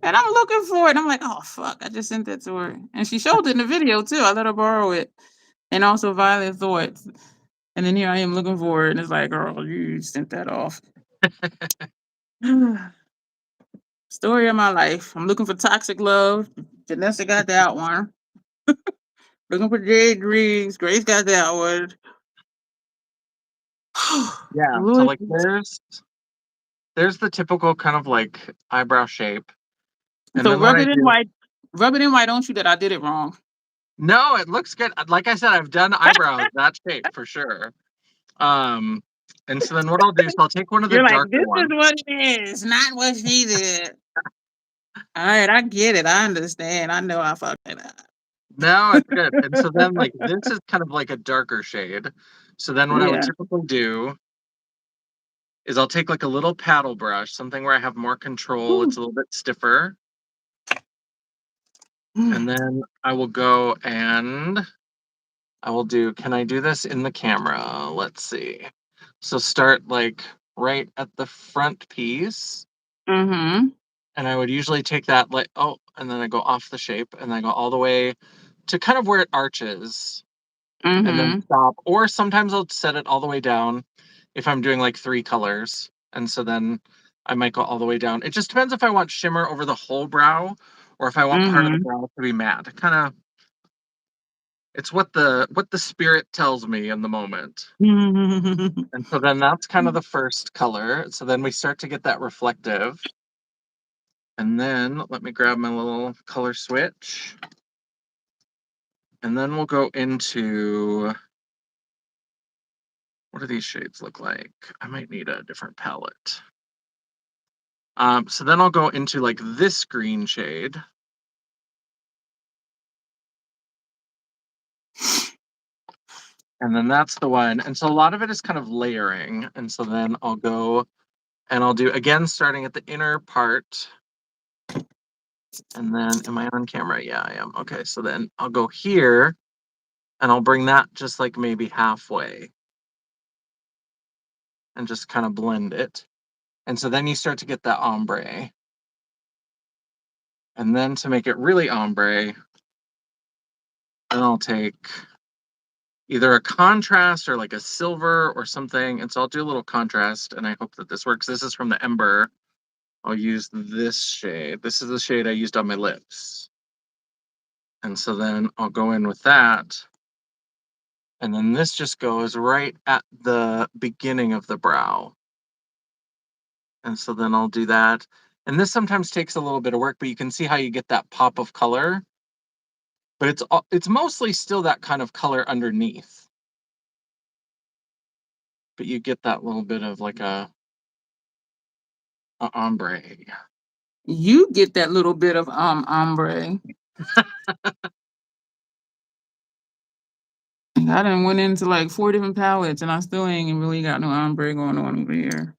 And I'm looking for it. I'm like, oh fuck, I just sent that to her. And she showed it in the video too. I let her borrow it. And also Violet Thoughts. And then here I am looking for it. And it's like, girl, you sent that off. Story of my life. I'm looking for Toxic Love. Janessa got that one. Looking for Jade Dreams. Grace got that one. Yeah. So Lord. like there's the typical kind of like eyebrow shape. And So then what rub I it in do white. Rub it in white, don't you, that I did it wrong. no, it looks good. Like I said, I've done eyebrows that shape for sure. Um, and so then what I'll do is I'll take one of the You're like, darker this is ones. what it is, not what she did. All right, I get it. I understand. I know I fucked it up. No, it's good. And so then like this is kind of like a darker shade. So then what I would Yeah. typically do is I'll take like a little paddle brush, something where I have more control. It's a little bit stiffer. And then I will go and I will do, can I do this in the camera? Let's see. So start like right at the front piece. Mm-hmm. And I would usually take that like, oh, and then I go off the shape and I go all the way to kind of where it arches and then Mm-hmm. stop. Or sometimes I'll set it all the way down if I'm doing like 3 colors. And so then I might go all the way down. It just depends if I want shimmer over the whole brow or if I want part of the Mm-hmm. brow to be matte. Kind of it's what the spirit tells me in the moment. And so then that's kind of the first color. So then we start to get that reflective. And then let me grab my little color switch. And then we'll go into, what do these shades look like? I might need a different palette. So then I'll go into like this green shade. And then that's the one. And so a lot of it is kind of layering. And so then I'll go and I'll do, again, starting at the inner part. And then, am I on camera? Yeah, I am. Okay, so then I'll go here and I'll bring that just like maybe halfway and just kind of blend it. And so then you start to get that ombre. And then to make it really ombre, then I'll take either a contrast or like a silver or something. And so I'll do a little contrast, and I hope that this works. This is from the Ember. I'll use this shade. This is the shade I used on my lips. And so then I'll go in with that. And then this just goes right at the beginning of the brow. And so then I'll do that. And this sometimes takes a little bit of work, but you can see how you get that pop of color. But it's mostly still that kind of color underneath. But you get that little bit of like a ombre. You get that little bit of ombre. I done went into like 4 different palettes and I still ain't really got no ombre going on over here.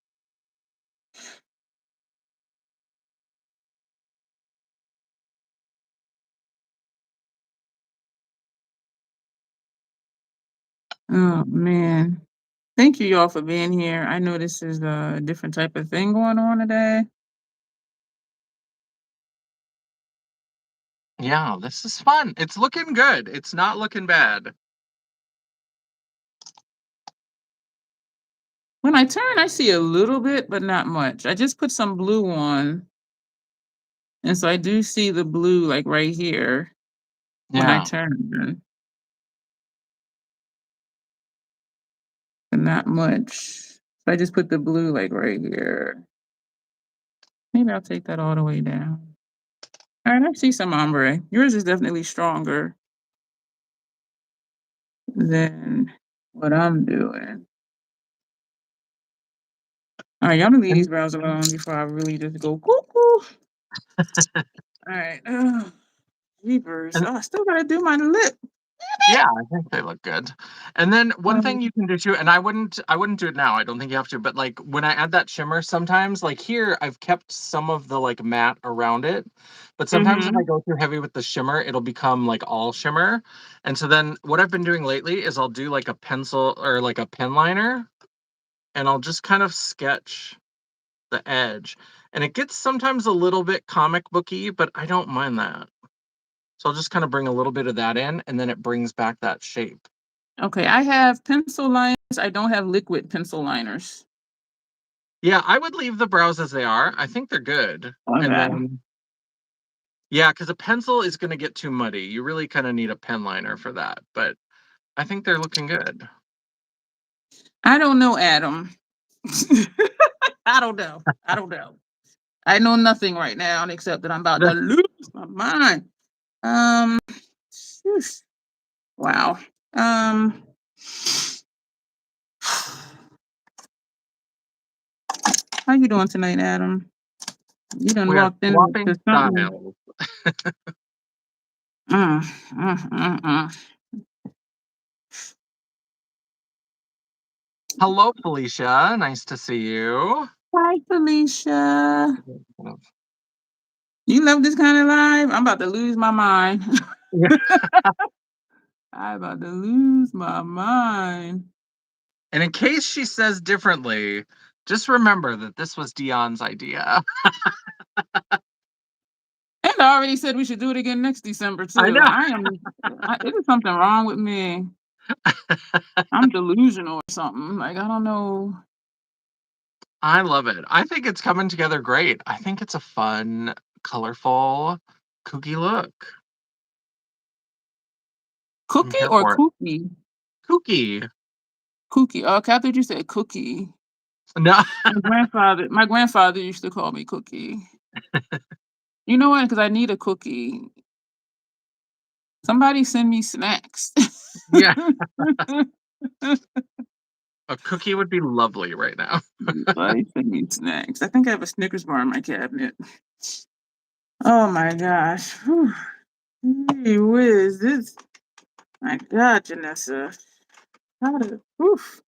Oh man. Thank you y'all for being here. I know this is a different type of thing going on today. Yeah, this is fun. It's looking good. It's not looking bad. When I turn, I see a little bit, but not much. I just put some blue on. And so I do see the blue like right here when I Yeah. turn. But not much. So I just put the blue like right here. Maybe I'll take that all the way down. All right, I see some ombre. Yours is definitely stronger than what I'm doing. All right, y'all gonna leave these brows alone before I really just go cuckoo. All right. Jeepers. And Oh, I still gotta do my lip. yeah, I think they look good. And then one thing you can do too, and I wouldn't do it now. I don't think you have to, but like when I add that shimmer, sometimes like here I've kept some of the like matte around it, but sometimes if I go too heavy with the shimmer, it'll become like all shimmer. And so then what I've been doing lately is I'll do like a pencil or like a pen liner, and I'll just kind of sketch the edge. And it gets sometimes a little bit comic booky, but I don't mind that. So I'll just kind of bring a little bit of that in, and then it brings back that shape. Okay, I have pencil liners. I don't have liquid pencil liners. Yeah, I would leave the brows as they are. I think they're good. And Okay. then, yeah, because a pencil is going to get too muddy. You really kind of need a pen liner for that. But I think they're looking good. I don't know, Adam. I don't know. I don't know. I know nothing right now except that I'm about to lose my mind. Um, Sheesh. Wow. Um, how you doing tonight, Adam? You done We are walked into swapping something. styles. Mm, mm, mm, mm. Hello, Felicia. Nice to see you. Hi, Felicia. You love this kind of live? I'm about to lose my mind. Yeah. I'm about to lose my mind. And in case she says differently, just remember that this was Dion's idea. And I already said we should do it again next December I too. know. It is something wrong with me. I'm delusional or something. Like I don't know. I love it. I think it's coming together great. I think it's a fun, colorful, kooky look. I'm Cookie here or for it. kooky? Kooky. Cookie. Oh, okay, I thought you said cookie. No. My grandfather used to call me Cookie. You know what? Because I need a cookie. Somebody send me snacks. Yeah. A cookie would be lovely right now. Somebody send me snacks. I think I have a Snickers bar in my cabinet. Oh my gosh. Whew. Gee whiz, this. My God, Janessa. How to. Oof.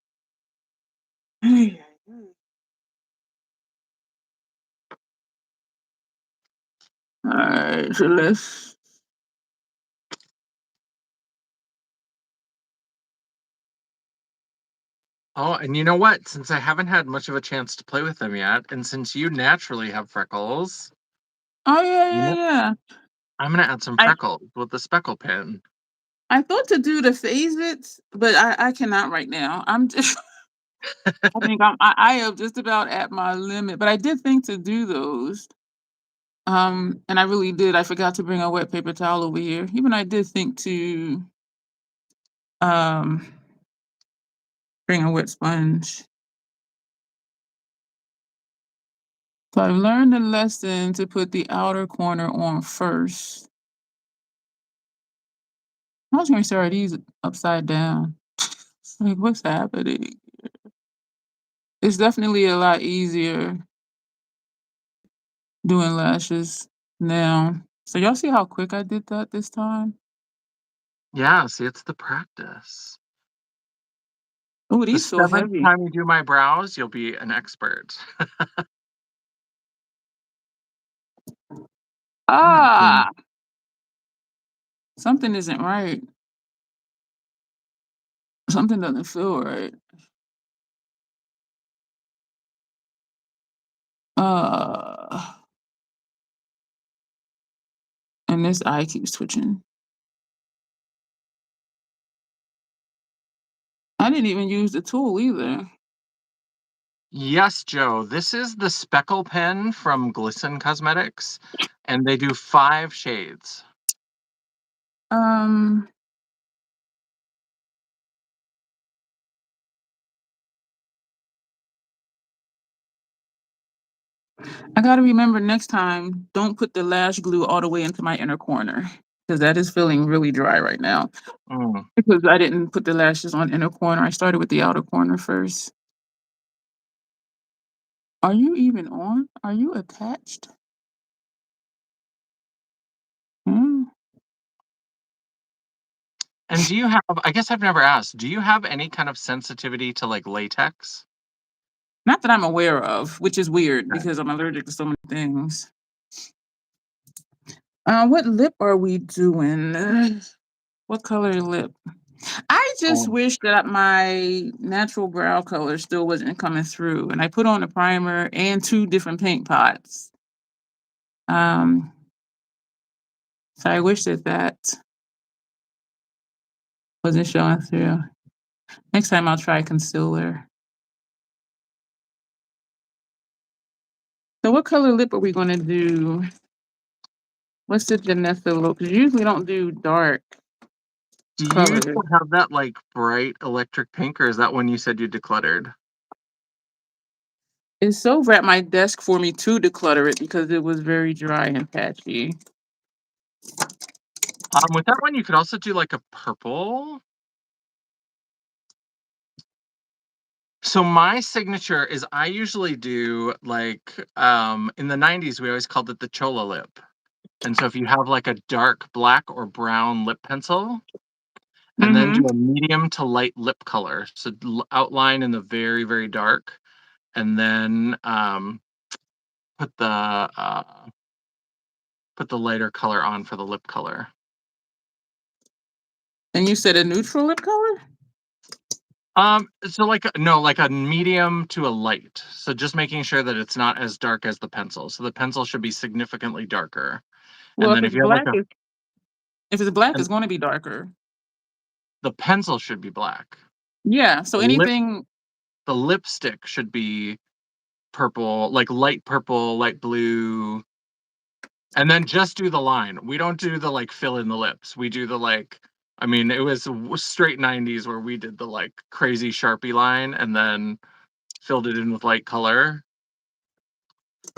Ay, ay, ay. All right, so let's. Oh, and you know what? Since I haven't had much of a chance to play with them yet, and since you naturally have freckles, Oh yeah, I'm yeah, gonna, yeah. I'm gonna add some I freckles with the speckle pen. I thought to do the Phase-Its, but I cannot right now. I'm just I think I am just about at my limit, but I did think to do those. And I really did. I forgot to bring a wet paper towel over here. Even I did think to um bring a wet sponge. So I've learned the lesson to put the outer corner on first. I was gonna start these upside down. It's like, what's happening? It's definitely a lot easier doing lashes now. So y'all see how quick I did that this time? Yeah, see, it's the practice. Oh, The these feel seventh heavy. time you do my brows, you'll be an expert. Yeah, Ah, something isn't right. Something doesn't feel right. Uh, and this eye keeps twitching. I didn't even use the tool either. yes, Joe. This is the Speckle pen from Glisten Cosmetics, and they do 5 shades. Um, I gotta remember next time, don't put the lash glue all the way into my inner corner because that is feeling really dry right now. Mm. Because I didn't put the lashes on inner corner. I started with the outer corner first. Are you even on? Are you attached? Hmm. And do you have, I guess I've never asked, do you have any kind of sensitivity to like latex? Not that I'm aware of, which is weird Okay. because I'm allergic to so many things. What lip are we doing? What color lip? I just Oh. wish that my natural brow color still wasn't coming through, and I put on a primer and 2 different paint pots. Um, so I wish that wasn't showing through. Next time I'll try concealer. So what color lip are we gonna do? What's the Janessa look? 'Cause you usually don't do dark Do you colors. still have that like bright electric pink, or is that one you said you decluttered? It's over at my desk for me to declutter it because it was very dry and patchy. With that one, you could also do like a purple. So my signature is I usually do like in the 90s we always called it the chola lip. And so if you have like a dark black or brown lip pencil and then Mhm. do a medium to light lip color. So outline in the very, very dark and then put the lighter color on for the lip color. And you said a neutral lip color? So like no, like a medium to a light. So just making sure that it's not as dark as the pencil. So the pencil should be significantly darker. Well, And then if you have like a if it's black, and it's gonna be darker. the pencil should be black. Yeah, so The lip anything the lipstick should be purple, like light purple, light blue. And then just do the line. We don't do the like fill in the lips. We do the like I mean, it was straight 90s where we did the like crazy Sharpie line and then filled it in with light color.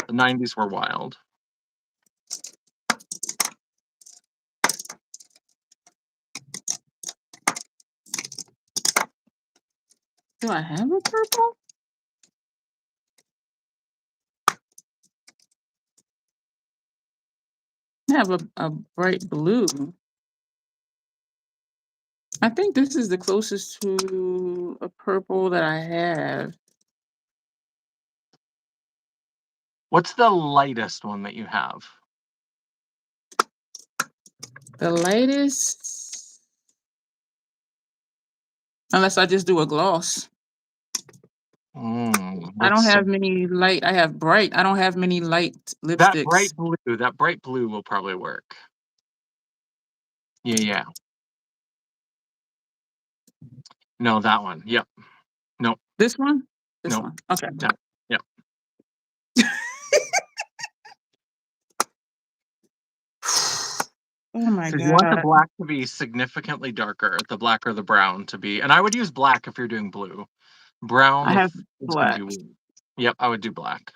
The 90s were wild. do I have a purple? I have a bright blue. I think this is the closest to a purple that I have. What's the lightest one that you have? The lightest, unless I just do a gloss. I don't Let's have many light. I have bright. I don't have many light that lipsticks. bright blue will probably work. Yeah, yeah. No, that one. Yep. Nope. This one? This Nope. one. Okay. Yep. Yep. Oh my Because you want the God. black to be significantly darker, the black or the brown to be, and I would use black if you're doing blue. Brown I have it's gonna black. be weird. Yep, I would do black.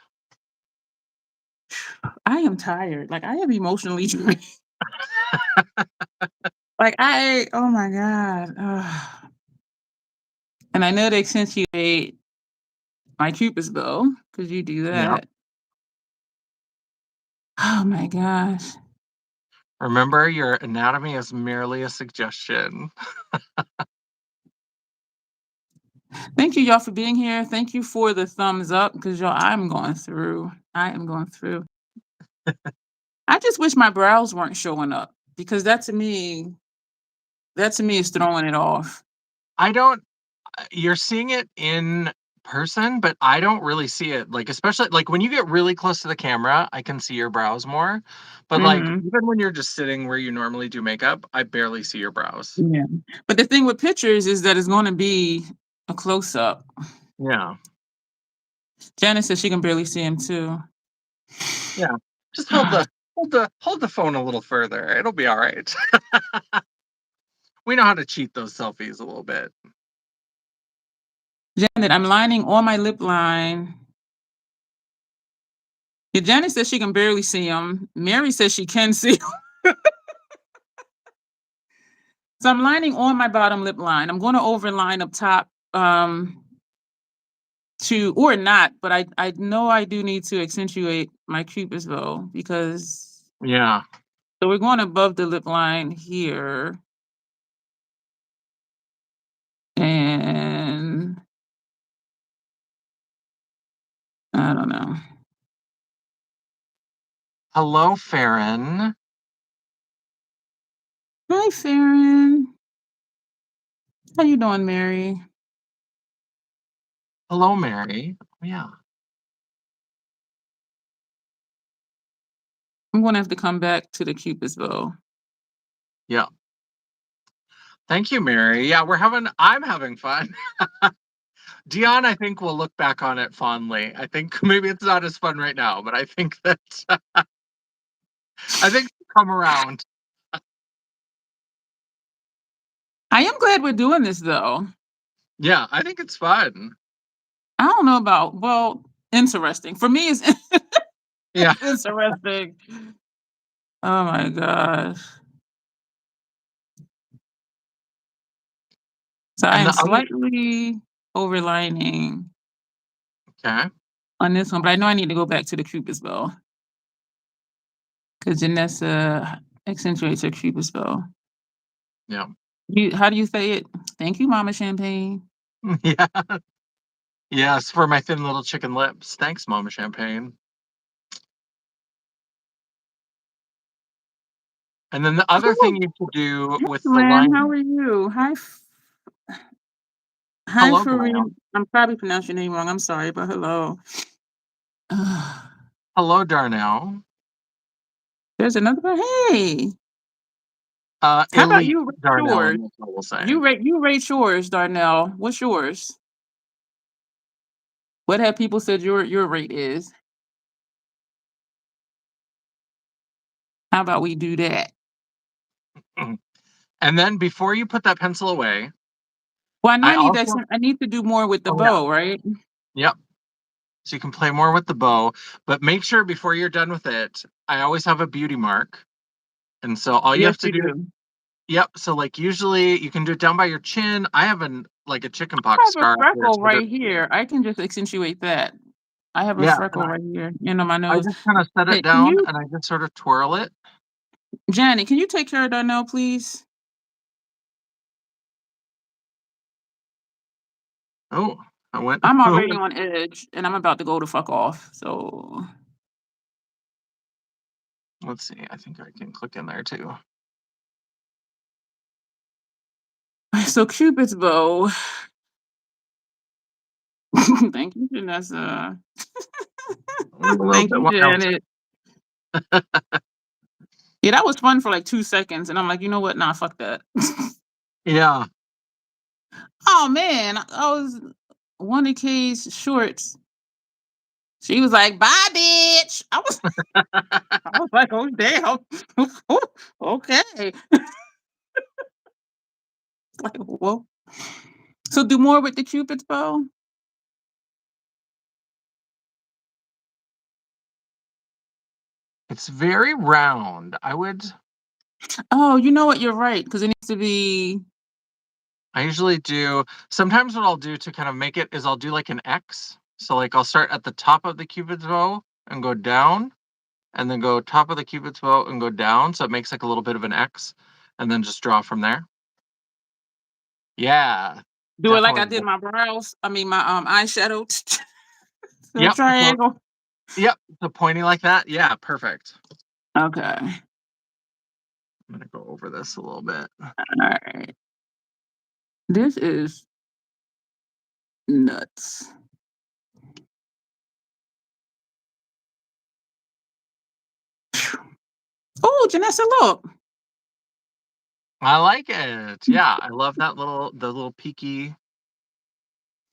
I am tired. Like I am emotionally drained. Like oh my God. Ugh. And I know they accentuate my Cupid's bow because you do Yeah. that. Oh my gosh. Remember, your anatomy is merely a suggestion. Thank you, y'all, for being here. Thank you for the thumbs up because y'all, I'm going through. I am going through. I just wish my brows weren't showing up because that to me is throwing it off. I don't you're seeing it in person, but I don't really see it. Like, especially like when you get really close to the camera, I can see your brows more. But like Mhm. even when you're just sitting where you normally do makeup, I barely see your brows. Yeah. But the thing with pictures is that it's going to be a close up. Yeah. Janice says she can barely see him too. Yeah. Just hold the phone a little further. It'll be all right. We know how to cheat those selfies a little bit. Janet, I'm lining on my lip line. Yeah, Janet says she can barely see him. Mary says she can see him. So I'm lining on my bottom lip line. I'm going to overline up top to or not, but I know I do need to accentuate my Cupid's bow because Yeah. so we're going above the lip line here. And I don't know. Hello, Farron. Hi, Farron. How you doing, Mary? Hello, Mary. Yeah. I'm going to have to come back to the Cupid's bow. Yeah. Thank you, Mary. Yeah, I'm having fun. Dion, I think will look back on it fondly. I think maybe it's not as fun right now, but I think that I think she'll come around. I am glad we're doing this, though. Yeah, I think it's fun. I don't know about, well, interesting. For me, it's, Yeah. it's interesting. Oh my gosh. So I And am the other slightly overlining okay. on this one, but I know I need to go back to the Cupid's bow because Janessa accentuates her Cupid's bow. Yeah. How do you say it? Thank you, Mama Champagne. Yeah. Yes, for my thin little chicken lips. Thanks, Mama Champagne. And then the other thing Cool. you should do Hi, with the Lynn. How line. are you? Hi, Hello, Farine. Brown. I'm probably pronouncing your name wrong. I'm sorry, but hello. Hello, Darnell. There's another one. Hey, how about Elite you rate Darnell, yours? and that's what we'll say. You rate yours, Darnell. What's yours? What have people said your rate is? How about we do that? And then before you put that pencil away, Well, I know I I need also I need to do more with the oh yeah, bow, right? yep. So you can play more with the bow, but make sure before you're done with it, I always have a beauty mark. And so all you Yes, have to you do, do. yep. So like usually you can do it down by your chin. I have like a chicken I pox have a scar up here. freckle So right here. I can just accentuate that. I have a yeah, freckle right here, on my I nose. just kind of set it Hey, can down you, and I just sort of twirl it. Janet? Can you take care of Darnell, please? Oh, I went. I'm already on edge, and I'm about to go the fuck off. So, Let's see. I think I can click in there too. so Cupid's bow. Thank you, Janessa. A little Thank bit you, wild. Janet. Yeah, that was fun for like 2 seconds, and I'm like, you know what? Nah, fuck that. Yeah. Oh man, I was one of Kay's shorts. She was like, "Bye, bitch." I was like, "Oh damn, okay." Like, well, so do more with the Cupid's bow. It's very round. Oh, you know what? You're right because it needs to be. I usually do, sometimes what I'll do to kind of make it is I'll do like an X. So like I'll start at the top of the Cupid's bow and go down, and then go top of the Cupid's bow and go down. So it makes like a little bit of an X, and then just draw from there. Yeah, Do it like I definitely. did my brows. I mean, my eyeshadow. The Yep. So, triangle. yep. The pointy like that. Yeah, perfect. Okay. I'm gonna go over this a little bit. All right. This is nuts. Oh, Janessa, look. I like it. Yeah, I love that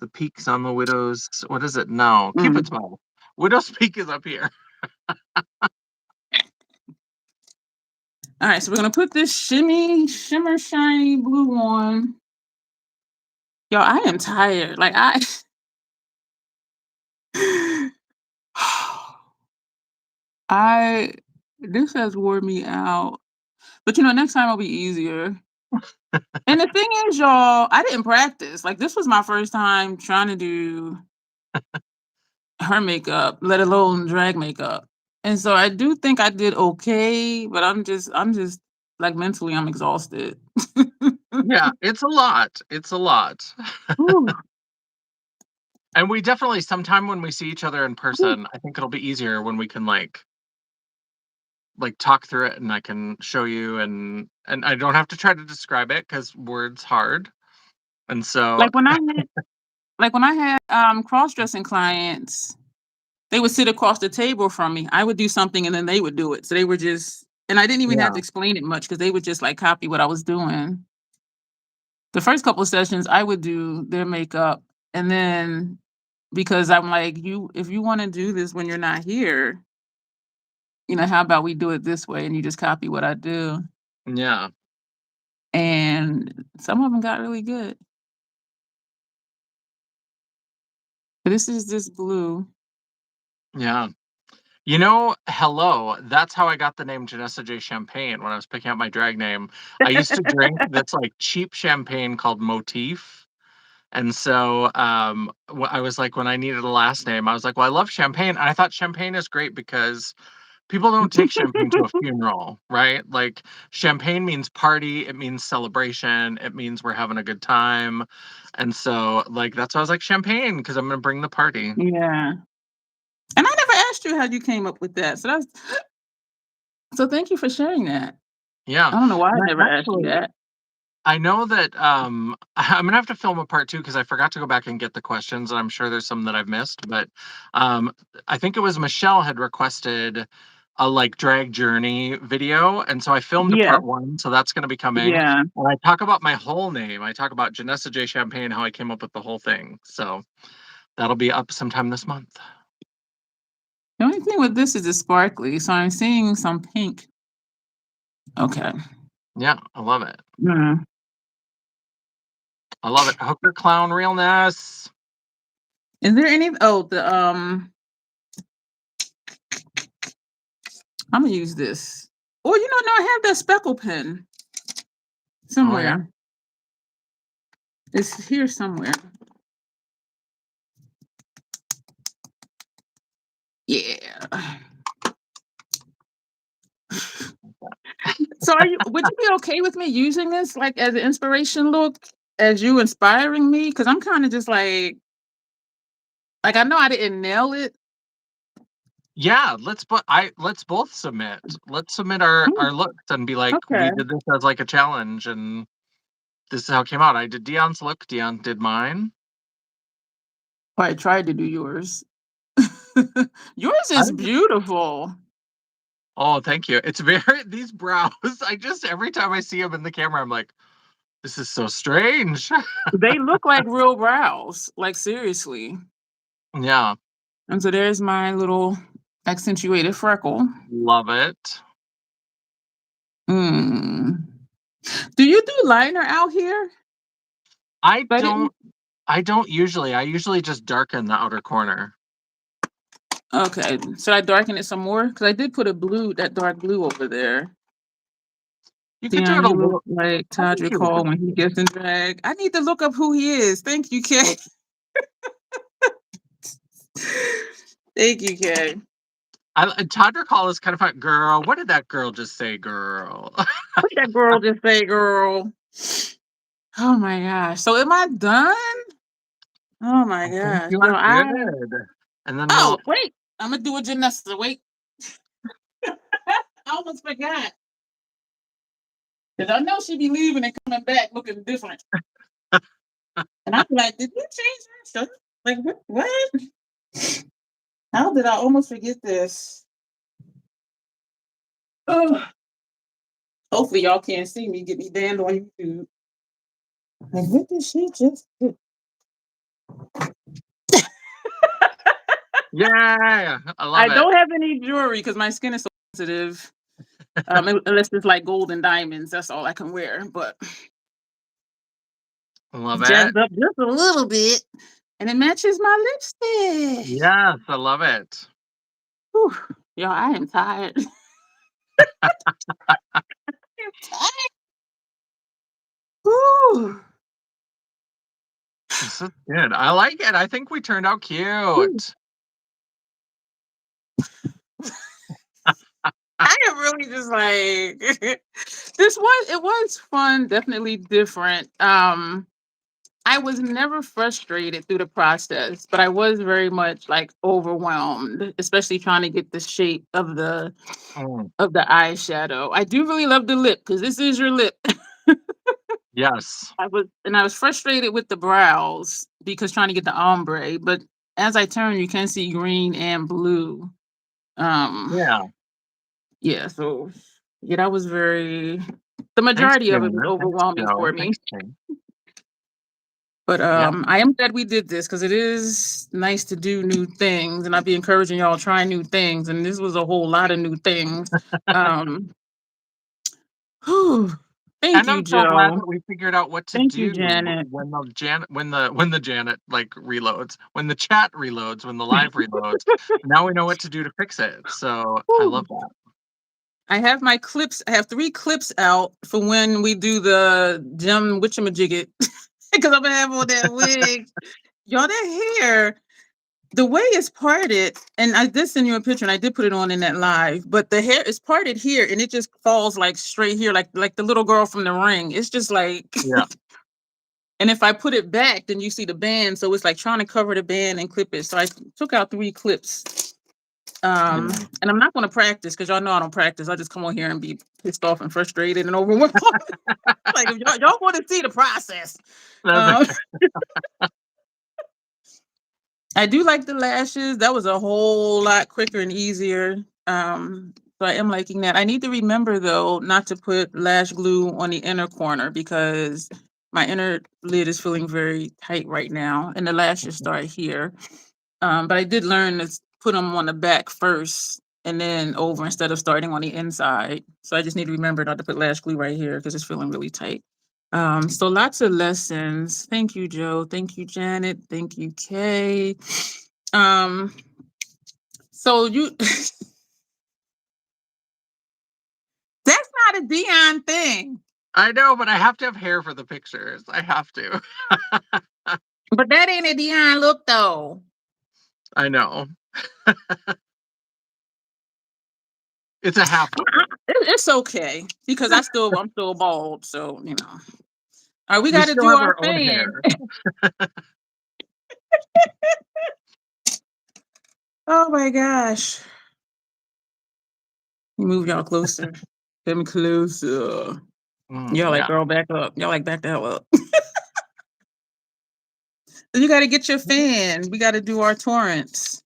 the peaks on the widow's. What is it? No, Mm. Cupid's bow. Widow's peak is up here. All right, so we're gonna put this shimmer, shiny blue on. Yo, I am tired. Like I this has wore me out. But next time will be easier. And the thing is, y'all, I didn't practice. Like this was my first time trying to do her makeup, let alone drag makeup. And so I do think I did okay, but I'm just like mentally I'm exhausted. Yeah, it's a lot. It's a lot. Ooh, And we definitely, sometime when we see each other in ooh. person, I think it'll be easier when we can like talk through it, and I can show you, and I don't have to try to describe it because words hard. And so Like when I had cross-dressing clients, they would sit across the table from me. I would do something and then they would do it. So they were just and I didn't even have yeah, to explain it much because they would just like copy what I was doing. The first couple of sessions, I would do their makeup, and then because I'm like, "You if you wanna do this when you're not here, how about we do it this way and you just copy what I do?" yeah, And some of them got really good. But this is this blue. yeah. Hello. That's how I got the name Janessa J Champagne when I was picking out my drag name. I used to drink this like cheap champagne called Motif. And so I was like, when I needed a last name, I was like, well, I love champagne. And I thought champagne is great because people don't take champagne to a funeral, right? Like champagne means party, it means celebration, it means we're having a good time. And so like that's why I was like champagne, because I'm gonna bring the party. Yeah. And I never asked you how you came up with that. So thank you for sharing that. Yeah. I don't know why I And never asked you actually, that. I know that I'm gonna have to film a part two because I forgot to go back and get the questions, and I'm sure there's some that I've missed. But um, I think it was Michelle had requested a like drag journey video, and so I filmed a Yeah. part one, so that's gonna be coming. Yeah. And I talk about my whole name. I talk about Janessa J Champagne, how I came up with the whole thing. So that'll be up sometime this month. The only thing with this is it's sparkly, so I'm seeing some pink. Okay. Yeah, I love it. Mm. I love it. Hooker clown realness. Is there any I'm gonna use this. Or no, I have that speckle pen Oh yeah. somewhere. It's here somewhere. Yeah. So would you be okay with me using this like as an inspiration look as you inspiring me? Because I'm kind of just like I know I didn't nail it. Yeah, let's both submit. Let's submit our Mm, looks and be like, we okay. did this as like a challenge, and this is how it came out. I did Dion's look, Dion did mine. I tried to do yours. Yours I is think beautiful. Oh, thank you. It's very these brows. I just every time I see them in the camera, I'm like, This is so strange. They look like real brows, like seriously. Yeah. And so there's my little accentuated freckle. Love it. Mm. Do you do liner out here? I I don't didn't. usually. I usually just darken the outer corner. Okay, should I darken it some more? Because I did put that dark blue over there. You could do it Dion, a you little. look like I think Todrick you look Hall good. when he gets in drag. I need to look up who he is. Thank you, Kay. Thank you, Kay. Todrick Hall is kind of fun. Girl, what did that girl just say, girl? What that girl just say, girl? Oh my gosh. So am I done? Oh my I think gosh. you Yo, are good. And then oh, wait. I'm gonna do a Janessa. Wait. I almost forgot. Because I know she be leaving and coming back looking different. And I'm like, did you change her shirt? Like, what? How did I almost forget this? Oh, hopefully y'all can't see me get me banned on YouTube. Like, what did she just do? yeah, I love I it. don't have any jewelry because my skin is so sensitive. Unless it's like gold and diamonds, that's all I can wear. But Love jazzed it. up just a little bit, and it matches my lipstick. Yes, I love it. Whew. Y'all, I am tired. I'm tired. Whew. This is good. I like it. I think we turned out cute. I am really just like it was fun, definitely different. I was never frustrated through the process, but I was very much like overwhelmed, especially trying to get the shape of the Mm, eyeshadow. I do really love the lip because this is your lip. yes. I was frustrated with the brows because trying to get the ombre, but as I turn, you can see green and blue. Um, Yeah. yeah, so yeah, that was the Thanks, majority of it was Janet. Thanks, overwhelming Joe. for me. Thanks, Jane. But Yeah. I am glad we did this because it is nice to do new things, and I'd be encouraging y'all to try new things. And this was a whole lot of new things. Um, whew. Thank And you, I'm so glad Joe. that we figured out what to Thank you, do Janet. when the Janet like reloads, when the chat reloads, when the live reloads. Now we know what to do to fix it. So I Whew. love that. I have my clips. I have 3 clips out for when we do the gem witchamajigget because I'm gonna have on that wig. Y'all, that hair. The way it's parted, and I did send you a picture, and I did put it on in that live. But the hair is parted here, and it just falls like straight here, like the little girl from The Ring. It's just like, Yeah. and if I put it back, then you see the band. So it's like trying to cover the band and clip it. So I took out 3 clips. Yeah. And I'm not going to practice because y'all know I don't practice. I just come on here and be pissed off and frustrated and overwhelmed. Like if y'all want to see the process. That's Um, I do like the lashes. That was a whole lot quicker and easier. So I am liking that. I need to remember though not to put lash glue on the inner corner because my inner lid is feeling very tight right now, and the lashes start here. But I did learn to put them on the back first and then over instead of starting on the inside. So I just need to remember not to put lash glue right here because it's feeling really tight. So lots of lessons. Thank you, Joe. Thank you, Janet. Thank you, Kay. So you that's not a Dion thing. I know, but I have to have hair for the pictures. I have to. But that ain't a Dion look though. I know. It's a half look. It's okay because I'm still bald, so you know. All right, we We got to still do have our our own thing. hair. Oh my gosh. Move y'all closer. Come closer. Y'all like, Yeah. girl, back up. Y'all like, back the hell up. You got to get your fan. We got to do our torrents.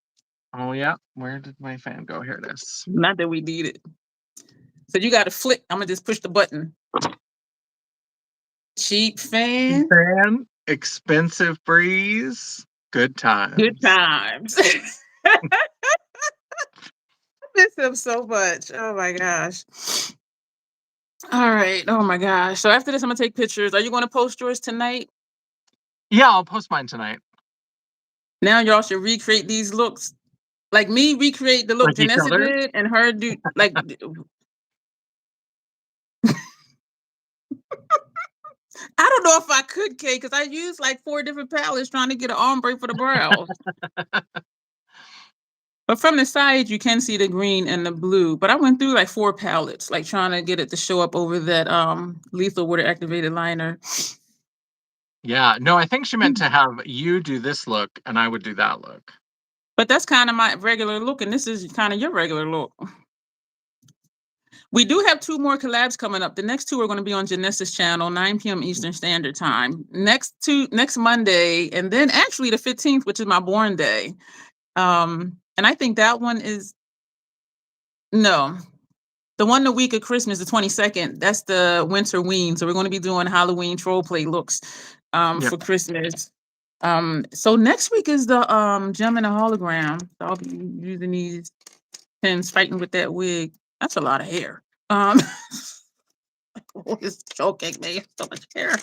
Oh yeah. Where did my fan go? Here it is. Not that we need it. So you got to flick. I'm going to just push the button. Cheap fan. Fan, expensive breeze, good times. Good times. Miss him so much. Oh my gosh. All right. Oh my gosh. So after this, I'm gonna take pictures. Are you gonna post yours tonight? Yeah, I'll post mine tonight. Now y'all should recreate these looks. Like me, recreate the look Like each Janessa other? did, and her do like. I don't know if I could, Kay, because I used like 4 different palettes trying to get an ombre for the brows. But from the side, you can see the green and the blue. But I went through like 4 palettes, like trying to get it to show up over that lethal water activated liner. Yeah, no, I think she meant to have you do this look and I would do that look. But that's kind of my regular look, and this is kind of your regular look. We do have 2 more collabs coming up. The next 2 are going to be on Janessa's channel, 9 p.m. Eastern Standard Time. Next Monday, and then actually the 15th, which is my born day. And I think that one is the one the week of Christmas, the 22nd. That's the winter ween. So we're going to be doing Halloween troll play looks for Christmas. So next week is the gem and the hologram. So I'll be using these pins, fighting with that wig. That's a lot of hair. It's choking me, so much hair.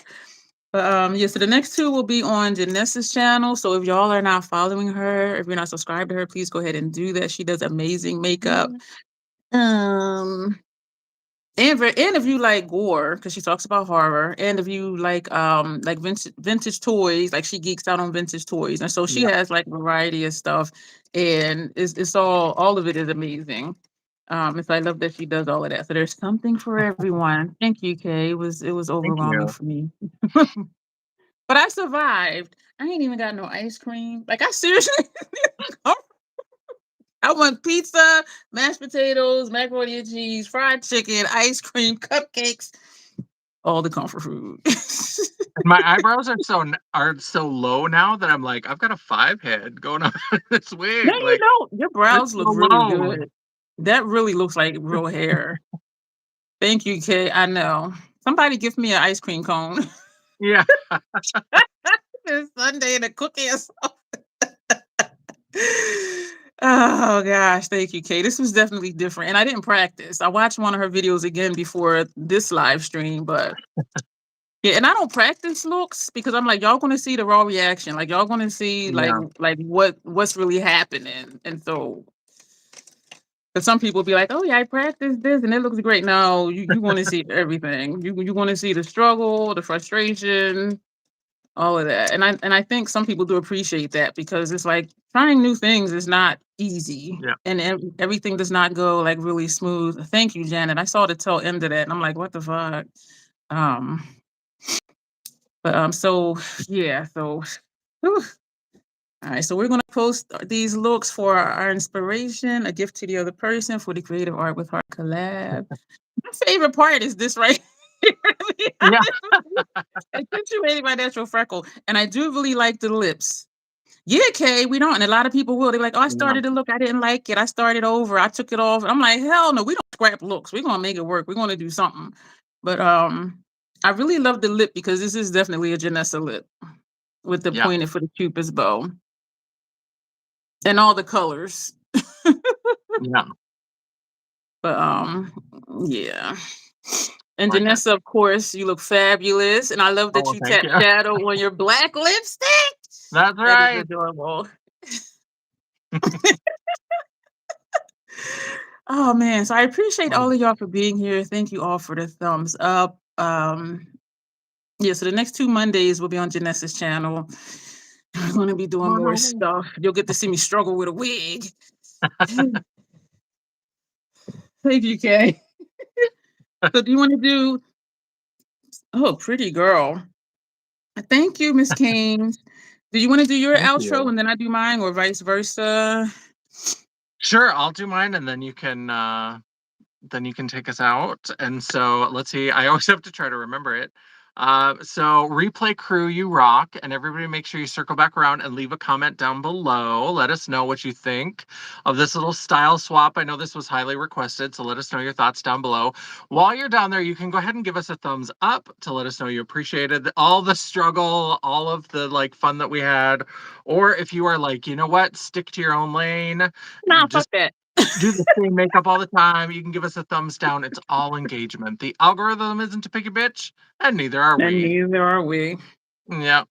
But yeah, so the next 2 will be on Janessa's channel. So if y'all are not following her, if you're not subscribed to her, please go ahead and do that. She does amazing makeup. And if you like gore, because she talks about horror, and if you like vintage toys, like she geeks out on vintage toys, and so she has like a variety of stuff, and it's all of it is amazing. And so I love that she does all of that. So there's something for everyone. Thank you, Kay. It was overwhelming for me. But I survived. I ain't even got no ice cream. Like I seriously I want pizza, mashed potatoes, macaroni and cheese, fried chicken, ice cream, cupcakes, all the comfort food. My eyebrows are so low now that I'm like, I've got a 5 head going on this wig. No, you don't. Your brows look so really low. good. That really looks like real hair. Thank you, Kay. I know. Somebody give me an ice cream cone. Yeah. It's Sunday and a cookie or something. Oh gosh, thank you, Kay. This was definitely different. And I didn't practice. I watched one of her videos again before this live stream, but yeah, and I don't practice looks because I'm like, y'all gonna see the raw reaction. Like y'all gonna see like what's really happening. And so but some people be like, oh yeah, I practiced this and it looks great. No, you want to see everything. You want to see the struggle, the frustration, all of that. And I think some people do appreciate that because it's like trying new things is not easy. Yeah. And everything does not go like really smooth. Thank you, Janet. I saw the tail end of that and I'm like, what the fuck? So yeah, so whew. All right, so we're going to post these looks for our inspiration, a gift to the other person for the Creative Art with Heart collab. My favorite part is this right here. Yeah. Accentuated by natural freckle. And I do really like the lips. Yeah, Kay, we don't. And a lot of people will. They're like, oh, I started to look. I didn't like it. I started over. I took it off. I'm like, hell no, we don't scrap looks. We're going to make it work. We're going to do something. But I really love the lip because this is definitely a Janessa lip with the pointed for the Cupid's bow. And all the colors. Yeah. But yeah. And Janessa, of course, you look fabulous. And I love that you tap shadow on your black lipstick. That's right. That is adorable. Oh man. So I appreciate all of y'all for being here. Thank you all for the thumbs up. Yeah, so the next 2 Mondays will be on Janessa's channel. We're going to be doing more stuff. You'll get to see me struggle with a wig. Thank you, Kay. So do you want to do... Oh, pretty girl. Thank you, Miss King. Do you want to do your outro and then I do mine or vice versa? Sure, I'll do mine and then you can take us out. And so let's see. I always have to try to remember it. So replay crew, you rock, and everybody make sure you circle back around and leave a comment down below. Let us know what you think of this little style swap. I know this was highly requested, so let us know your thoughts down below. While you're down there, you can go ahead and give us a thumbs up to let us know you appreciated all the struggle, all of the like fun that we had. Or if you are like, you know what, stick to your own lane, Nah, fuck just that. do the same makeup all the time, you can give us a thumbs down. It's all engagement. The algorithm isn't a picky bitch, and neither are And we. neither are we. Yeah.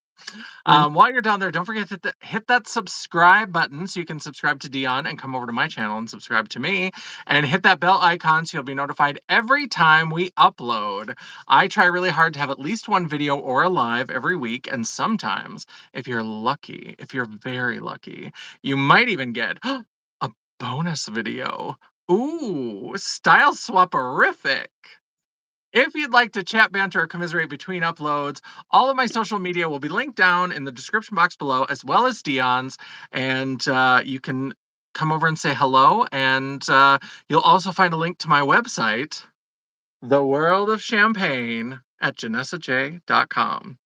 While you're down there, don't forget to hit that subscribe button so you can subscribe to Dion and come over to my channel and subscribe to me, and hit that bell icon so you'll be notified every time we upload. I try really hard to have at least one video or a live every week, and sometimes, if you're lucky, if you're very lucky, you might even get a bonus video. Ooh, style swap-orific. If you'd like to chat, banter, or commiserate between uploads, all of my social media will be linked down in the description box below, as well as Dion's, and you can come over and say hello, and you'll also find a link to my website, The World of Champagne, at janessajay.com.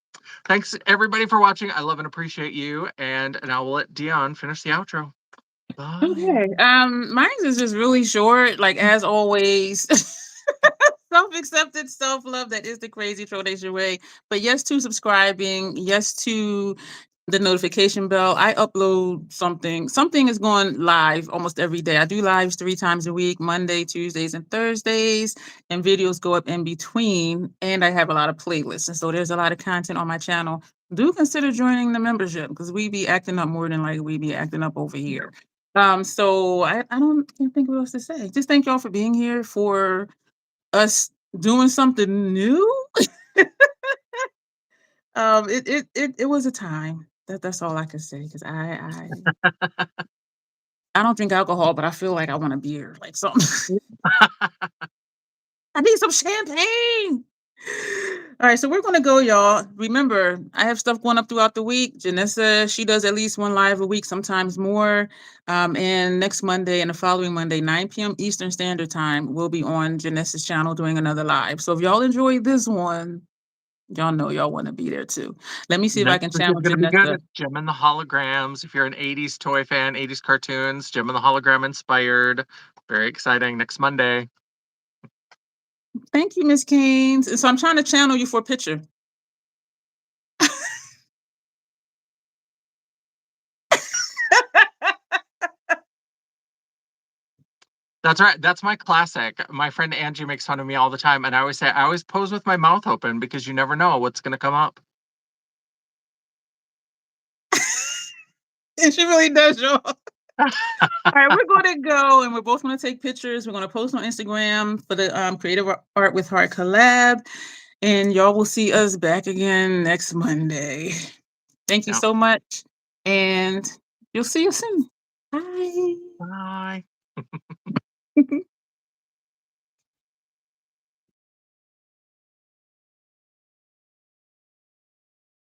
Thanks, everybody, for watching. I love and appreciate you, and now we'll let Dion finish the outro. Bye. Okay. Mine is just really short, like as always. Self-accepted, self-love, that is the crazy Trollation way. But yes to subscribing, yes to the notification bell. I upload something. Something is going live almost every day. I do lives 3 times a week, Monday, Tuesdays, and Thursdays, and videos go up in between. And I have a lot of playlists. And so there's a lot of content on my channel. Do consider joining the membership because we be acting up more than like we be acting up over here. So can't think of what else to say. Just thank y'all for being here, for us doing something new. It was a time. That's all I can say because I don't drink alcohol, but I feel like I want a beer, like something. I need some champagne. All right, so we're gonna go, y'all. Remember, I have stuff going up throughout the week. Janessa, she does at least one live a week, sometimes more. And next Monday and the following Monday, 9 p.m. Eastern Standard Time, we'll be on Janessa's channel doing another live. So if y'all enjoy this one, y'all know y'all want to be there too. Let me see if I Next can week is channel going to be good. Janessa. It's Gem and the Holograms. If you're an 80s toy fan, 80s cartoons, Gem and the Hologram inspired. Very exciting. Next Monday. Thank you, Miss Keynes. So I'm trying to channel you for a picture. That's right. That's my classic. My friend Angie makes fun of me all the time. And I always say, I always pose with my mouth open because you never know what's going to come up. And she really does, y'all. All right, we're going to go, and we're both going to take pictures. We're going to post on Instagram for the Creative Art with Heart collab, and y'all will see us back again next Monday. Thank you so much, and you'll see you soon. Bye. Bye.